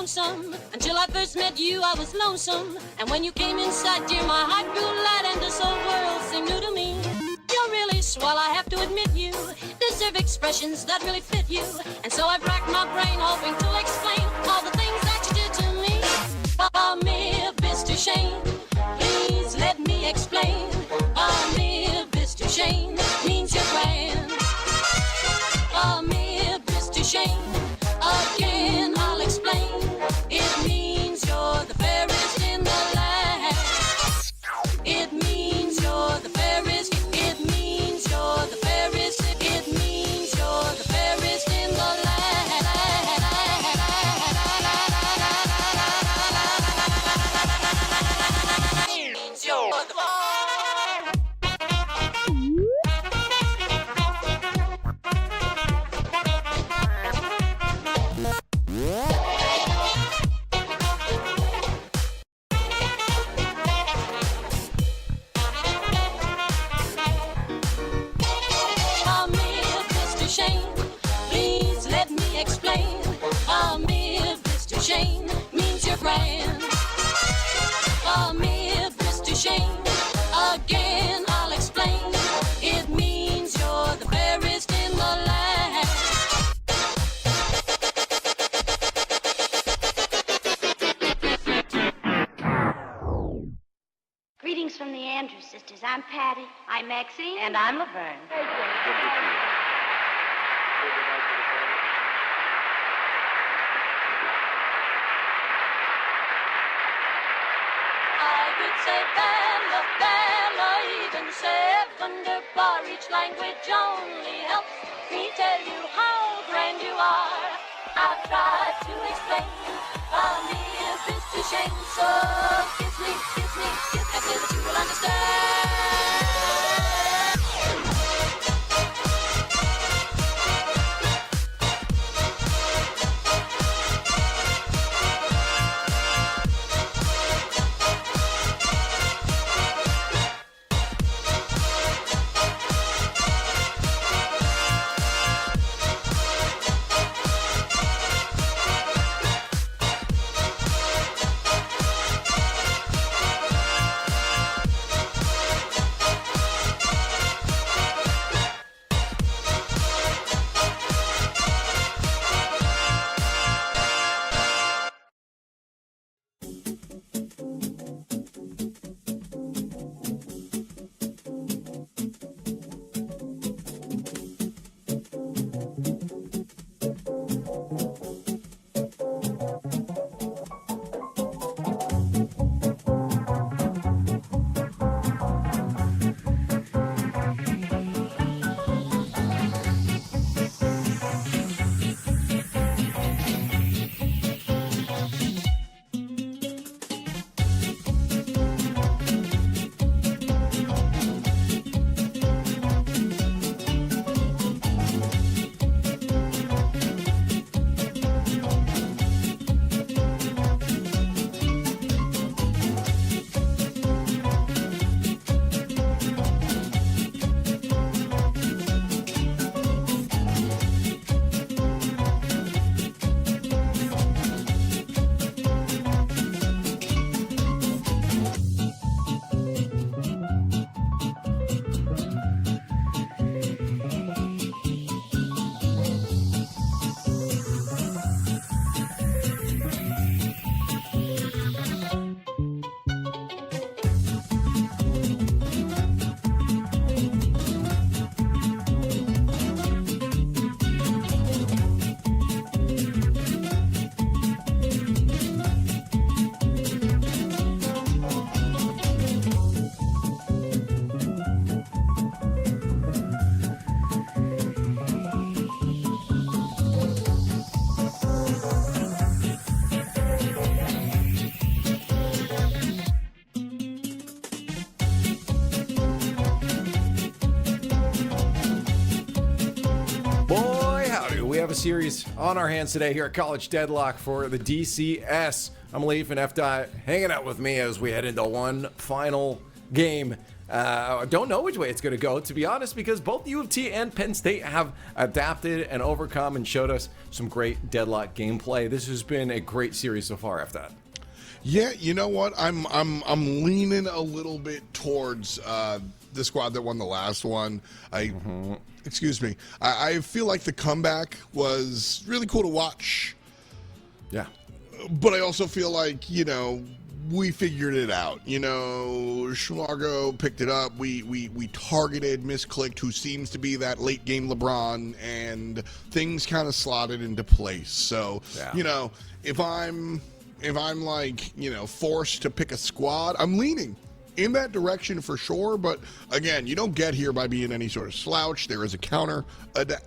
lonesome. Until I first met you, I was lonesome. And when you came inside, dear, my heart grew light and this whole world seemed new to me. You're really swell, I have to admit you deserve expressions that really fit you. And so I've racked my brain hoping to explain all the things that you did to me. Oh, me, Mr. Shane, please let me explain. Oh, me, Mr. Shane, means you're grand. Oh, me, Mr. Shane, again I'll explain. It means you're the fairest in the land. It means you're the fairest. It means you're the fairest. It means you're the fairest in the land. It means you're the explain. Oh, me, Mr. Shane, means you're grand. Oh, me, Mr. Shane, again I'll explain. It means you're the fairest in the land. Greetings from the Andrews sisters. I'm Patty. I'm Maxine. And I'm Laverne. I could say Bella, Bella, even Seven bar. Each language only helps me tell you how grand you are. I've tried to explain. Me is this to shame. So kiss me, kiss me, kiss me, so that you will understand. have a series on our hands today here at College Deadlock for the DCS. I'm Leaf and FDOT hanging out with me as we head into one final game Don't know which way it's going to go, to be honest, because both U of T and Penn State have adapted and overcome and showed us some great Deadlock gameplay. This has been a great series so far after that. Yeah, you know what? I'm leaning a little bit towards the squad that won the last one. Excuse me. I feel like the comeback was really cool to watch. Yeah. But I also feel like, we figured it out. Schmargo picked it up. We targeted Misclicked, who seems to be that late game LeBron, and things kind of slotted into place. So, if I'm like, forced to pick a squad, I'm leaning in that direction for sure. But again, you don't get here by being any sort of slouch. There is a counter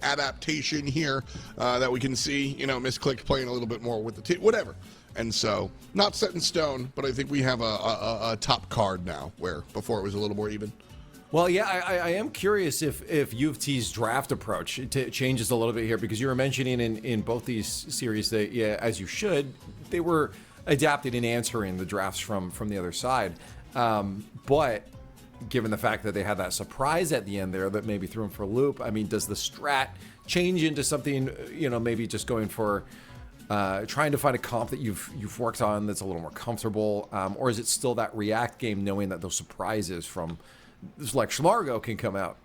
adaptation here that we can see. Misclicked playing a little bit more with the team, whatever. And so, not set in stone, but I think we have a top card now, where before it was a little more even. Well, yeah, I am curious if U of T's draft approach changes a little bit here, because you were mentioning in both these series that, as you should, they were adapted in answering the drafts from the other side. But given the fact that they had that surprise at the end there that maybe threw them for a loop, I mean, does the strat change into something, maybe just going for trying to find a comp that you've worked on that's a little more comfortable, or is it still that react game, knowing that those surprises from like Schmargo can come out?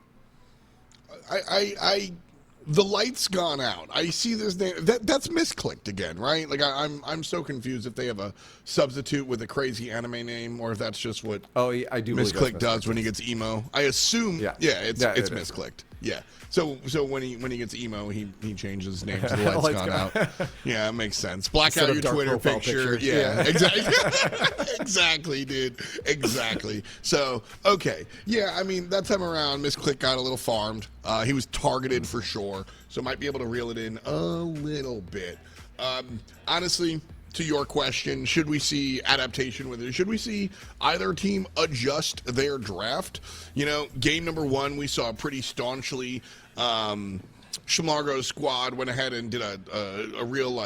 The light's gone out. I see this name. That's Misclicked again, right? Like I'm so confused if they have a substitute with a crazy anime name, or if that's just what I do Misclicked does when he gets emo. I assume it's it Misclicked. Yeah. So when he gets emo, he changes his name to the light's gone out. Yeah, it makes sense. Black out your Twitter picture. Yeah, exactly. Exactly, dude. Exactly. So, okay. Yeah, I mean, that time around, Misclicked got a little farmed. He was targeted for sure, so might be able to reel it in a little bit. Honestly, to your question, should we see adaptation with it? Should we see either team adjust their draft? Game number one, we saw pretty staunchly Schmargo's squad went ahead and did a real,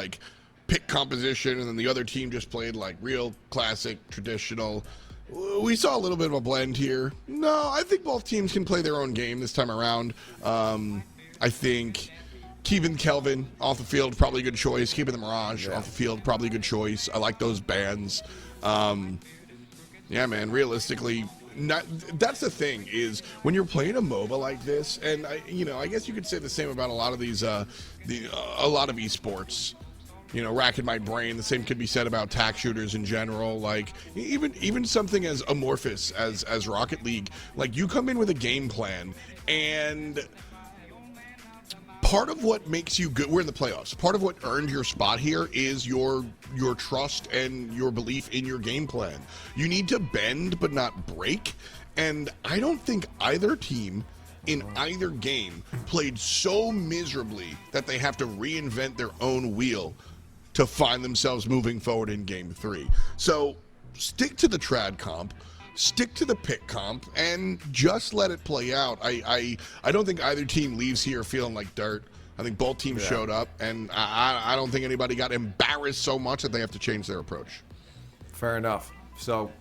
pick composition, and then the other team just played, real classic, traditional. We saw a little bit of a blend here. No, I think both teams can play their own game this time around. I think keeping Kelvin off the field, probably a good choice. Keeping the Mirage off the field, probably a good choice. I like those bands. Yeah, man, realistically, that's the thing, is when you're playing a MOBA like this, and I guess you could say the same about a lot of these, a lot of esports. Racking my brain. The same could be said about tac shooters in general. Even something as amorphous as Rocket League. You come in with a game plan, and part of what makes you good, we're in the playoffs, part of what earned your spot here is your trust and your belief in your game plan. You need to bend but not break, and I don't think either team in either game played so miserably that they have to reinvent their own wheel to find themselves moving forward in game 3. So stick to the trad comp, stick to the pick comp, and just let it play out. I don't think either team leaves here feeling like dirt. I think both teams showed up, and I don't think anybody got embarrassed so much that they have to change their approach. Fair enough. So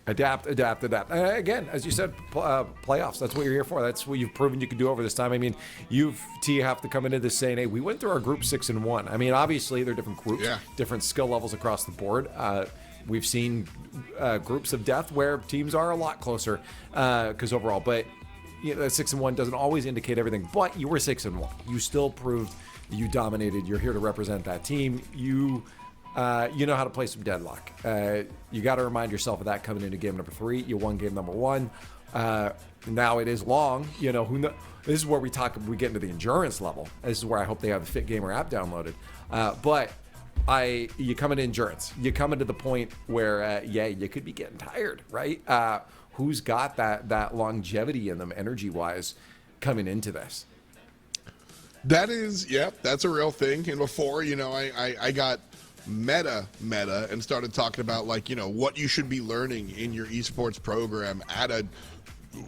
adapt. Again, as you said, playoffs. That's what you're here for. That's what you've proven you can do over this time. I mean, you have to come into this saying, hey, we went through our group 6-1. I mean, obviously, they're different groups, different skill levels across the board. We've seen groups of death where teams are a lot closer because overall, but that 6-1 doesn't always indicate everything. But you were 6-1. You still proved that you dominated. You're here to represent that team. You know how to play some Deadlock. You got to remind yourself of that coming into game number 3. You won game number 1. Now it is long. This is where we get into the endurance level. This is where I hope they have the Fit Gamer app downloaded. But you come into endurance. You come into the point where, you could be getting tired, right? Who's got that longevity in them energy-wise coming into this? That is, that's a real thing. And before, I got meta and started talking about what you should be learning in your esports program at a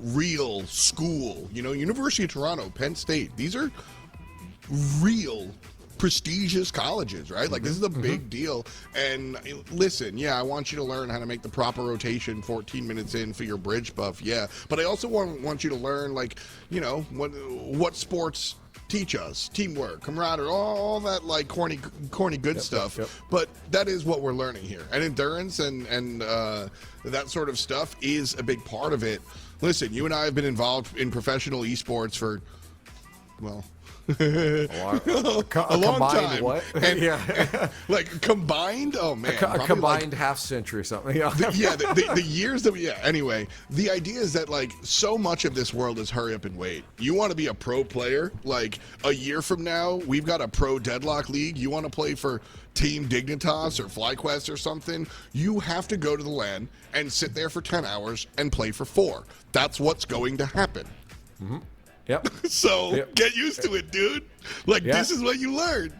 real school. University of Toronto, Penn State. These are real prestigious colleges, right? Like, this is a big deal. And listen, yeah, I want you to learn how to make the proper rotation 14 minutes in for your bridge buff, yeah. But I also want you to learn, like, you know, what sports teach us: teamwork, camaraderie, all that like corny good stuff. Yep. But that is what we're learning here, and endurance and that sort of stuff is a big part of it. Listen, you and I have been involved in professional esports for, well, a long time. What? And, Yeah. like combined. Oh man, A combined half century or something. Yeah. The years that we. Yeah. Anyway, the idea is that like so much of this world is hurry up and wait. You want to be a pro player? Like a year from now, we've got a pro Deadlock league. You want to play for Team Dignitas or FlyQuest or something? You have to go to the LAN and sit there for 10 hours and play for 4. That's what's going to happen. Mm-hmm. Yep. So get used to it, dude. Like this is what you learn.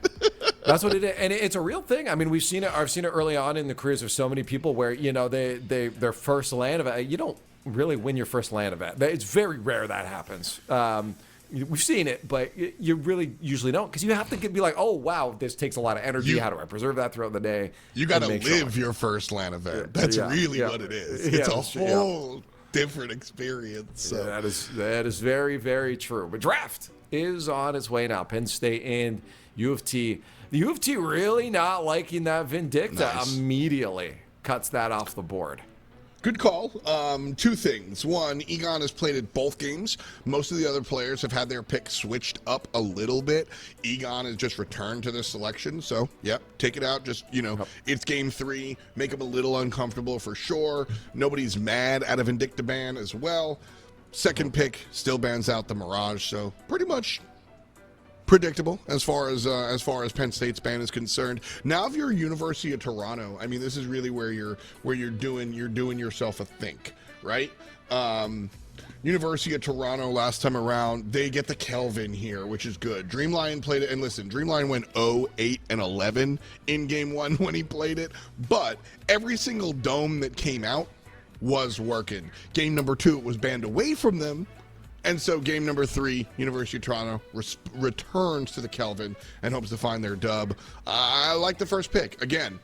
That's what it is, and it's a real thing. I mean, we've seen it. I've seen it early on in the careers of so many people where you know their first LAN event. You don't really win your first LAN event. It's very rare that happens. We've seen it, but you really usually don't because you have to be like, oh wow, this takes a lot of energy. How do I preserve that throughout the day? You got to live your first LAN event. That's really what it is. It's a whole different experience. So. Yeah, that is very, very true. But draft is on its way now. Penn State and U of T. The U of T really not liking that Vindicta. Immediately cuts that off the board. Good call. 2 things. One, Egon has played at both games. Most of the other players have had their pick switched up a little bit. Egon has just returned to the selection. So, yep, take it out. Just, you know, it's game 3. Make him a little uncomfortable for sure. Nobody's mad at a Vindicta ban as well. Second pick still bans out the Mirage. So, pretty much predictable as far as Penn State's ban is concerned. Now, if you're University of Toronto, I mean, this is really where you're doing yourself a think, right? University of Toronto last time around, they get the Kelvin here, which is good. Dreamline played it, and listen, Dreamline went 0-8 and 11 in game 1 when he played it, but every single dome that came out was working. Game number 2, it was banned away from them. And so game number 3, University of Toronto returns to the Kelvin and hopes to find their dub. I like the first pick. Again,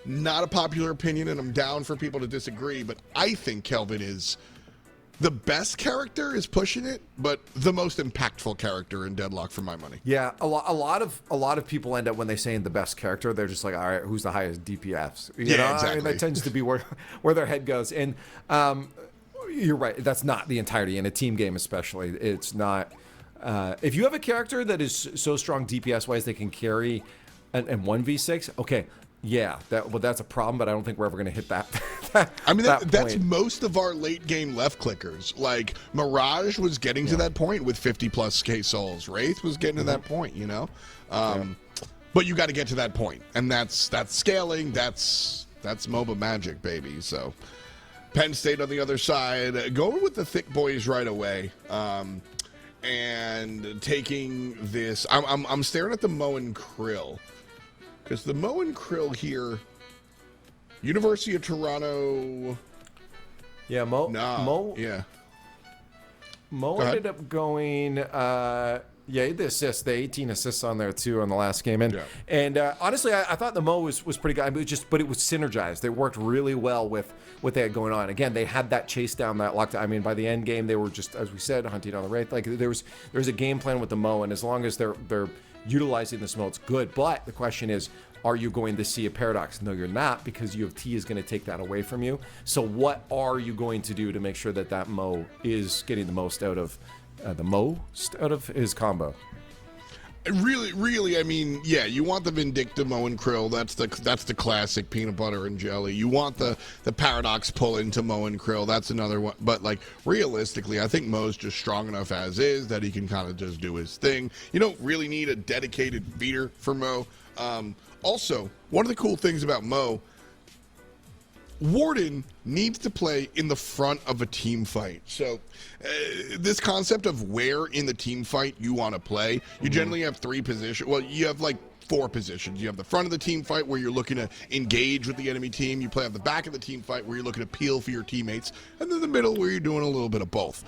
not a popular opinion, and I'm down for people to disagree, but I think Kelvin is the best character, is pushing it, but the most impactful character in Deadlock for my money. Yeah, a lot of people end up when they say the best character, they're just like, all right, who's the highest DPS? You know? Exactly. I mean, that tends to be where their head goes. And you're right. That's not the entirety in a team game, especially. It's not. If you have a character that is so strong DPS wise they can carry and 1v6, okay, yeah, that's a problem. But I don't think we're ever going to hit that. I mean, that's most of our late game left clickers. Like Mirage was getting to that point with 50+ K souls. Wraith was getting to that point. You know, but you got to get to that point, and that's scaling. That's MOBA magic, baby. So. Penn State on the other side, going with the thick boys right away, and taking this. I'm staring at the Mo and Krill, because the Mo and Krill here, University of Toronto. Yeah, Mo ended up going. He had the assists, the 18 assists on there too on the last game, and honestly, I thought the Mo was pretty good. I mean, but it was synergized. They worked really well with what they had going on. Again, they had that chase down, that lockdown. I mean, by the end game, they were just, as we said, hunting on the Wraith. Like there was a game plan with the Mo, and as long as they're utilizing this Mo, it's good. But the question is, are you going to see a paradox? No, you're not, because U of T is going to take that away from you. So what are you going to do to make sure that Mo is getting the most out of his combo? Really, I mean, yeah, you want the Vindicta, Mo and Krill. That's the classic peanut butter and jelly. You want the paradox pull into Mo and Krill. That's another one. But like realistically, I think Mo's just strong enough as is that he can kind of just do his thing. You don't really need a dedicated feeder for Mo. Also, one of the cool things about Mo, Warden needs to play in the front of a team fight. So this concept of where in the team fight you want to play, you generally have 3 positions. Well, you have like 4 positions. You have the front of the team fight where you're looking to engage with the enemy team. You play at the back of the team fight where you're looking to peel for your teammates. And then the middle where you're doing a little bit of both.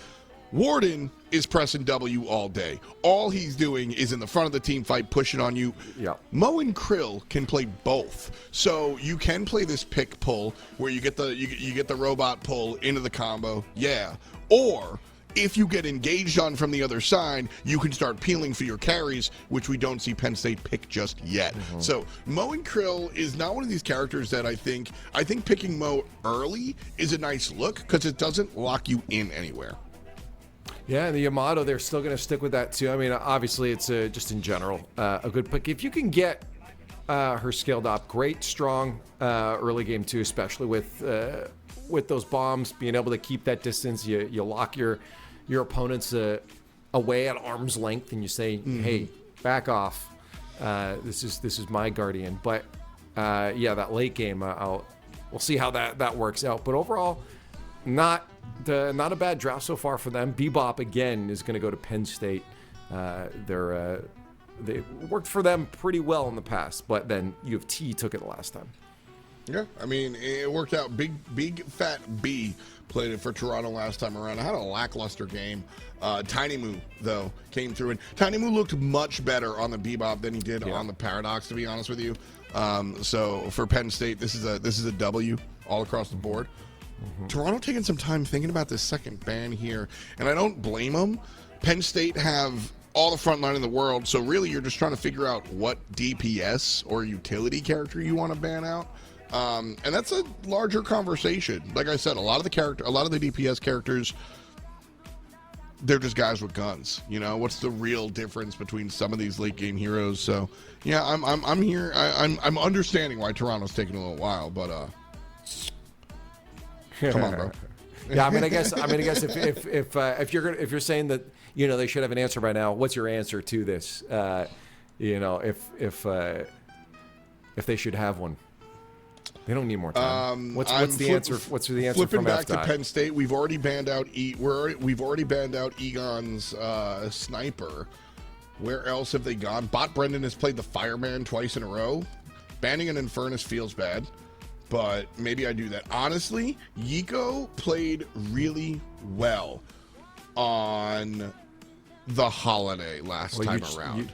Warden is pressing W all day. All he's doing is in the front of the team fight, pushing on you. Yeah. Mo and Krill can play both, so you can play this pick pull where you get the robot pull into the combo. Yeah. Or if you get engaged on from the other side, you can start peeling for your carries, which we don't see Penn State pick just yet. So Mo and Krill is not one of these characters that I think picking Mo early is a nice look because it doesn't lock you in anywhere. Yeah, and the Yamato, they're still going to stick with that too. I mean, obviously, it's just in general a good pick. If you can get her scaled up, great, strong early game too, especially with those bombs, being able to keep that distance. You lock your opponents away at arm's length, and you say, "Hey, back off. This is my guardian." But yeah, that late game, we'll see how that works out. But overall, not a bad draft so far for them. Bebop again is going to go to Penn State. They worked for them pretty well in the past, but then U of T took it the last time. Yeah, I mean, it worked out. Big Fat B played it for Toronto last time around. I had a lackluster game. Tiny Moo, though, came through. And Tiny Moo looked much better on the Bebop than he did on the Paradox, to be honest with you. So for Penn State, this is a W all across the board. Toronto taking some time thinking about this second ban here, and I don't blame them. Penn State have all the front line in the world, so really you're just trying to figure out what DPS or utility character you want to ban out. And that's a larger conversation. Like I said, a lot of the DPS characters, they're just guys with guns. You know, what's the real difference between some of these late game heroes? So yeah, I'm here. I'm understanding why Toronto's taking a little while, but come on, bro. Yeah, I mean, I guess if you're saying that, you know, they should have an answer by now, what's your answer to this? You know, if they should have one. They don't need more time. What's the answer? What's the answer flipping from back FDI? to Penn State? We've already banned out Egon's sniper. Where else have they gone? Bot Brendan has played the fireman twice in a row. Banning an Infernus feels bad, but maybe I do that. Honestly, Yiko played really well on the Holiday last time around.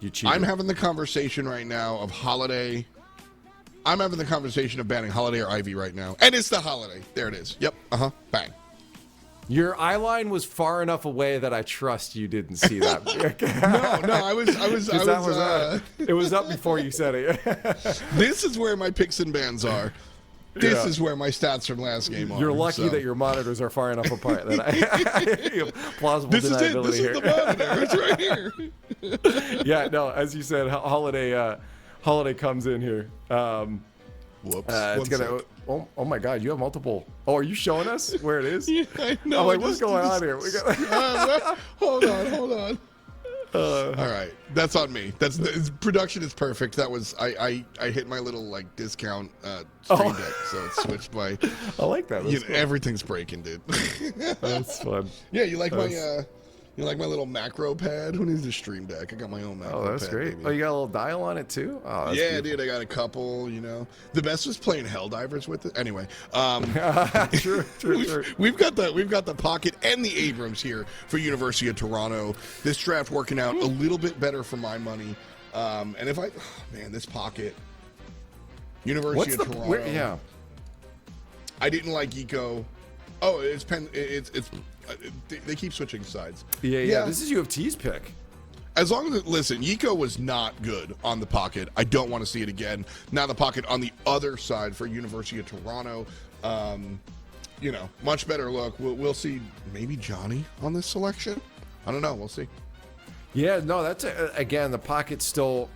You cheated. I'm having the conversation right now of Holiday. I'm having the conversation of banning Holiday or Ivy right now. And it's the Holiday. There it is. Yep. Bang. Your eye line was far enough away that I trust you didn't see that. No, I was it was up before you said it. This is where my picks and bans are. This is where my stats from last game are. You're lucky that your monitors are far enough apart that I plausible this deniability is here. This is the monitor. It's right here. Yeah, no, as you said, Holiday comes in here. Whoops. It's gonna. Oh my God! You have multiple. Oh, are you showing us where it is? Yeah, I know. I'm like, what's going on here? We got. Hold on. All right, that's on me. Production is perfect. That was I hit my little like discount stream deck, so it's switched by. I like that. That's cool. Everything's breaking, dude. That's fun. Yeah, you like my little macro pad? Who needs a stream deck? I got my own macro pad. Oh, that's great. Baby. Oh, you got a little dial on it too? Oh, that's yeah, beautiful. dude, I got a couple, you know. The best was playing Helldivers with it. Anyway, True. we've got the Pocket and the Abrams here for University of Toronto. This draft working out a little bit better for my money. And if this Pocket, University of Toronto. Yeah. I didn't like Eco. Oh, it's they keep switching sides. Yeah. This is U of T's pick. As long as listen, Yiko was not good on the Pocket. I don't want to see it again. Now the Pocket on the other side for University of Toronto. You know, much better look. We'll see maybe Johnny on this selection. I don't know. We'll see. Yeah, no, that's again the Pocket's still,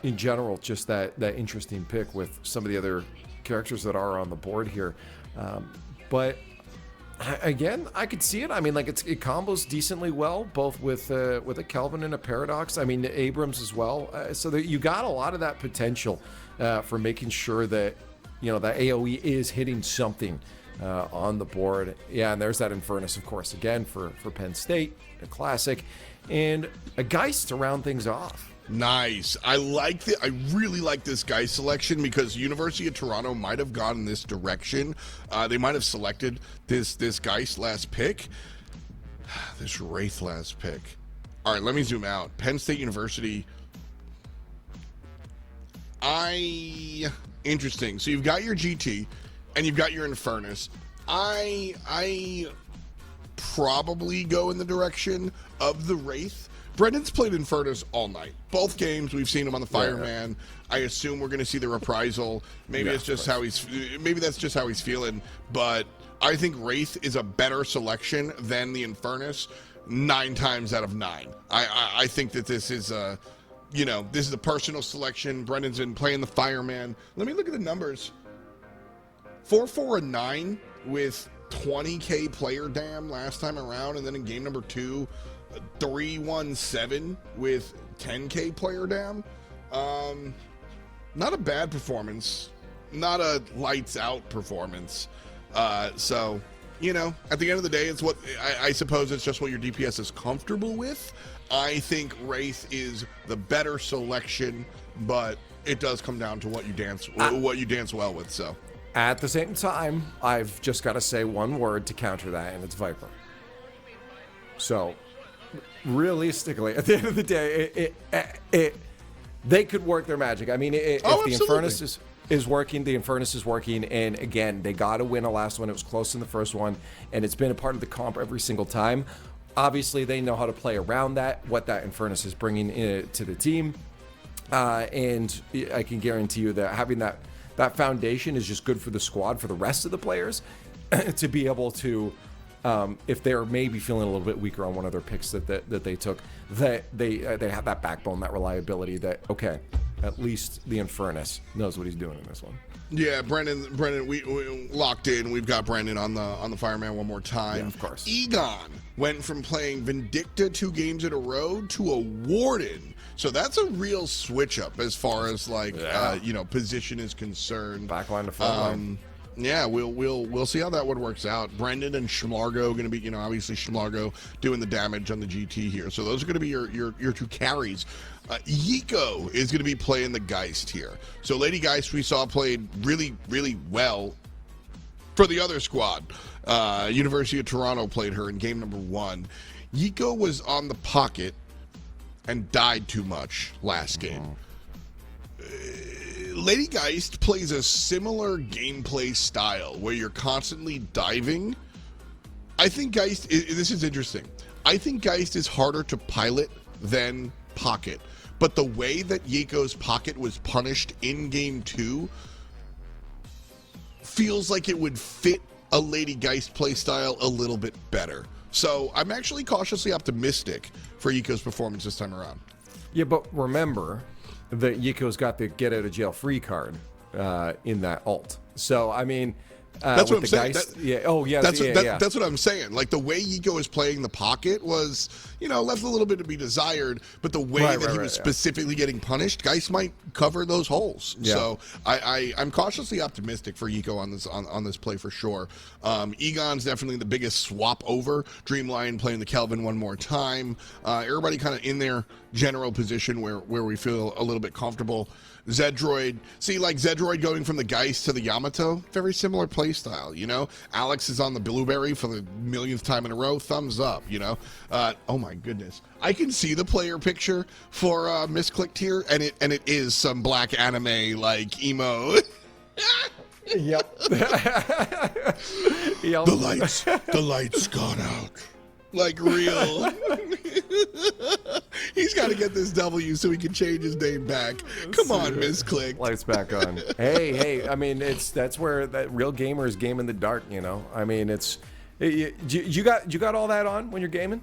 in general, just that interesting pick with some of the other characters that are on the board here, but. Again, I could see it. I mean, like it combos decently well, both with a Kelvin and a Paradox. I mean, Abrams as well. So that you got a lot of that potential for making sure that, you know, that AOE is hitting something on the board. Yeah, and there's that Infernus, of course, again for Penn State, a classic, and a Geist to round things off. Nice. I really like this guy selection because University of Toronto might have gone in this direction. They might have selected this Geist last pick. This Wraith last pick. All right, let me zoom out. Penn State University. Interesting. So you've got your GT and you've got your Infernus. I probably go in the direction of the Wraith. Brendan's played Infernus all night. Both games, we've seen him on the Fireman. I assume we're going to see the reprisal. Maybe it's just how maybe that's just how he's feeling. But I think Wraith is a better selection than the Infernus 9 times out of 9. I think that this is a, this is a personal selection. Brendan's been playing the Fireman. Let me look at the numbers. 4-4-9 with 20K player dam last time around, and then in game number 2, 3-1-7 with 10K player dam. Not a bad performance, not a lights out performance. So, at the end of the day, it's what I suppose it's just what your DPS is comfortable with. I think Wraith is the better selection, but it does come down to what you dance well with. So, at the same time, I've just got to say one word to counter that, and it's Viper. So, realistically, at the end of the day, they could work their magic. I mean, if the Infernus is working, the Infernus is working, and again, they got to win a last one. It was close in the first one, and it's been a part of the comp every single time. Obviously, they know how to play around that, what that Infernus is bringing to the team, and I can guarantee you that having that foundation is just good for the squad, for the rest of the players, to be able to, if they're maybe feeling a little bit weaker on one of their picks that they took, that they have that backbone, that reliability, that, okay, at least the Infernus knows what he's doing in this one. Yeah, Brendan, we locked in. We've got Brendan on the Fireman one more time. Yeah, of course. Egon went from playing Vindicta 2 games in a row to a Warden. So that's a real switch up as far as position is concerned. Backline to frontline. Yeah, we'll see how that one works out. Brendan and Schmargo going to be, obviously Schmargo doing the damage on the GT here. So those are going to be your 2 carries. Yiko is going to be playing the Geist here. So Lady Geist we saw played really, really well for the other squad. University of Toronto played her in game number 1. Yiko was on the pocket and died too much last game. Lady Geist plays a similar gameplay style where you're constantly diving. I think Geist, this is interesting. I think Geist is harder to pilot than Pocket. But the way that Yiko's Pocket was punished in game 2 feels like it would fit a Lady Geist playstyle a little bit better. So I'm actually cautiously optimistic for Yiko's performance this time around. Yeah, but remember that Yiko's got the get out of jail free card in that ult. So I mean, that's what I'm saying. Geist, That's what I'm saying. Like the way Yiko is playing the pocket was, left a little bit to be desired. But the way that he was specifically getting punished, Geist might cover those holes. Yeah. So I'm cautiously optimistic for Yiko on this play for sure. Egon's definitely the biggest swap over. Dreamlion playing the Kelvin one more time. Everybody kind of in their general position where we feel a little bit comfortable. Zedroid, Zedroid going from the Geist to the Yamato, very similar play style, Alex is on the Blueberry for the millionth time in a row, thumbs up, oh my goodness. I can see the player picture for Misclicked here, and it is some black anime, like, emo. Yep. The lights gone out. Like real. He's got to get this W so he can change his name back. Come on, Misclick. Lights back on. Hey. I mean, that's where that real gamers game in the dark. I mean, it's you got all that on when you're gaming.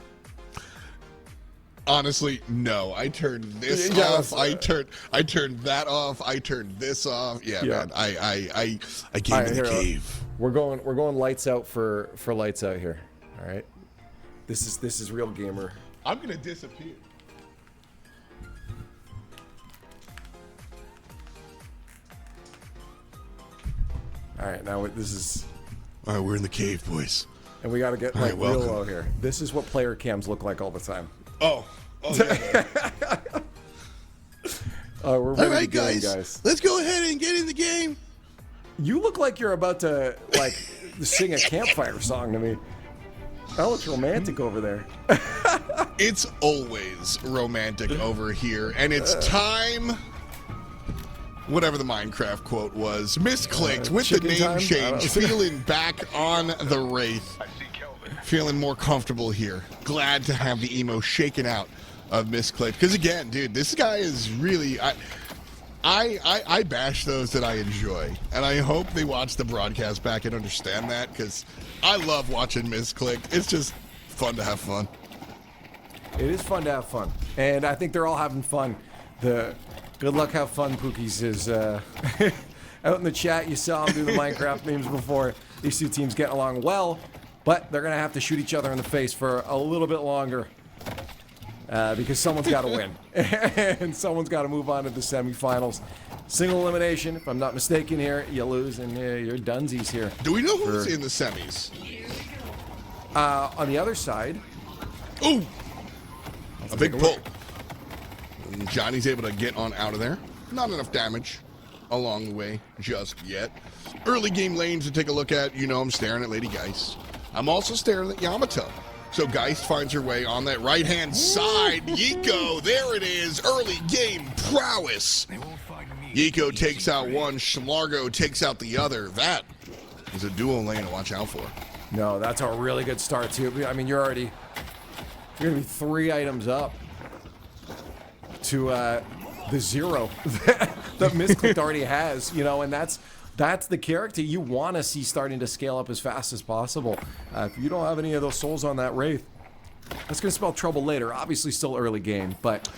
Honestly, no. I turned this off. I turned that off. I turned this off. Yeah. Man. I game in the cave. We're going lights out for lights out here. All right. This is real gamer. I'm gonna disappear. All right, now this All right, we're in the cave, boys. And we got to get All right, like real welcome. low here. This is what player cams look like all the time. Oh yeah. We're ready All right, to go, guys. Let's go ahead and get in the game. You look like you're about to like sing a campfire song to me. That looks romantic over there. It's always romantic over here, and it's time. Whatever the Minecraft quote was, misclicked with the chicken name time? change, feeling back on the Wraith, feeling more comfortable here. Glad to have the emo shaken out of misclicked, because again, dude, this guy is really. I bash those that I enjoy, and I hope they watch the broadcast back and understand that, because I love watching misclicked. It's just fun to have fun. It is fun to have fun, and I think they're all having fun. The good luck, have fun, Pookies is out in the chat. You saw him do the Minecraft memes before. These two teams getting along well, but they're gonna have to shoot each other in the face for a little bit longer because someone's got to win, and someone's got to move on to the semifinals. Single elimination, if I'm not mistaken. Here, you lose, and you're dunsies here. Do we know who's in the semis? On the other side, Ooh, a big take a pull. look. And Johnny's able to get on out of there. Not enough damage along the way just yet. Early game lanes to take a look at. You know, I'm staring at Lady Geist. I'm also staring at Yamato. So Geist finds her way on that right-hand side. Yiko, there it is. Early game prowess. Yiko takes out one. Schlargo takes out the other. That is a dual lane to watch out for. no, that's a really good start too. I mean, you're gonna be 3 items up to the 0 that Misclicked already has, you know, and that's the character you want to see starting to scale up as fast as possible. If you don't have any of those souls on that Wraith, that's going to spell trouble later. Obviously, still early game, but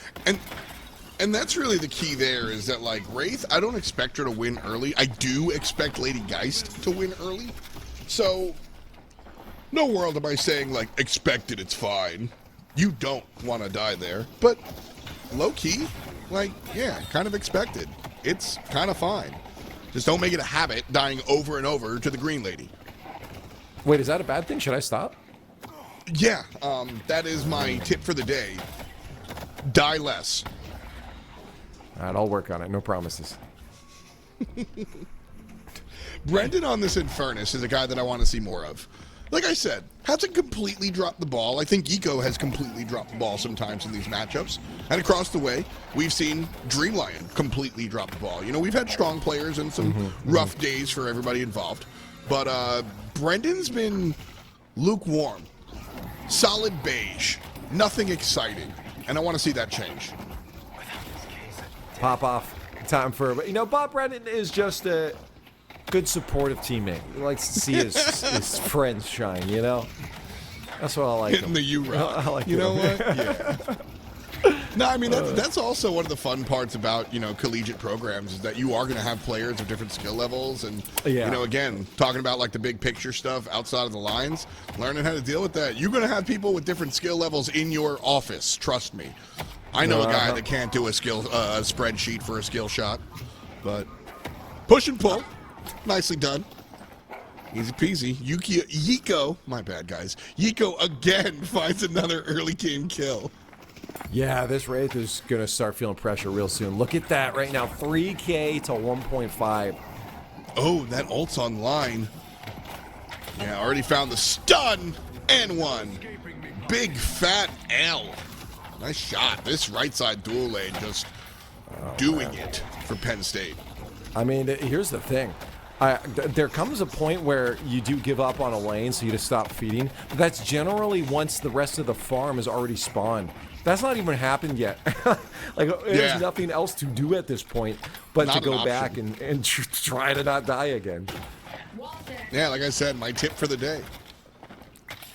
And that's really the key there is that, like, Wraith, I don't expect her to win early. I do expect Lady Geist to win early. So, no world am I saying, like, expect it, it's fine. You don't want to die there. But, low-key, like, yeah, kind of expected. It's kind of fine. Just don't make it a habit dying over and over to the green lady. wait, is that a bad thing? Should I stop? Yeah, that is my tip for the day. Die less. All right, I'll work on it. No promises. Brendan on this Infernus is a guy that I want to see more of. Like I said, hasn't completely dropped the ball. I think Eco has completely dropped the ball sometimes in these matchups. And across the way, we've seen Dreamlion completely drop the ball. You know, we've had strong players and some rough days for everybody involved. But Brendan's been lukewarm. Solid beige. Nothing exciting. And I want to see that change. Pop off. Time for, you know, Bob Brennan is just a good supportive teammate. He likes to see his friends shine, you know? That's what I like. Hitting the U-Rock. I like you know him. what? Yeah. No, I mean, that's also one of the fun parts about, you know, collegiate programs is that you are going to have players of different skill levels. And, Yeah. you know, again, talking about, like, the big picture stuff outside of the lines, learning how to deal with that. You're going to have people with different skill levels in your office. Trust me. I know a guy that can't do a spreadsheet for a skill shot. But push and pull. Nicely done. Easy peasy. Yiko, my bad, guys. Yiko again finds another early game kill. Yeah, this Wraith is going to start feeling pressure real soon. Look at that right now. 3K to 1.5. Oh, that ult's online. Yeah, already found the stun and one. Big fat L. Nice shot. This right side dual lane just doing it for Penn State. I mean, here's the thing. There comes a point where you do give up on a lane, so you just stop feeding. But that's generally once the rest of the farm is already spawned. That's not even happened yet. Like, there's nothing else to do at this point but Not to go an back option. and try to not die again. Yeah, like I said, my tip for the day.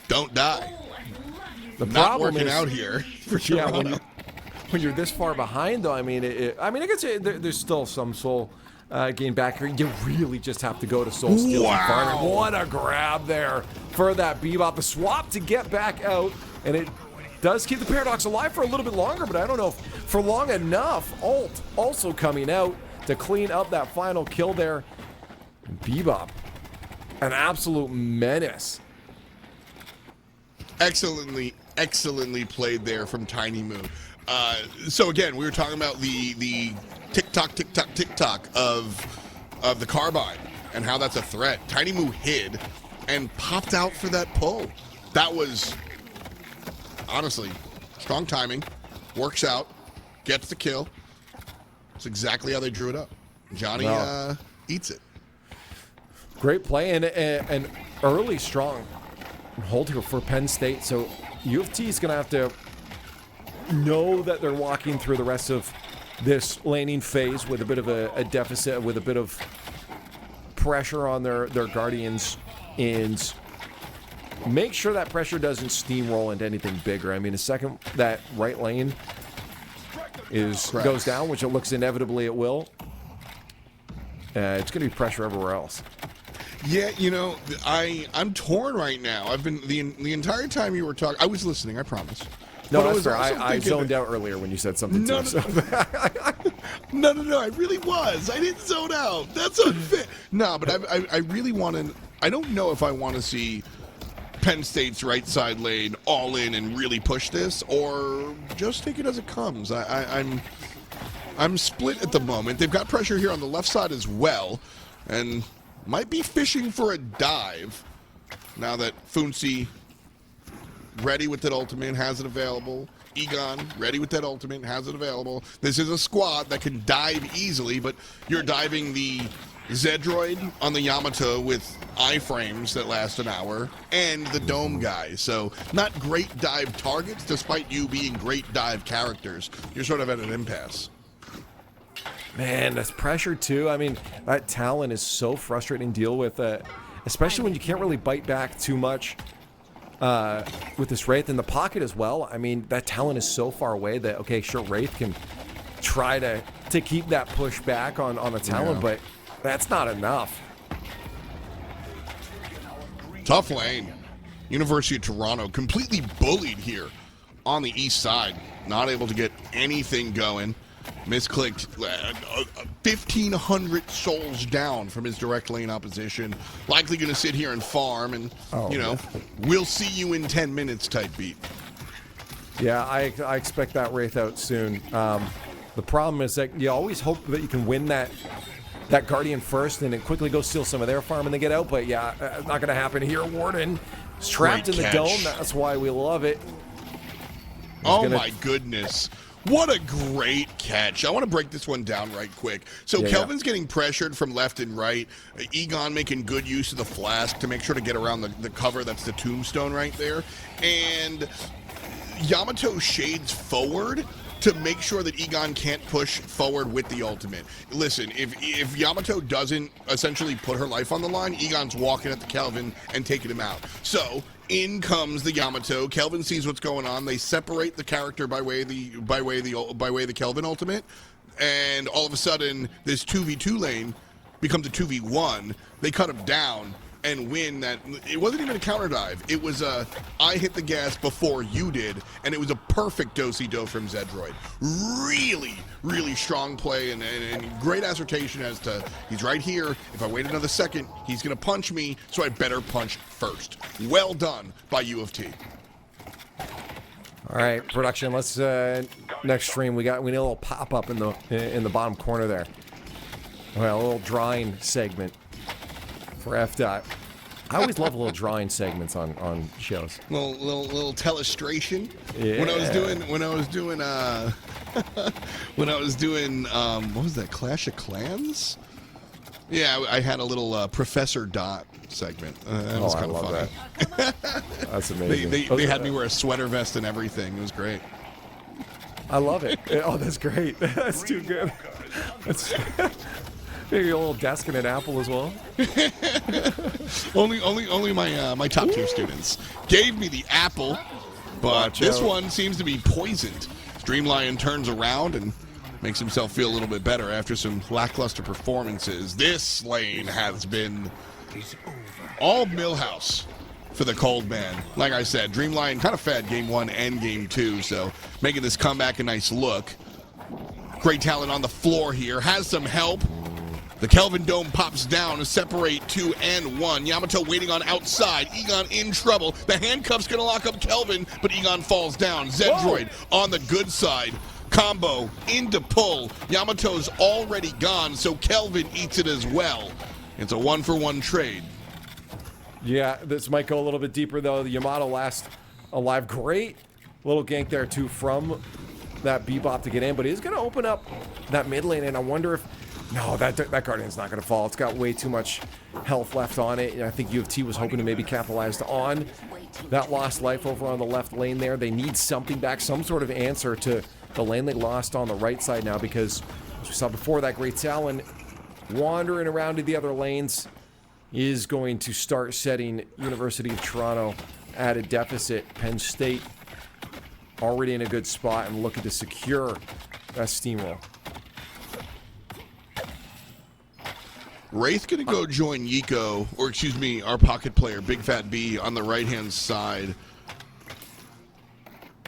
Don't die. The Not problem working is, out here for yeah, Toronto. when you're this far behind, though, I mean, I can say there's still some soul gain back here. You really just have to go to soul steal and farm it. What a grab there for that Bebop. The swap to get back out, and it does keep the Paradox alive for a little bit longer, but I don't know if for long enough. Ult also coming out to clean up that final kill there. Bebop an absolute menace. Excellently played there from Tiny Moo. So again, we were talking about the tick-tock of the carbine and how that's a threat. Tiny Moo hid and popped out for that pull. That was, honestly, strong timing. Works out. Gets the kill. It's exactly how they drew it up. Johnny eats it. Great play and an early strong hold here for Penn State. So U of T is going to have to know that they're walking through the rest of this laning phase with a bit of a deficit, with a bit of pressure on their Guardians, and make sure that pressure doesn't steamroll into anything bigger. I mean, the second that right lane goes down, which it looks inevitably it will, it's going to be pressure everywhere else. Yeah, you know, I'm torn right now. I've been the entire time you were talking. I was listening, I promise. No, that's fair. I zoned out earlier when you said something too. No, I really was. I didn't zone out. That's unfair. No, but I really want to. I don't know if I want to see Penn State's right side lane all in and really push this, or just take it as it comes. I'm split at the moment. They've got pressure here on the left side as well, and might be fishing for a dive now that Funsi ready with that ultimate, has it available. Egon ready with that ultimate, has it available. This is a squad that can dive easily, but you're diving the Zedroid on the Yamato with iframes that last an hour, and the Dome guy. So not great dive targets, despite you being great dive characters. You're sort of at an impasse. Man, that's pressure too. I mean, that Talon is so frustrating to deal with, especially when you can't really bite back too much with this Wraith in the pocket as well. I mean, that Talon is so far away that, okay, sure, Wraith can try to keep that push back on the Talon, but that's not enough. Tough lane. University of Toronto completely bullied here on the east side. Not able to get anything going. Misclicked, 1,500 souls down from his direct lane opposition. Likely going to sit here and farm, and we'll see you in 10 minutes type beat. Yeah, I expect that Wraith out soon. The problem is that you always hope that you can win that Guardian first and then quickly go steal some of their farm and then get out. But yeah, not going to happen here. Warden is trapped in the dome. That's why we love it. My goodness. What a great catch. I want to break this one down right quick. So Kelvin's getting pressured from left and right. Egon making good use of the flask to make sure to get around the cover. That's the tombstone right there. And Yamato shades forward to make sure that Egon can't push forward with the ultimate. Listen, if Yamato doesn't essentially put her life on the line, Egon's walking at the Kelvin and taking him out. So in comes the Yamato. Kelvin sees what's going on. They separate the character by way of the Kelvin ultimate, and all of a sudden this 2v2 lane becomes a 2v1. They cut him down and win that. It wasn't even a counter dive. It was I hit the gas before you did, and it was a perfect do-si-do from Zedroid. Really, really strong play and great assertion as to he's right here. If I wait another second, he's going to punch me, so I better punch first. Well done by U of T. All right, production. Let's next stream. We need a little pop up in the bottom corner there. Well, a little drawing segment for FDOT. I always love little drawing segments on shows. Little telestration. Yeah. When I was doing what was that, Clash of Clans? Yeah, I had a little Professor Dot segment. That was kind of fun. That. That's amazing. They had me wear a sweater vest and everything. It was great. I love it. Oh, that's great. That's too good. That's maybe a little desk and an apple as well. only my top tier students gave me the apple, but this one seems to be poisoned. Streamlion turns around and makes himself feel a little bit better after some lackluster performances. This lane has been all Millhouse for the Cold Man. Like I said, Dreamlion kind of fed game 1 and game 2, so making this comeback a nice look. Great talent on the floor here, has some help The Kelvin Dome pops down to separate 2 and 1. Yamato waiting on outside. Egon in trouble. The handcuff's going to lock up Kelvin, but Egon falls down. Zedroid on the good side. Combo into pull. Yamato's already gone, so Kelvin eats it as well. It's a 1-for-1 trade. Yeah, this might go a little bit deeper, though. The Yamato last alive. Great little gank there, too, from that Bebop to get in, but he's going to open up that mid lane, and I wonder if... No, that Guardian's not going to fall. It's got way too much health left on it. And I think U of T was hoping to maybe capitalize on that lost life over on the left lane there. They need something back, some sort of answer to the lane they lost on the right side now, because as we saw before, that Great Talon wandering around to the other lanes is going to start setting University of Toronto at a deficit. Penn State already in a good spot and looking to secure that steamroll. Wraith gonna go join Yiko, or excuse me, our pocket player, Big Fat B, on the right-hand side.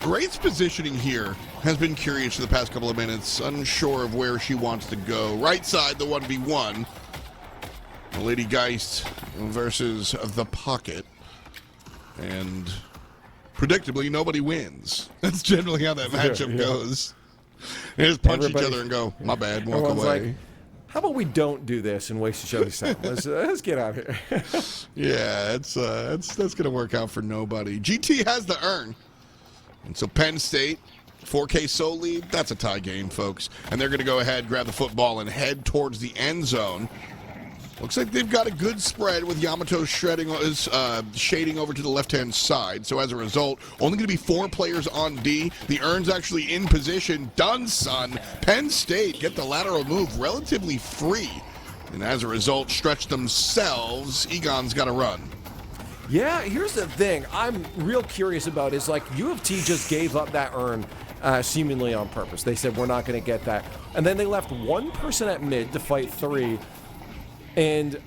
Wraith's positioning here has been curious for the past couple of minutes, unsure of where she wants to go. Right side, the 1v1. Lady Geist versus the Pocket. And predictably, nobody wins. That's generally how that matchup goes. They just punch each other and go, my bad, walk away. Like, how about we don't do this and waste each other's time? Let's get out of here. Yeah, that's going to work out for nobody. GT has the earn. And so Penn State, 4K Soul lead, that's a tie game, folks. And they're going to go ahead, grab the football, and head towards the end zone. Looks like they've got a good spread with Yamato shading over to the left-hand side. So as a result, only going to be 4 players on D. The earn's actually in position. Done, son. Penn State get the lateral move relatively free. And as a result, stretch themselves. Egon's got to run. Yeah, here's the thing I'm real curious about is, like, U of T just gave up that earn seemingly on purpose. They said, we're not going to get that. And then they left 1 person at mid to fight 3. And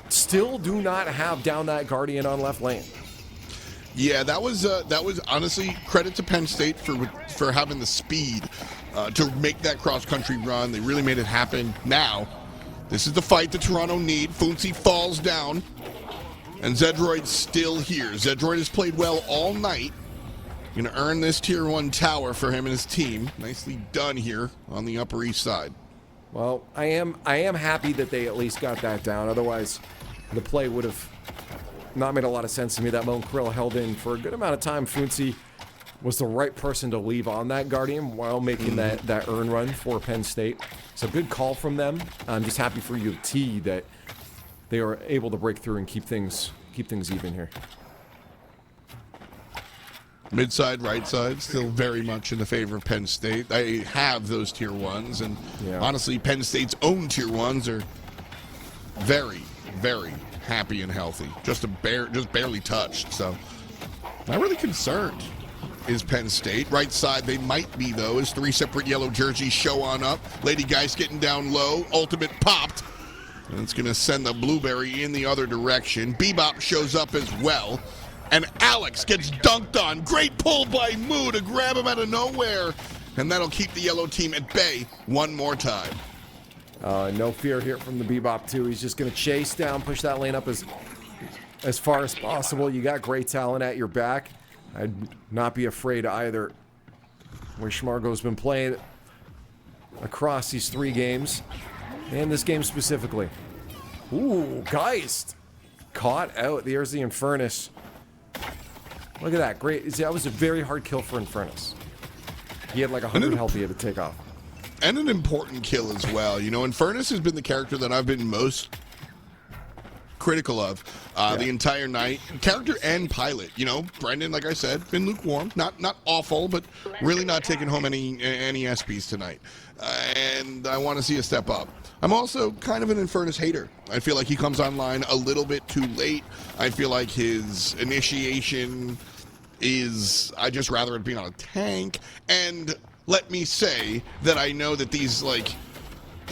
still do not have down that Guardian on left lane. Yeah, that was honestly credit to Penn State for having the speed to make that cross-country run. They really made it happen. Now, this is the fight that Toronto need. Funzi falls down, and Zedroid's still here. Zedroid has played well all night. Going to earn this Tier 1 tower for him and his team. Nicely done here on the Upper East Side. Well, I am happy that they at least got that down. Otherwise, the play would have not made a lot of sense to me. That Moan Krill held in for a good amount of time. Funzi was the right person to leave on that Guardian while making that earn run for Penn State. So good call from them. I'm just happy for U of T that they are able to break through and keep things even here. Mid-side, right side, still very much in the favor of Penn State. They have those Tier 1s, and honestly, Penn State's own Tier 1s are very, very happy and healthy. Just barely touched, so not really concerned is Penn State. Right side, they might be, though, as 3 separate yellow jerseys show on up. Lady Geist getting down low. Ultimate popped. And it's going to send the Blueberry in the other direction. Bebop shows up as well. And Alex gets dunked on. Great pull by Moo to grab him out of nowhere. And that'll keep the yellow team at bay one more time. No fear here from the Bebop, too. He's just going to chase down, push that lane up as far as possible. You got Great Talon at your back. I'd not be afraid either. Where Schmargo's been playing across these 3 games. And this game specifically. Ooh, Geist. Caught out. There's the Infernus. Look at that. Great. That was a very hard kill for Infernus. He had like 100 health he had to take off. And an important kill as well. You know, Infernus has been the character that I've been most critical of the entire night. Character and pilot. You know, Brendan, like I said, been lukewarm. Not awful, but really not taking home any SPs tonight. And I want to see a step up. I'm also kind of an Infernus hater. I feel like he comes online a little bit too late. I feel like his initiation is, I just rather it being on a tank. And let me say that I know that these, like,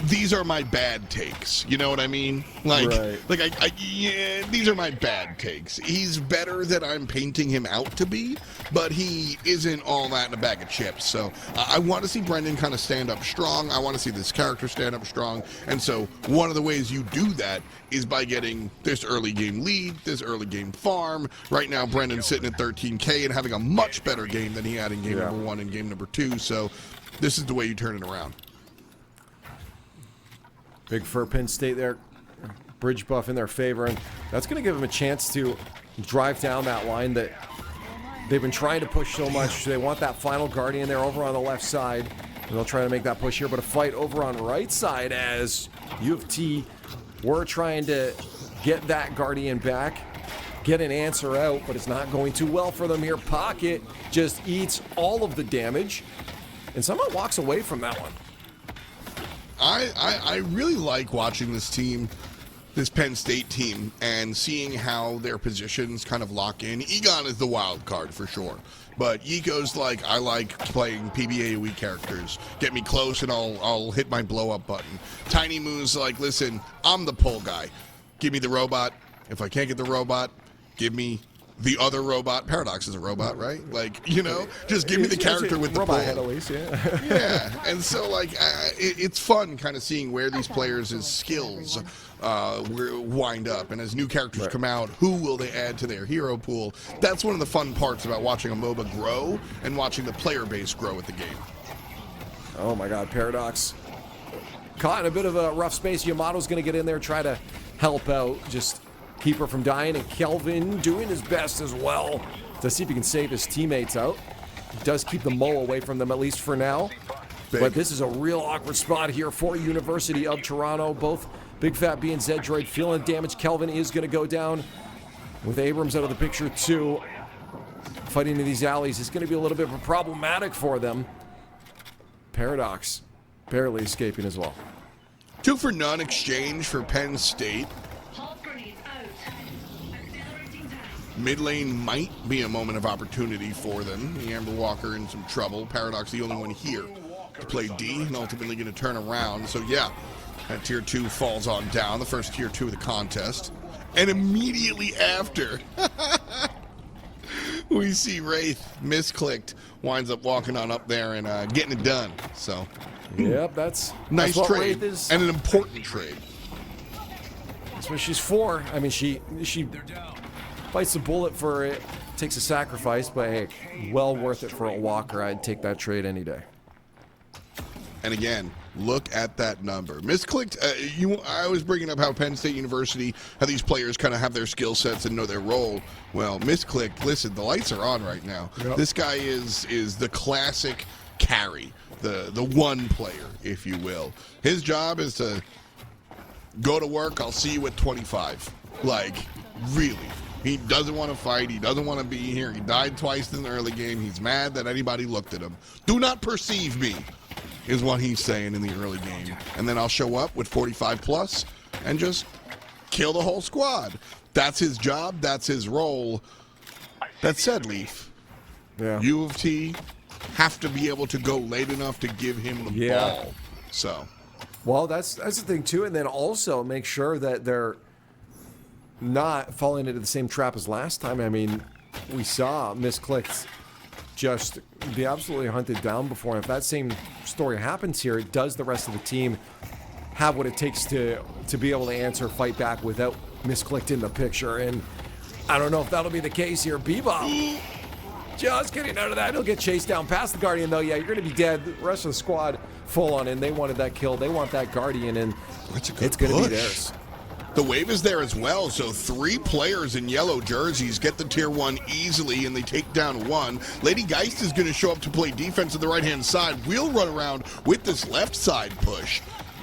these are my bad takes. You know what I mean? Like, Right. yeah, these are my bad takes. He's better than I'm painting him out to be, but he isn't all that in a bag of chips. So I want to see Brendan kind of stand up strong. I want to see this character stand up strong. And so one of the ways you do that is by getting this early game lead, this early game farm. Right now, Brendan's sitting at 13K and having a much better game than he had in game number 1 and game number 2. So this is the way you turn it around. Big for Penn State there. Bridge buff in their favor, and that's going to give them a chance to drive down that line that they've been trying to push so much. They want that final Guardian there over on the left side, and they'll try to make that push here. But a fight over on right side as U of T were trying to get that Guardian back, get an answer out, but it's not going too well for them here. Pocket just eats all of the damage, and somehow walks away from that one. I really like watching this team, this Penn State team, and seeing how their positions kind of lock in. Egon is the wild card for sure, but Yiko's like, I like playing PBAOE characters. Get me close and I'll hit my blow up button. Tiny Moo's like, listen, I'm the pull guy. Give me the robot. If I can't get the robot, give me the other robot. Paradox is a robot, right? Like, you know, just give me the character with the robot pull. head at least, yeah. Yeah, and so like it's fun kind of seeing where these players' skills wind up, and as new characters come out, who will they add to their hero pool? That's one of the fun parts about watching a MOBA grow and watching the player base grow with the game. Oh my God, Paradox caught in a bit of a rough space. Yamato's going to get in there, try to help out, just keep her from dying, and Kelvin doing his best as well to see if he can save his teammates out. He does keep the Mo away from them, at least for now. Big. But this is a real awkward spot here for University of Toronto. Both Big Fat B and Zedroid feeling damage. Kelvin is going to go down with Abrams out of the picture too. Fighting in these alleys is going to be a little bit problematic for them. Paradox barely escaping as well. 2 for none exchange for Penn State. Mid lane might be a moment of opportunity for them. The Amber Walker in some trouble. Paradox the only one here to play D and ultimately going to turn around. So yeah, that tier 2 falls on down, the first tier 2 of the contest. And immediately after, we see Wraith misclicked, winds up walking on up there and getting it done. So Yep, that's nice what trade, Wraith is. and an important trade. That's what she's for. I mean, she bites the bullet for it, takes a sacrifice, but hey, well worth it for a Walker. I'd take that trade any day. And again, look at that number. Misclicked, I was bringing up how Penn State University, how these players kind of have their skill sets and know their role. Well, misclicked, listen, the lights are on right now. Yep. This guy is the classic carry, the one player, if you will. His job is to go to work, I'll see you at 25. Like, really. He doesn't want to fight. He doesn't want to be here. He died twice in the early game. He's mad that anybody looked at him. Do not perceive me, is what he's saying in the early game. And then I'll show up with 45 plus and just kill the whole squad. That's his job. That's his role. That said, Leaf, Yeah. U of T have to be able to go late enough to give him the ball. So, Well, that's the thing too, and then also make sure that they're not falling into the same trap as last time. I mean, we saw misclicks just be absolutely hunted down before. And if that same story happens here, does the rest of the team have what it takes to be able to answer, fight back without misclicked in the picture? And I don't know if that'll be the case here. Bebop just getting out of that. He'll get chased down past the Guardian, though. Yeah, you're going to be dead. The rest of the squad full on in. They wanted that kill. They want that Guardian, and that's a good it's going to be push. theirs. The wave is there as well, so 3 players in yellow jerseys get the tier 1 easily, and they take down 1. Lady Geist is going to show up to play defense on the right-hand side. We'll run around with this left side push.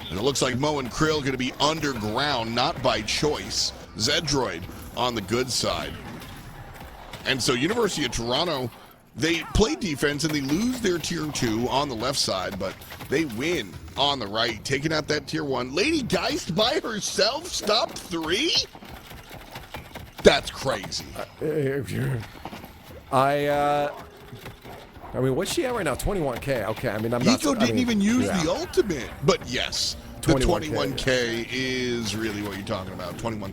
And it looks like Mo and Krill going to be underground, not by choice. Zedroid on the good side. And so University of Toronto, they play defense and they lose their tier 2 on the left side, but they win on the right, taking out that tier 1. Lady Geist by herself, stop 3? That's crazy. I mean, what's she at right now? 21K. Okay, I mean, I'm not. Hiko didn't even use yeah. the ultimate, but yes, The 21K is really what you're talking about. 21.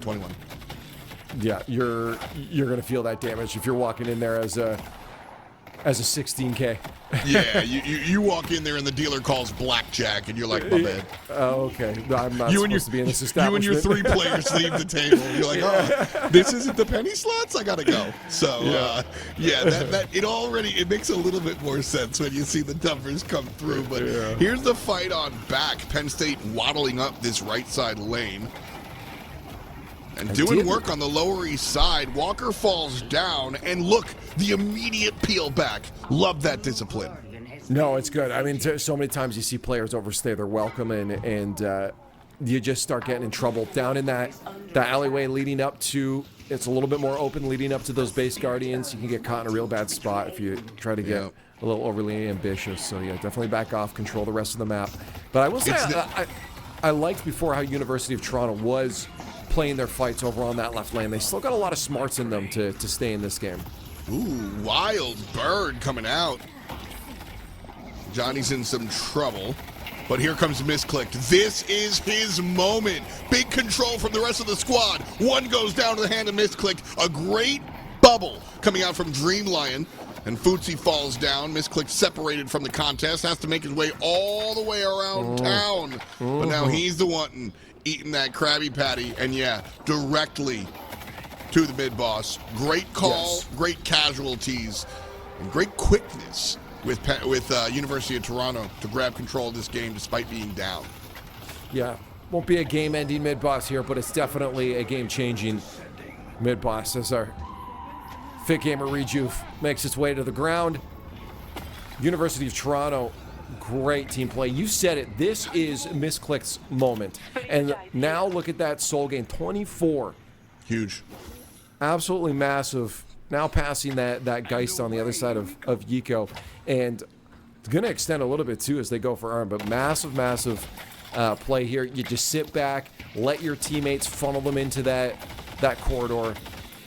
Yeah, you're gonna feel that damage if you're walking in there as a 16K. Yeah, you walk in there and the dealer calls blackjack, and you're like, my bad. Oh, okay. No, I'm not supposed to be in this You establishment. and your 3 players leave the table. You're like, oh, this isn't the penny slots? I gotta go. So, that it makes a little bit more sense when you see the numbers come through. But here's the fight on back. Penn State waddling up this right side lane. And doing work on the Lower East Side. Walker falls down, and look, the immediate peel back. Love that discipline. No, it's good. I mean, so many times you see players overstay their welcome, and you just start getting in trouble. Down in that alleyway leading up to, it's a little bit more open leading up to those base guardians. You can get caught in a real bad spot if you try to get a little overly ambitious. So, yeah, definitely back off, control the rest of the map. But I will say, I liked before how University of Toronto was playing their fights over on that left lane. They still got a lot of smarts in them to stay in this game. Ooh, wild bird coming out. Johnny's in some trouble, but here comes Misclicked. This is his moment. Big control from the rest of the squad. One goes down to the hand of Misclicked. A great bubble coming out from Dream Lion, and Footsie falls down. Misclicked separated from the contest, has to make his way all the way around town. But now he's the one eating that Krabby Patty, and directly to the mid-boss. Great call, great casualties, and great quickness with University of Toronto to grab control of this game despite being down. Yeah, won't be a game-ending mid-boss here, but it's definitely a game-changing mid-boss as our Fit Gamer Rejuve makes its way to the ground. University of Toronto, great team play. You said it. This is Misclicked's moment. And now look at that soul gain. 24. Huge. Absolutely massive. Now passing that Geist on the other side of Yiko. And it's going to extend a little bit, too, as they go for Arm. But massive play here. You just sit back, let your teammates funnel them into that corridor.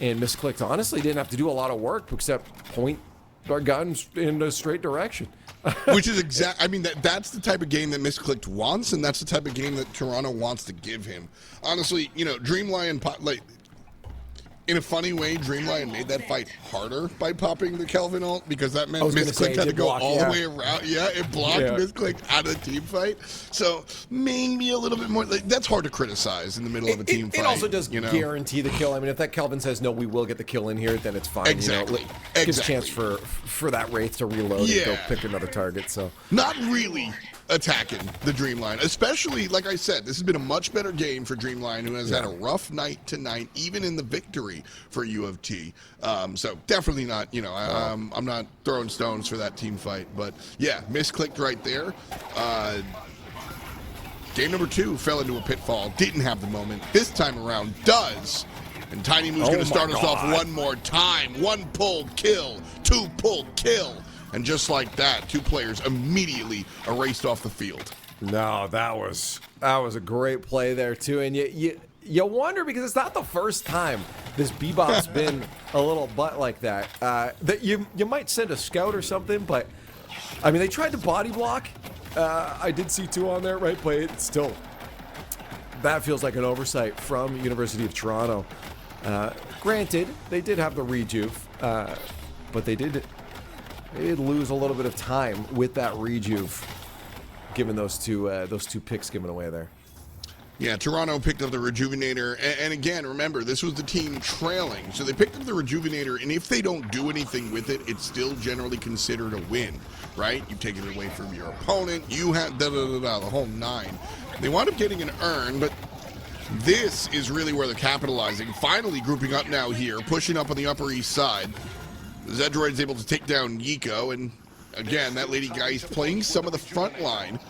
And Misclicked honestly didn't have to do a lot of work except point our guns in a straight direction. Which is I mean, that's the type of game that Misclicked wants, and that's the type of game that Toronto wants to give him. Honestly, Dream Lion, in a funny way, Dream Lion made that fight harder by popping the Kelvin ult, because that meant Misclicked had to go all the way around. Yeah, it blocked Misclicked out of the team fight. So maybe a little bit more. That's hard to criticize in the middle of a team fight. It also does guarantee the kill. I mean, if that Kelvin says, no, we will get the kill in here, then it's fine. Exactly. Gives a chance for that Wraith to reload and go pick another target. So not really attacking the Dreamline, especially, like I said, this has been a much better game for Dreamline, who has had a rough night tonight, even in the victory for U of T. So definitely not, I'm not throwing stones for that team fight, but yeah, Misclicked right there. Game number 2 fell into a pitfall, didn't have the moment. This time around does. And Tiny Moo's going to start us off one more time. 1 pull, kill, 2 pull, kill. And just like that, 2 players immediately erased off the field. No, that was a great play there too. And you wonder, because it's not the first time this Bebop's been a little butt like that. That you might send a scout or something, but I mean, they tried to body block. I did see 2 on there, right? But it's still, that feels like an oversight from University of Toronto. Granted, they did have the rejuve, but they did lose a little bit of time with that rejuve, given those two picks given away there. Yeah, Toronto picked up the Rejuvenator, and again, remember, this was the team trailing, so they picked up the Rejuvenator, and if they don't do anything with it, it's still generally considered a win, right? You take it away from your opponent, you have the whole 9. They wound up getting an earn, but this is really where they're capitalizing. Finally grouping up now here, pushing up on the Upper East Side. Zedroid is able to take down Yiko, and again, that Lady Geist playing some of the front line.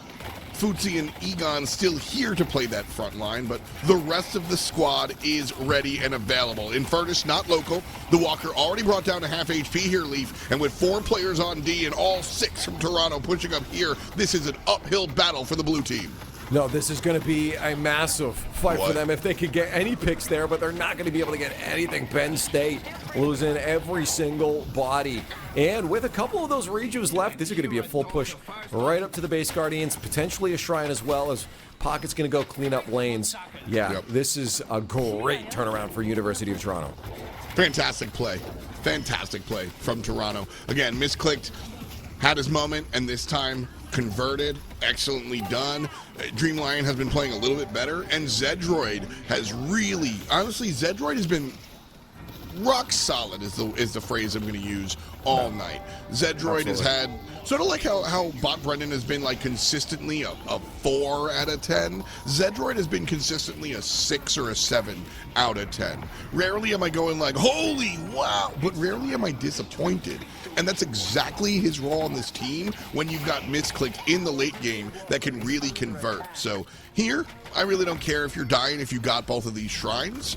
Footsie and Egon still here to play that front line, but the rest of the squad is ready and available. Infernus not local. The Walker already brought down to half HP here, Leaf, and with 4 players on D and all 6 from Toronto pushing up here, this is an uphill battle for the blue team. No, this is going to be a massive fight for them if they could get any picks there, but they're not going to be able to get anything. Penn State losing every single body. And with a couple of those rejuves left, this is going to be a full push right up to the base guardians, potentially a shrine as well, as Pocket's going to go clean up lanes. Yeah, Yep. this is a great turnaround for University of Toronto. Fantastic play from Toronto. Again, misclicked, had his moment, and this time converted. Excellently done. Dreamlion has been playing a little bit better, and Zedroid has really, honestly, Zedroid has been rock solid is the phrase I'm going to use all night. Zedroid has had, sort of like how Bot Brendan has been like consistently a 4 out of 10, Zedroid has been consistently a 6 or a 7 out of 10. Rarely am I going like, holy wow, but rarely am I disappointed. And that's exactly his role on this team when you've got misclicked in the late game that can really convert. So here, I really don't care if you're dying if you got both of these shrines.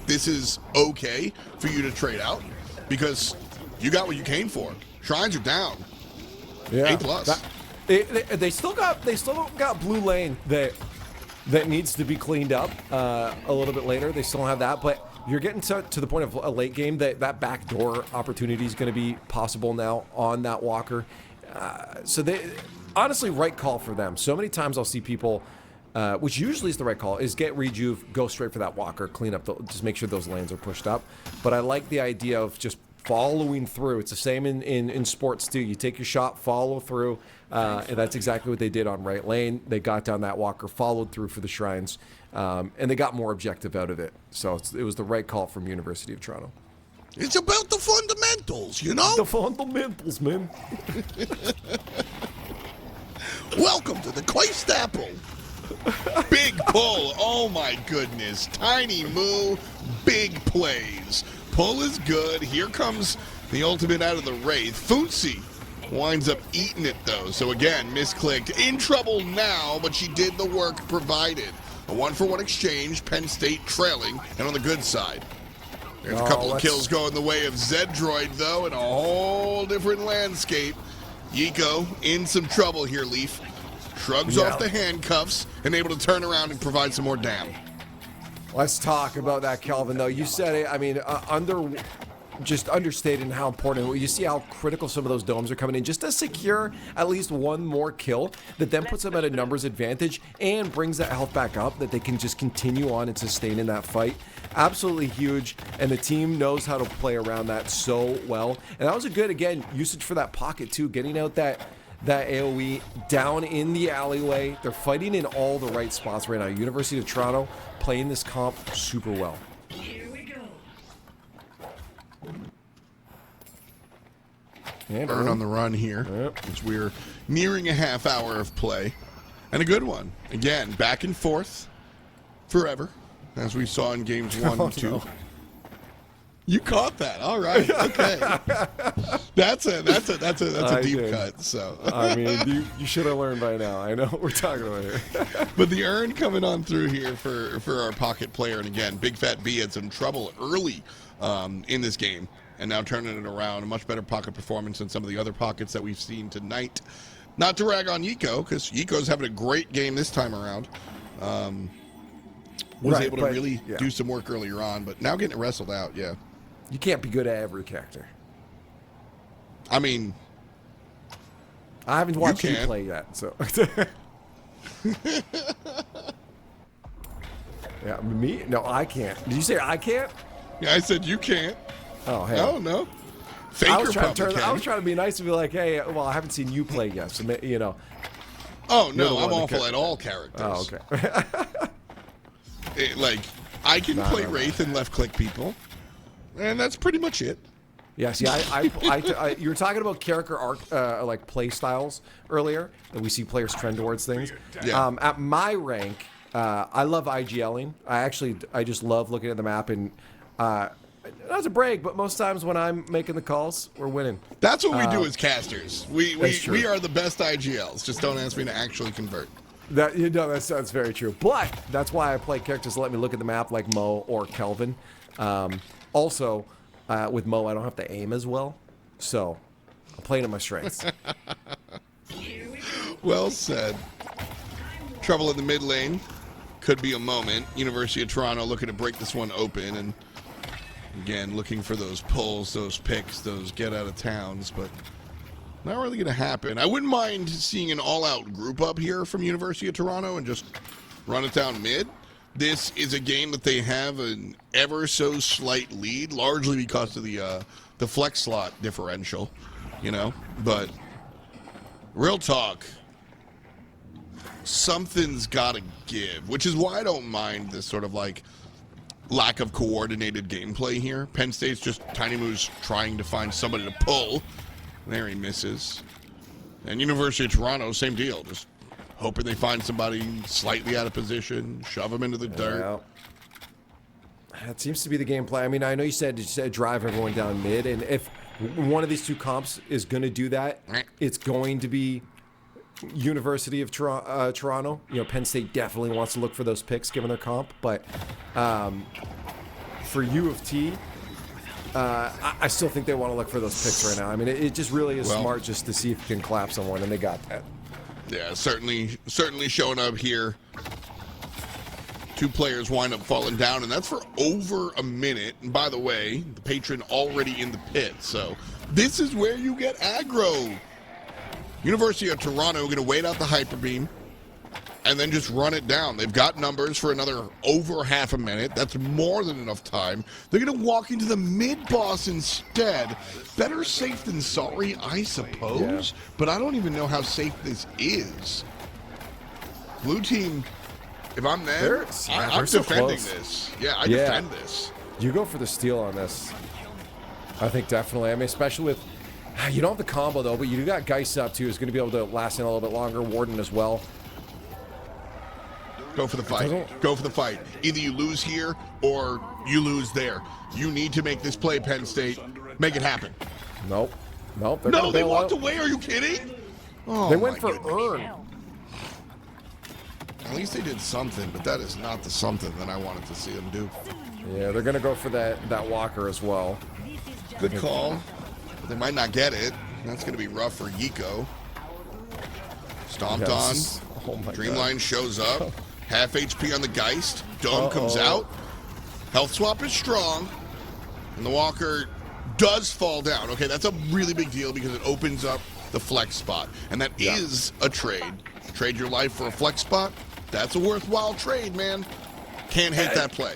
This is okay for you to trade out because you got what you came for. Shrines are down. Yeah. A+. They still got blue lane that needs to be cleaned up a little bit later. They still don't have that, but you're getting to the point of a late game that backdoor opportunity is going to be possible now on that walker. So they honestly, right call for them. So many times I'll see people, which usually is the right call, is get rejuve, go straight for that walker, clean up, just make sure those lanes are pushed up. But I like the idea of just following through. It's the same in sports too. You take your shot, follow through, and that's exactly what they did on right lane. They got down that walker, followed through for the shrines, and they got more objective out of it. So it was the right call from University of Toronto. It's about the fundamentals, you know? The fundamentals, man. Welcome to the Quaist Apple. Big pull. Oh my goodness. Tiny moo. Big plays. Pull is good. Here comes the ultimate out of the Wraith. Footsie winds up eating it though. So again, misclicked. In trouble now, but she did the work provided. A 1-for-1 exchange. Penn State trailing and on the good side. There's a couple of kills going the way of Zedroid though in a whole different landscape. Yiko in some trouble here, Leaf. Shrugs off the handcuffs and able to turn around and provide some more dam. Let's talk about that, Kelvin, though. You said it. I mean, just understated how important. You see how critical some of those domes are coming in just to secure at least one more kill that then puts them at a numbers advantage and brings that health back up that they can just continue on and sustain in that fight. Absolutely huge, and the team knows how to play around that so well. And that was a good, again, usage for that pocket too, getting out that AoE down in the alleyway. They're fighting in all the right spots right now. University of Toronto playing this comp super well. Here we go. And Burn on the run here, as we're nearing a half hour of play. And a good one. Again, back and forth forever, as we saw in games 1 and 2. No. You caught that. All right. Okay. That's a deep cut. So I mean, you should have learned by now. I know what we're talking about here. But the Urn coming on through here for our pocket player, and again, Big Fat B had some trouble early in this game, and now turning it around. A much better pocket performance than some of the other pockets that we've seen tonight. Not to rag on Yiko, because Yiko's having a great game this time around. Was able to really do some work earlier on, but now getting it wrestled out. Yeah. You can't be good at every character. I mean, I haven't watched you play yet, so. Yeah, me? No, I can't. Did you say I can't? Yeah, I said you can't. Oh, hey. No. Faker I was trying to be nice and be like, hey, well, I haven't seen you play yet, so, you know. Oh, no, I'm awful at all characters. Oh, okay. I can play Wraith and left-click people. And that's pretty much it. Yeah, see, you were talking about character arc, like play styles earlier, that we see players trend towards things. Yeah. At my rank, I love IGLing. I just love looking at the map, and not to brag, but most times when I'm making the calls, we're winning. That's what we do as casters. We are the best IGLs. Just don't ask me to actually convert. That's very true. But that's why I play characters that let me look at the map like Mo or Kelvin. Also, with Mo, I don't have to aim as well, so I'm playing to my strengths. Well said. Trouble in the mid lane. Could be a moment. University of Toronto looking to break this one open, and again, looking for those pulls, those picks, those get out of towns, but Not really going to happen. I wouldn't mind seeing an all-out group up here from University of Toronto and just run it down mid. This is a game that they have an ever so slight lead, largely because of the flex slot differential, you know. But real talk, something's got to give, which is why I don't mind this sort of like lack of coordinated gameplay here. Penn State's just Tiny Moo's trying to find somebody to pull. There he misses. And University of Toronto, same deal. Just hoping they find somebody slightly out of position, shove them into the dirt. That seems to be the game plan. I mean, I know you said drive everyone down mid, and if one of these two comps is going to do that, it's going to be University of Toronto. You know, Penn State definitely wants to look for those picks given their comp, but for U of T, I still think they want to look for those picks right now. I mean, it just really is smart just to see if you can clap someone, and they got that. Yeah, certainly showing up here. Two players wind up falling down, and that's for over a minute. And by the way, the patron already in the pit, so this is where you get aggro. University of Toronto going to wait out the hyper beam and then just run it down. They've got numbers for another over half a minute. That's more than enough time. They're going to walk into the mid-boss instead. Better safe than sorry, I suppose. But I don't even know how safe this is. Blue team, if I'm them, I'm so defending close. this. Yeah, I defend this. You go for the steal on this. I think definitely. I mean, especially with... You don't have the combo, though, but you do got Geist up, too. Who's going to be able to last in a little bit longer. Warden as well. Go for the fight. Go for the fight. Either you lose here or you lose there. You need to make this play, Penn State. Make it happen. Nope. No, they walked away. Are you kidding? Oh, they went for earn. At least they did something, but that is not the something that I wanted to see them do. Yeah, they're going to go for that Walker as well. Good call. But they might not get it. That's going to be rough for Yiko. Stomped on. Oh my Dreamline God. shows up. Half HP on the Geist. Dome comes out. Health swap is strong. And the Walker does fall down. Okay, that's a really big deal because it opens up the flex spot. And that is a trade. Trade your life for a flex spot. That's a worthwhile trade, man. Can't hit that play.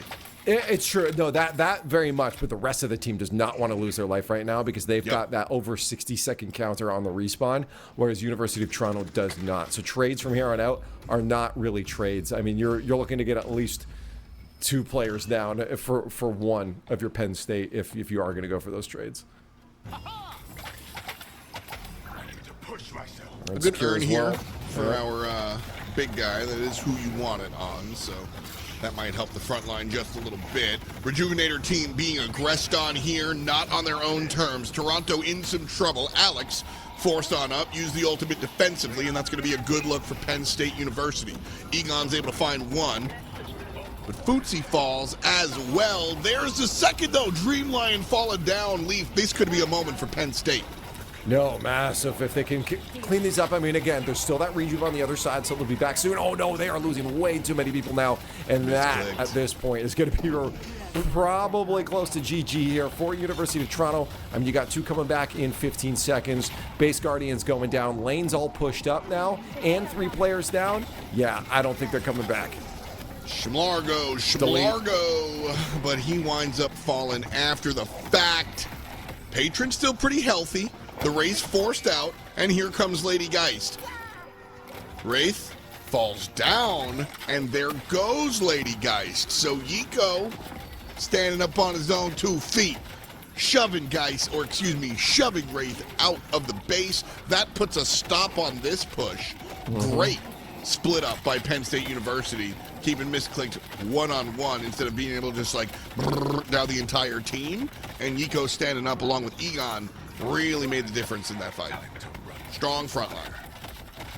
It's true. No, that very much. But the rest of the team does not want to lose their life right now because they've got that over 60-second counter on the respawn, whereas University of Toronto does not. So trades from here on out are not really trades. I mean, you're looking to get at least 2 players down for one of your Penn State if you are going to go for those trades. A good earn here for our big guy. That is who you want it on, so that might help the front line just a little bit. Rejuvenator team being aggressed on here, not on their own terms. Toronto in some trouble. Alex forced on up, used the ultimate defensively, and that's going to be a good look for Penn State University. Egon's able to find one, but Footsie falls as well. There's the second, though. Dreamlion falling down. Leaf, this could be a moment for Penn State. No, massive. If they can clean these up, I mean, again, there's still that rejuve on the other side, so they'll be back soon. Oh, no, they are losing way too many people now. And that, at this point, is going to be probably close to GG here for University of Toronto. I mean, you got 2 coming back in 15 seconds. Base Guardians going down. Lanes all pushed up now, and 3 players down. Yeah, I don't think they're coming back. Schmlargo, but he winds up falling after the fact. Patron's still pretty healthy. The race forced out, and here comes Lady Geist. Wraith falls down, and there goes Lady Geist. So Yiko, standing up on his own 2 feet, shoving shoving Wraith out of the base. That puts a stop on this push. Great split up by Penn State University, keeping misclicked one-on-one instead of being able to just like down the entire team. And Yiko standing up along with Egon really made the difference in that fight. Strong front line.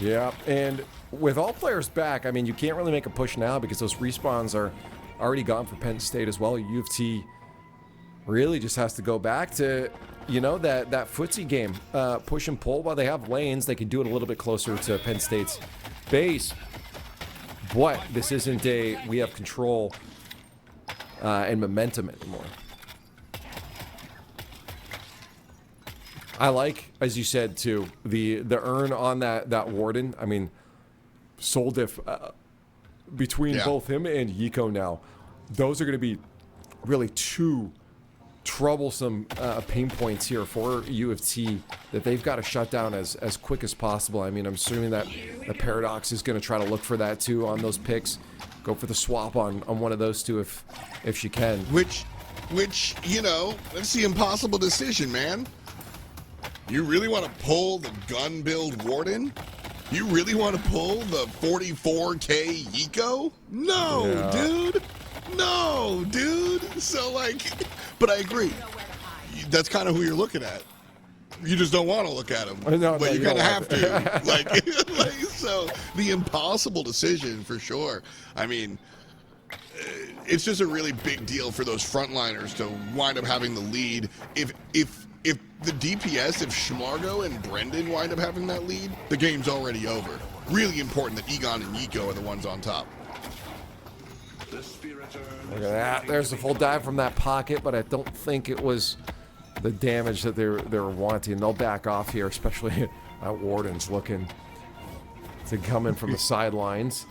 Yeah, and with all players back, I mean, you can't really make a push now because those respawns are already gone for Penn State as well. U of T really just has to go back to, you know, that footsie game. Push and pull while they have lanes. They can do it a little bit closer to Penn State's base. But this isn't we have control and momentum anymore. I like, as you said too, the urn on that Warden. I mean, soul diff between both him and Yiko now. Those are going to be really two troublesome pain points here for U of T that they've got to shut down as quick as possible. I mean, I'm assuming that the Paradox is going to try to look for that too on those picks. Go for the swap on one of those two if she can. Which, that's the impossible decision, man. You really want to pull the gun build Warden? You really want to pull the 44K Yiko? No, dude. No, dude. So, but I agree. That's kind of who you're looking at. You just don't want to look at him. No, but you don't kind of have to. So, the impossible decision for sure. I mean, it's just a really big deal for those frontliners to wind up having the lead. If the DPS, if Schmargo and Brendan wind up having that lead, the game's already over. Really important that Egon and Yiko are the ones on top. Look at that. There's a full dive from that pocket, but I don't think it was the damage that they were wanting. They'll back off here, especially that Warden's looking to come in from the sidelines.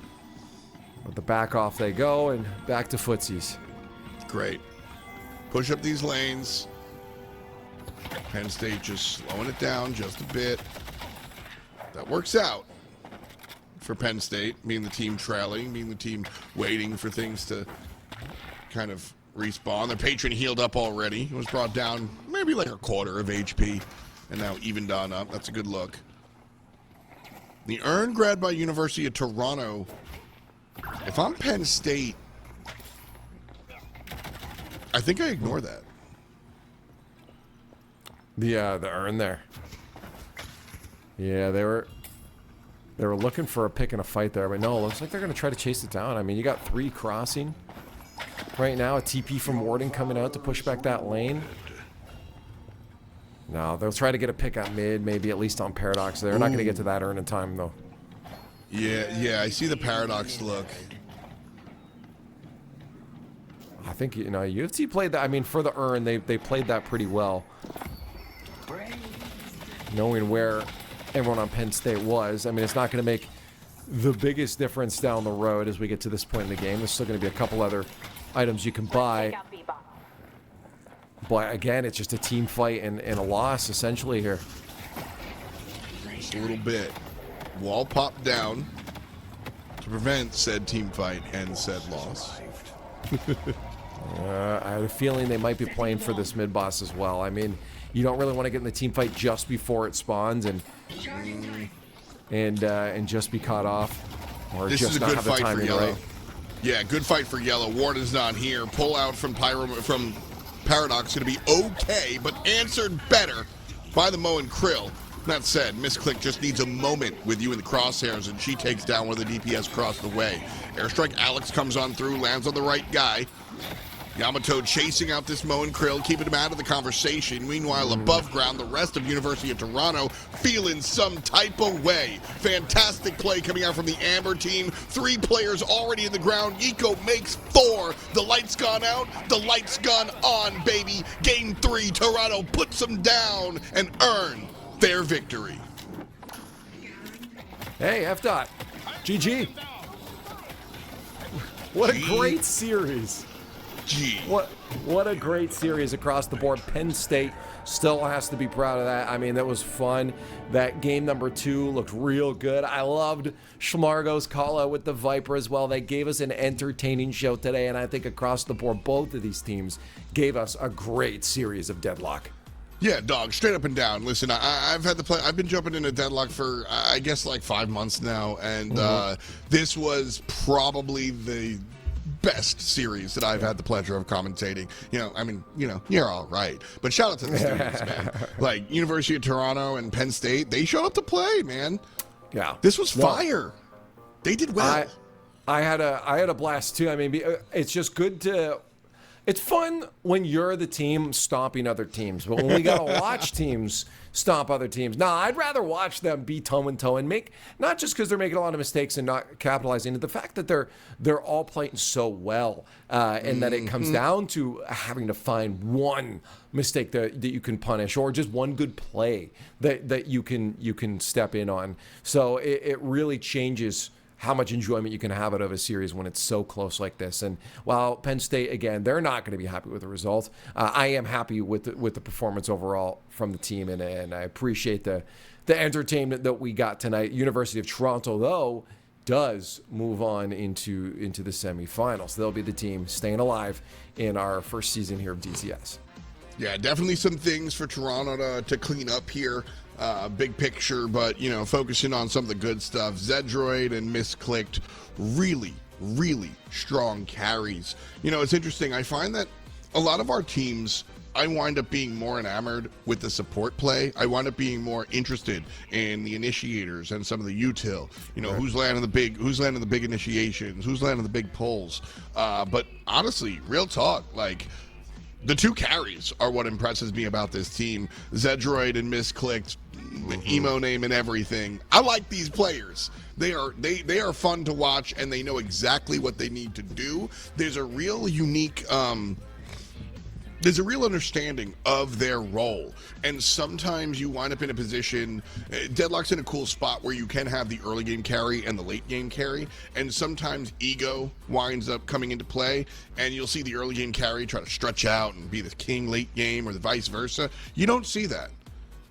But the back off they go, and back to footsies. Great. Push up these lanes. Penn State just slowing it down just a bit. That works out for Penn State, being the team trailing, being the team waiting for things to kind of respawn. Their patron healed up already. It was brought down maybe like a quarter of HP, and now evened on up. That's a good look. The urn grabbed by University of Toronto. If I'm Penn State, I think I ignore that. The urn there. Yeah, they were looking for a pick and a fight there, but no, it looks like they're going to try to chase it down. I mean, you got 3 crossing right now. A TP from Warden coming out to push back that lane. No, they'll try to get a pick on mid, maybe at least on Paradox. They're not going to get to that urn in time, though. Yeah, I see the Paradox look. I think, U of T played that. I mean, for the urn, they played that pretty well. Knowing where everyone on Penn State was. I mean, it's not going to make the biggest difference down the road as we get to this point in the game. There's still going to be a couple other items you can buy. But again, it's just a team fight and a loss, essentially, here. Just a little bit. Wall popped down to prevent said team fight and said loss. I have a feeling they might be playing for this mid-boss as well. I mean, you don't really want to get in the team fight just before it spawns and just be caught off, or this just is a not good have the fight timing for Yellow. right. Yeah, good fight for Yellow. Warden's not here. Pull out from Paradox going to be okay, but answered better by the Mo and Krill. That said, Misclick just needs a moment with you in the crosshairs, and she takes down one of the DPS across the way. Airstrike Alex comes on through, lands on the right guy. Yamato chasing out this Mo and Krill, keeping him out of the conversation. Meanwhile, above ground, the rest of University of Toronto feeling some type of way. Fantastic play coming out from the Amber team. 3 players already in the ground. Yiko makes 4. The light's gone out. The light's gone on, baby. Game 3, Toronto puts them down and earn their victory. Hey, F-Dot. GG. What a great series. What a great series across the board. Penn State still has to be proud of that. I mean, that was fun. That game number 2 looked real good. I loved Schmargo's call out with the Viper as well. They gave us an entertaining show today, and I think across the board, both of these teams gave us a great series of Deadlock. Yeah, dog, straight up and down. Listen, I've had the play. I've been jumping into Deadlock for I guess like 5 months now, and this was probably the best series that I've had the pleasure of commentating. You're all right, but shout out to the students, man. Like University of Toronto and Penn State, they showed up to play, man. Yeah, this was fire. They did well. I had a blast too. I mean, it's just good to. It's fun when you're the team stomping other teams, but when we got to watch teams stomp other teams, I'd rather watch them be toe and toe and make, not just because they're making a lot of mistakes and not capitalizing, the fact that they're all playing so well, and that it comes down to having to find one mistake that you can punish, or just one good play that you can step in on. So it really changes how much enjoyment you can have out of a series when it's so close like this. And while Penn State, again, they're not going to be happy with the result, I am happy with the performance overall from the team, and I appreciate the entertainment that we got tonight. University of Toronto, though, does move on into the semifinals. They'll be the team staying alive in our first season here of DCS. Yeah, definitely some things for Toronto to clean up here. Big picture, but, focusing on some of the good stuff. Zedroid and Misclicked, really, really strong carries. It's interesting. I find that a lot of our teams, I wind up being more enamored with the support play. I wind up being more interested in the initiators and some of the util. Who's landing the big initiations, who's landing the big pulls. But honestly, real talk, the two carries are what impresses me about this team. Zedroid and Misclicked, emo name and everything. I like these players. They are fun to watch, and they know exactly what they need to do. There's a real unique there's a real understanding of their role, and sometimes you wind up in a position, Deadlock's in a cool spot where you can have the early game carry and the late game carry, and sometimes ego winds up coming into play, and you'll see the early game carry try to stretch out and be the king late game, or the vice versa. You don't see that.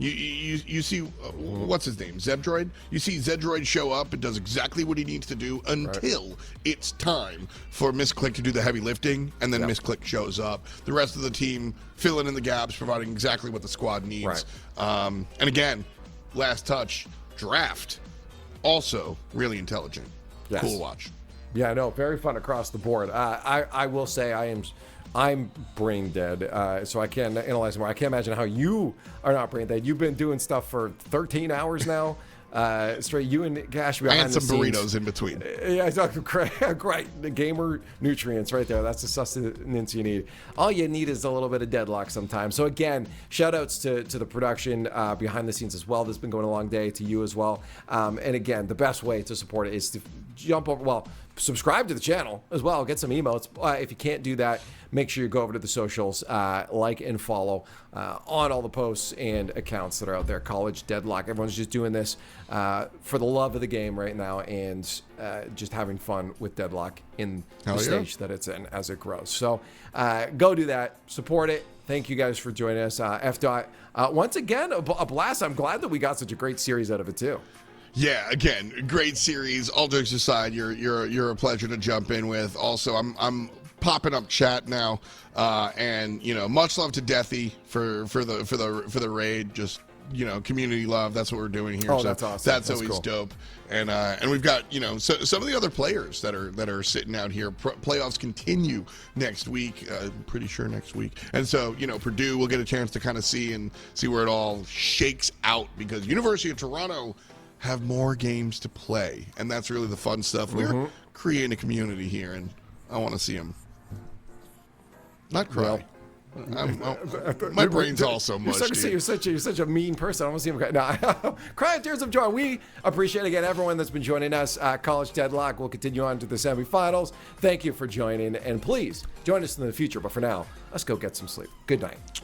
You see, what's his name, Zedroid? You see Zedroid show up and does exactly what he needs to do until it's time for Misclick to do the heavy lifting, and then Misclick shows up. The rest of the team filling in the gaps, providing exactly what the squad needs. And again, last touch, Draft, also really intelligent. Yes. Cool watch. Yeah, no, very fun across the board. I will say I'm brain dead, so I can't analyze more. I can't imagine how you are not brain dead. You've been doing stuff for 13 hours now, straight. You and Cash behind I had the some scenes. burritos in between. Yeah, exactly. Great. The gamer nutrients right there. That's the sustenance you need. All you need is a little bit of Deadlock sometimes. So again, shout outs to the production behind the scenes as well. This has been going a long day, to you as well. And again, the best way to support it is to jump over, subscribe to the channel as well. Get some emotes. If you can't do that, make sure you go over to the socials, like and follow on all the posts and accounts that are out there. College Deadlock. Everyone's just doing this for the love of the game right now, and just having fun with Deadlock in the stage that it's in as it grows. So go do that. Support it. Thank you guys for joining us. Once again, a blast. I'm glad that we got such a great series out of it too. Yeah, again, great series. All jokes aside, you're a pleasure to jump in with. Also, I'm popping up chat now, and much love to Deathy for the raid. Just community love. That's what we're doing here. Oh, so that's awesome. That's always cool. dope. And we've got some of the other players that are sitting out here. Playoffs continue next week. Pretty sure next week. And so Purdue will get a chance to kind of see where it all shakes out, because University of Toronto have more games to play, and that's really the fun stuff. We're creating a community here, and I want to see them not cry. My brain's also mushed. You're such a mean person. I want to see him cry. No, crying tears of joy. We appreciate again everyone that's been joining us. College Deadlock will continue on to the semifinals. Thank you for joining, and please join us in the future. But for now, let's go get some sleep. Good night.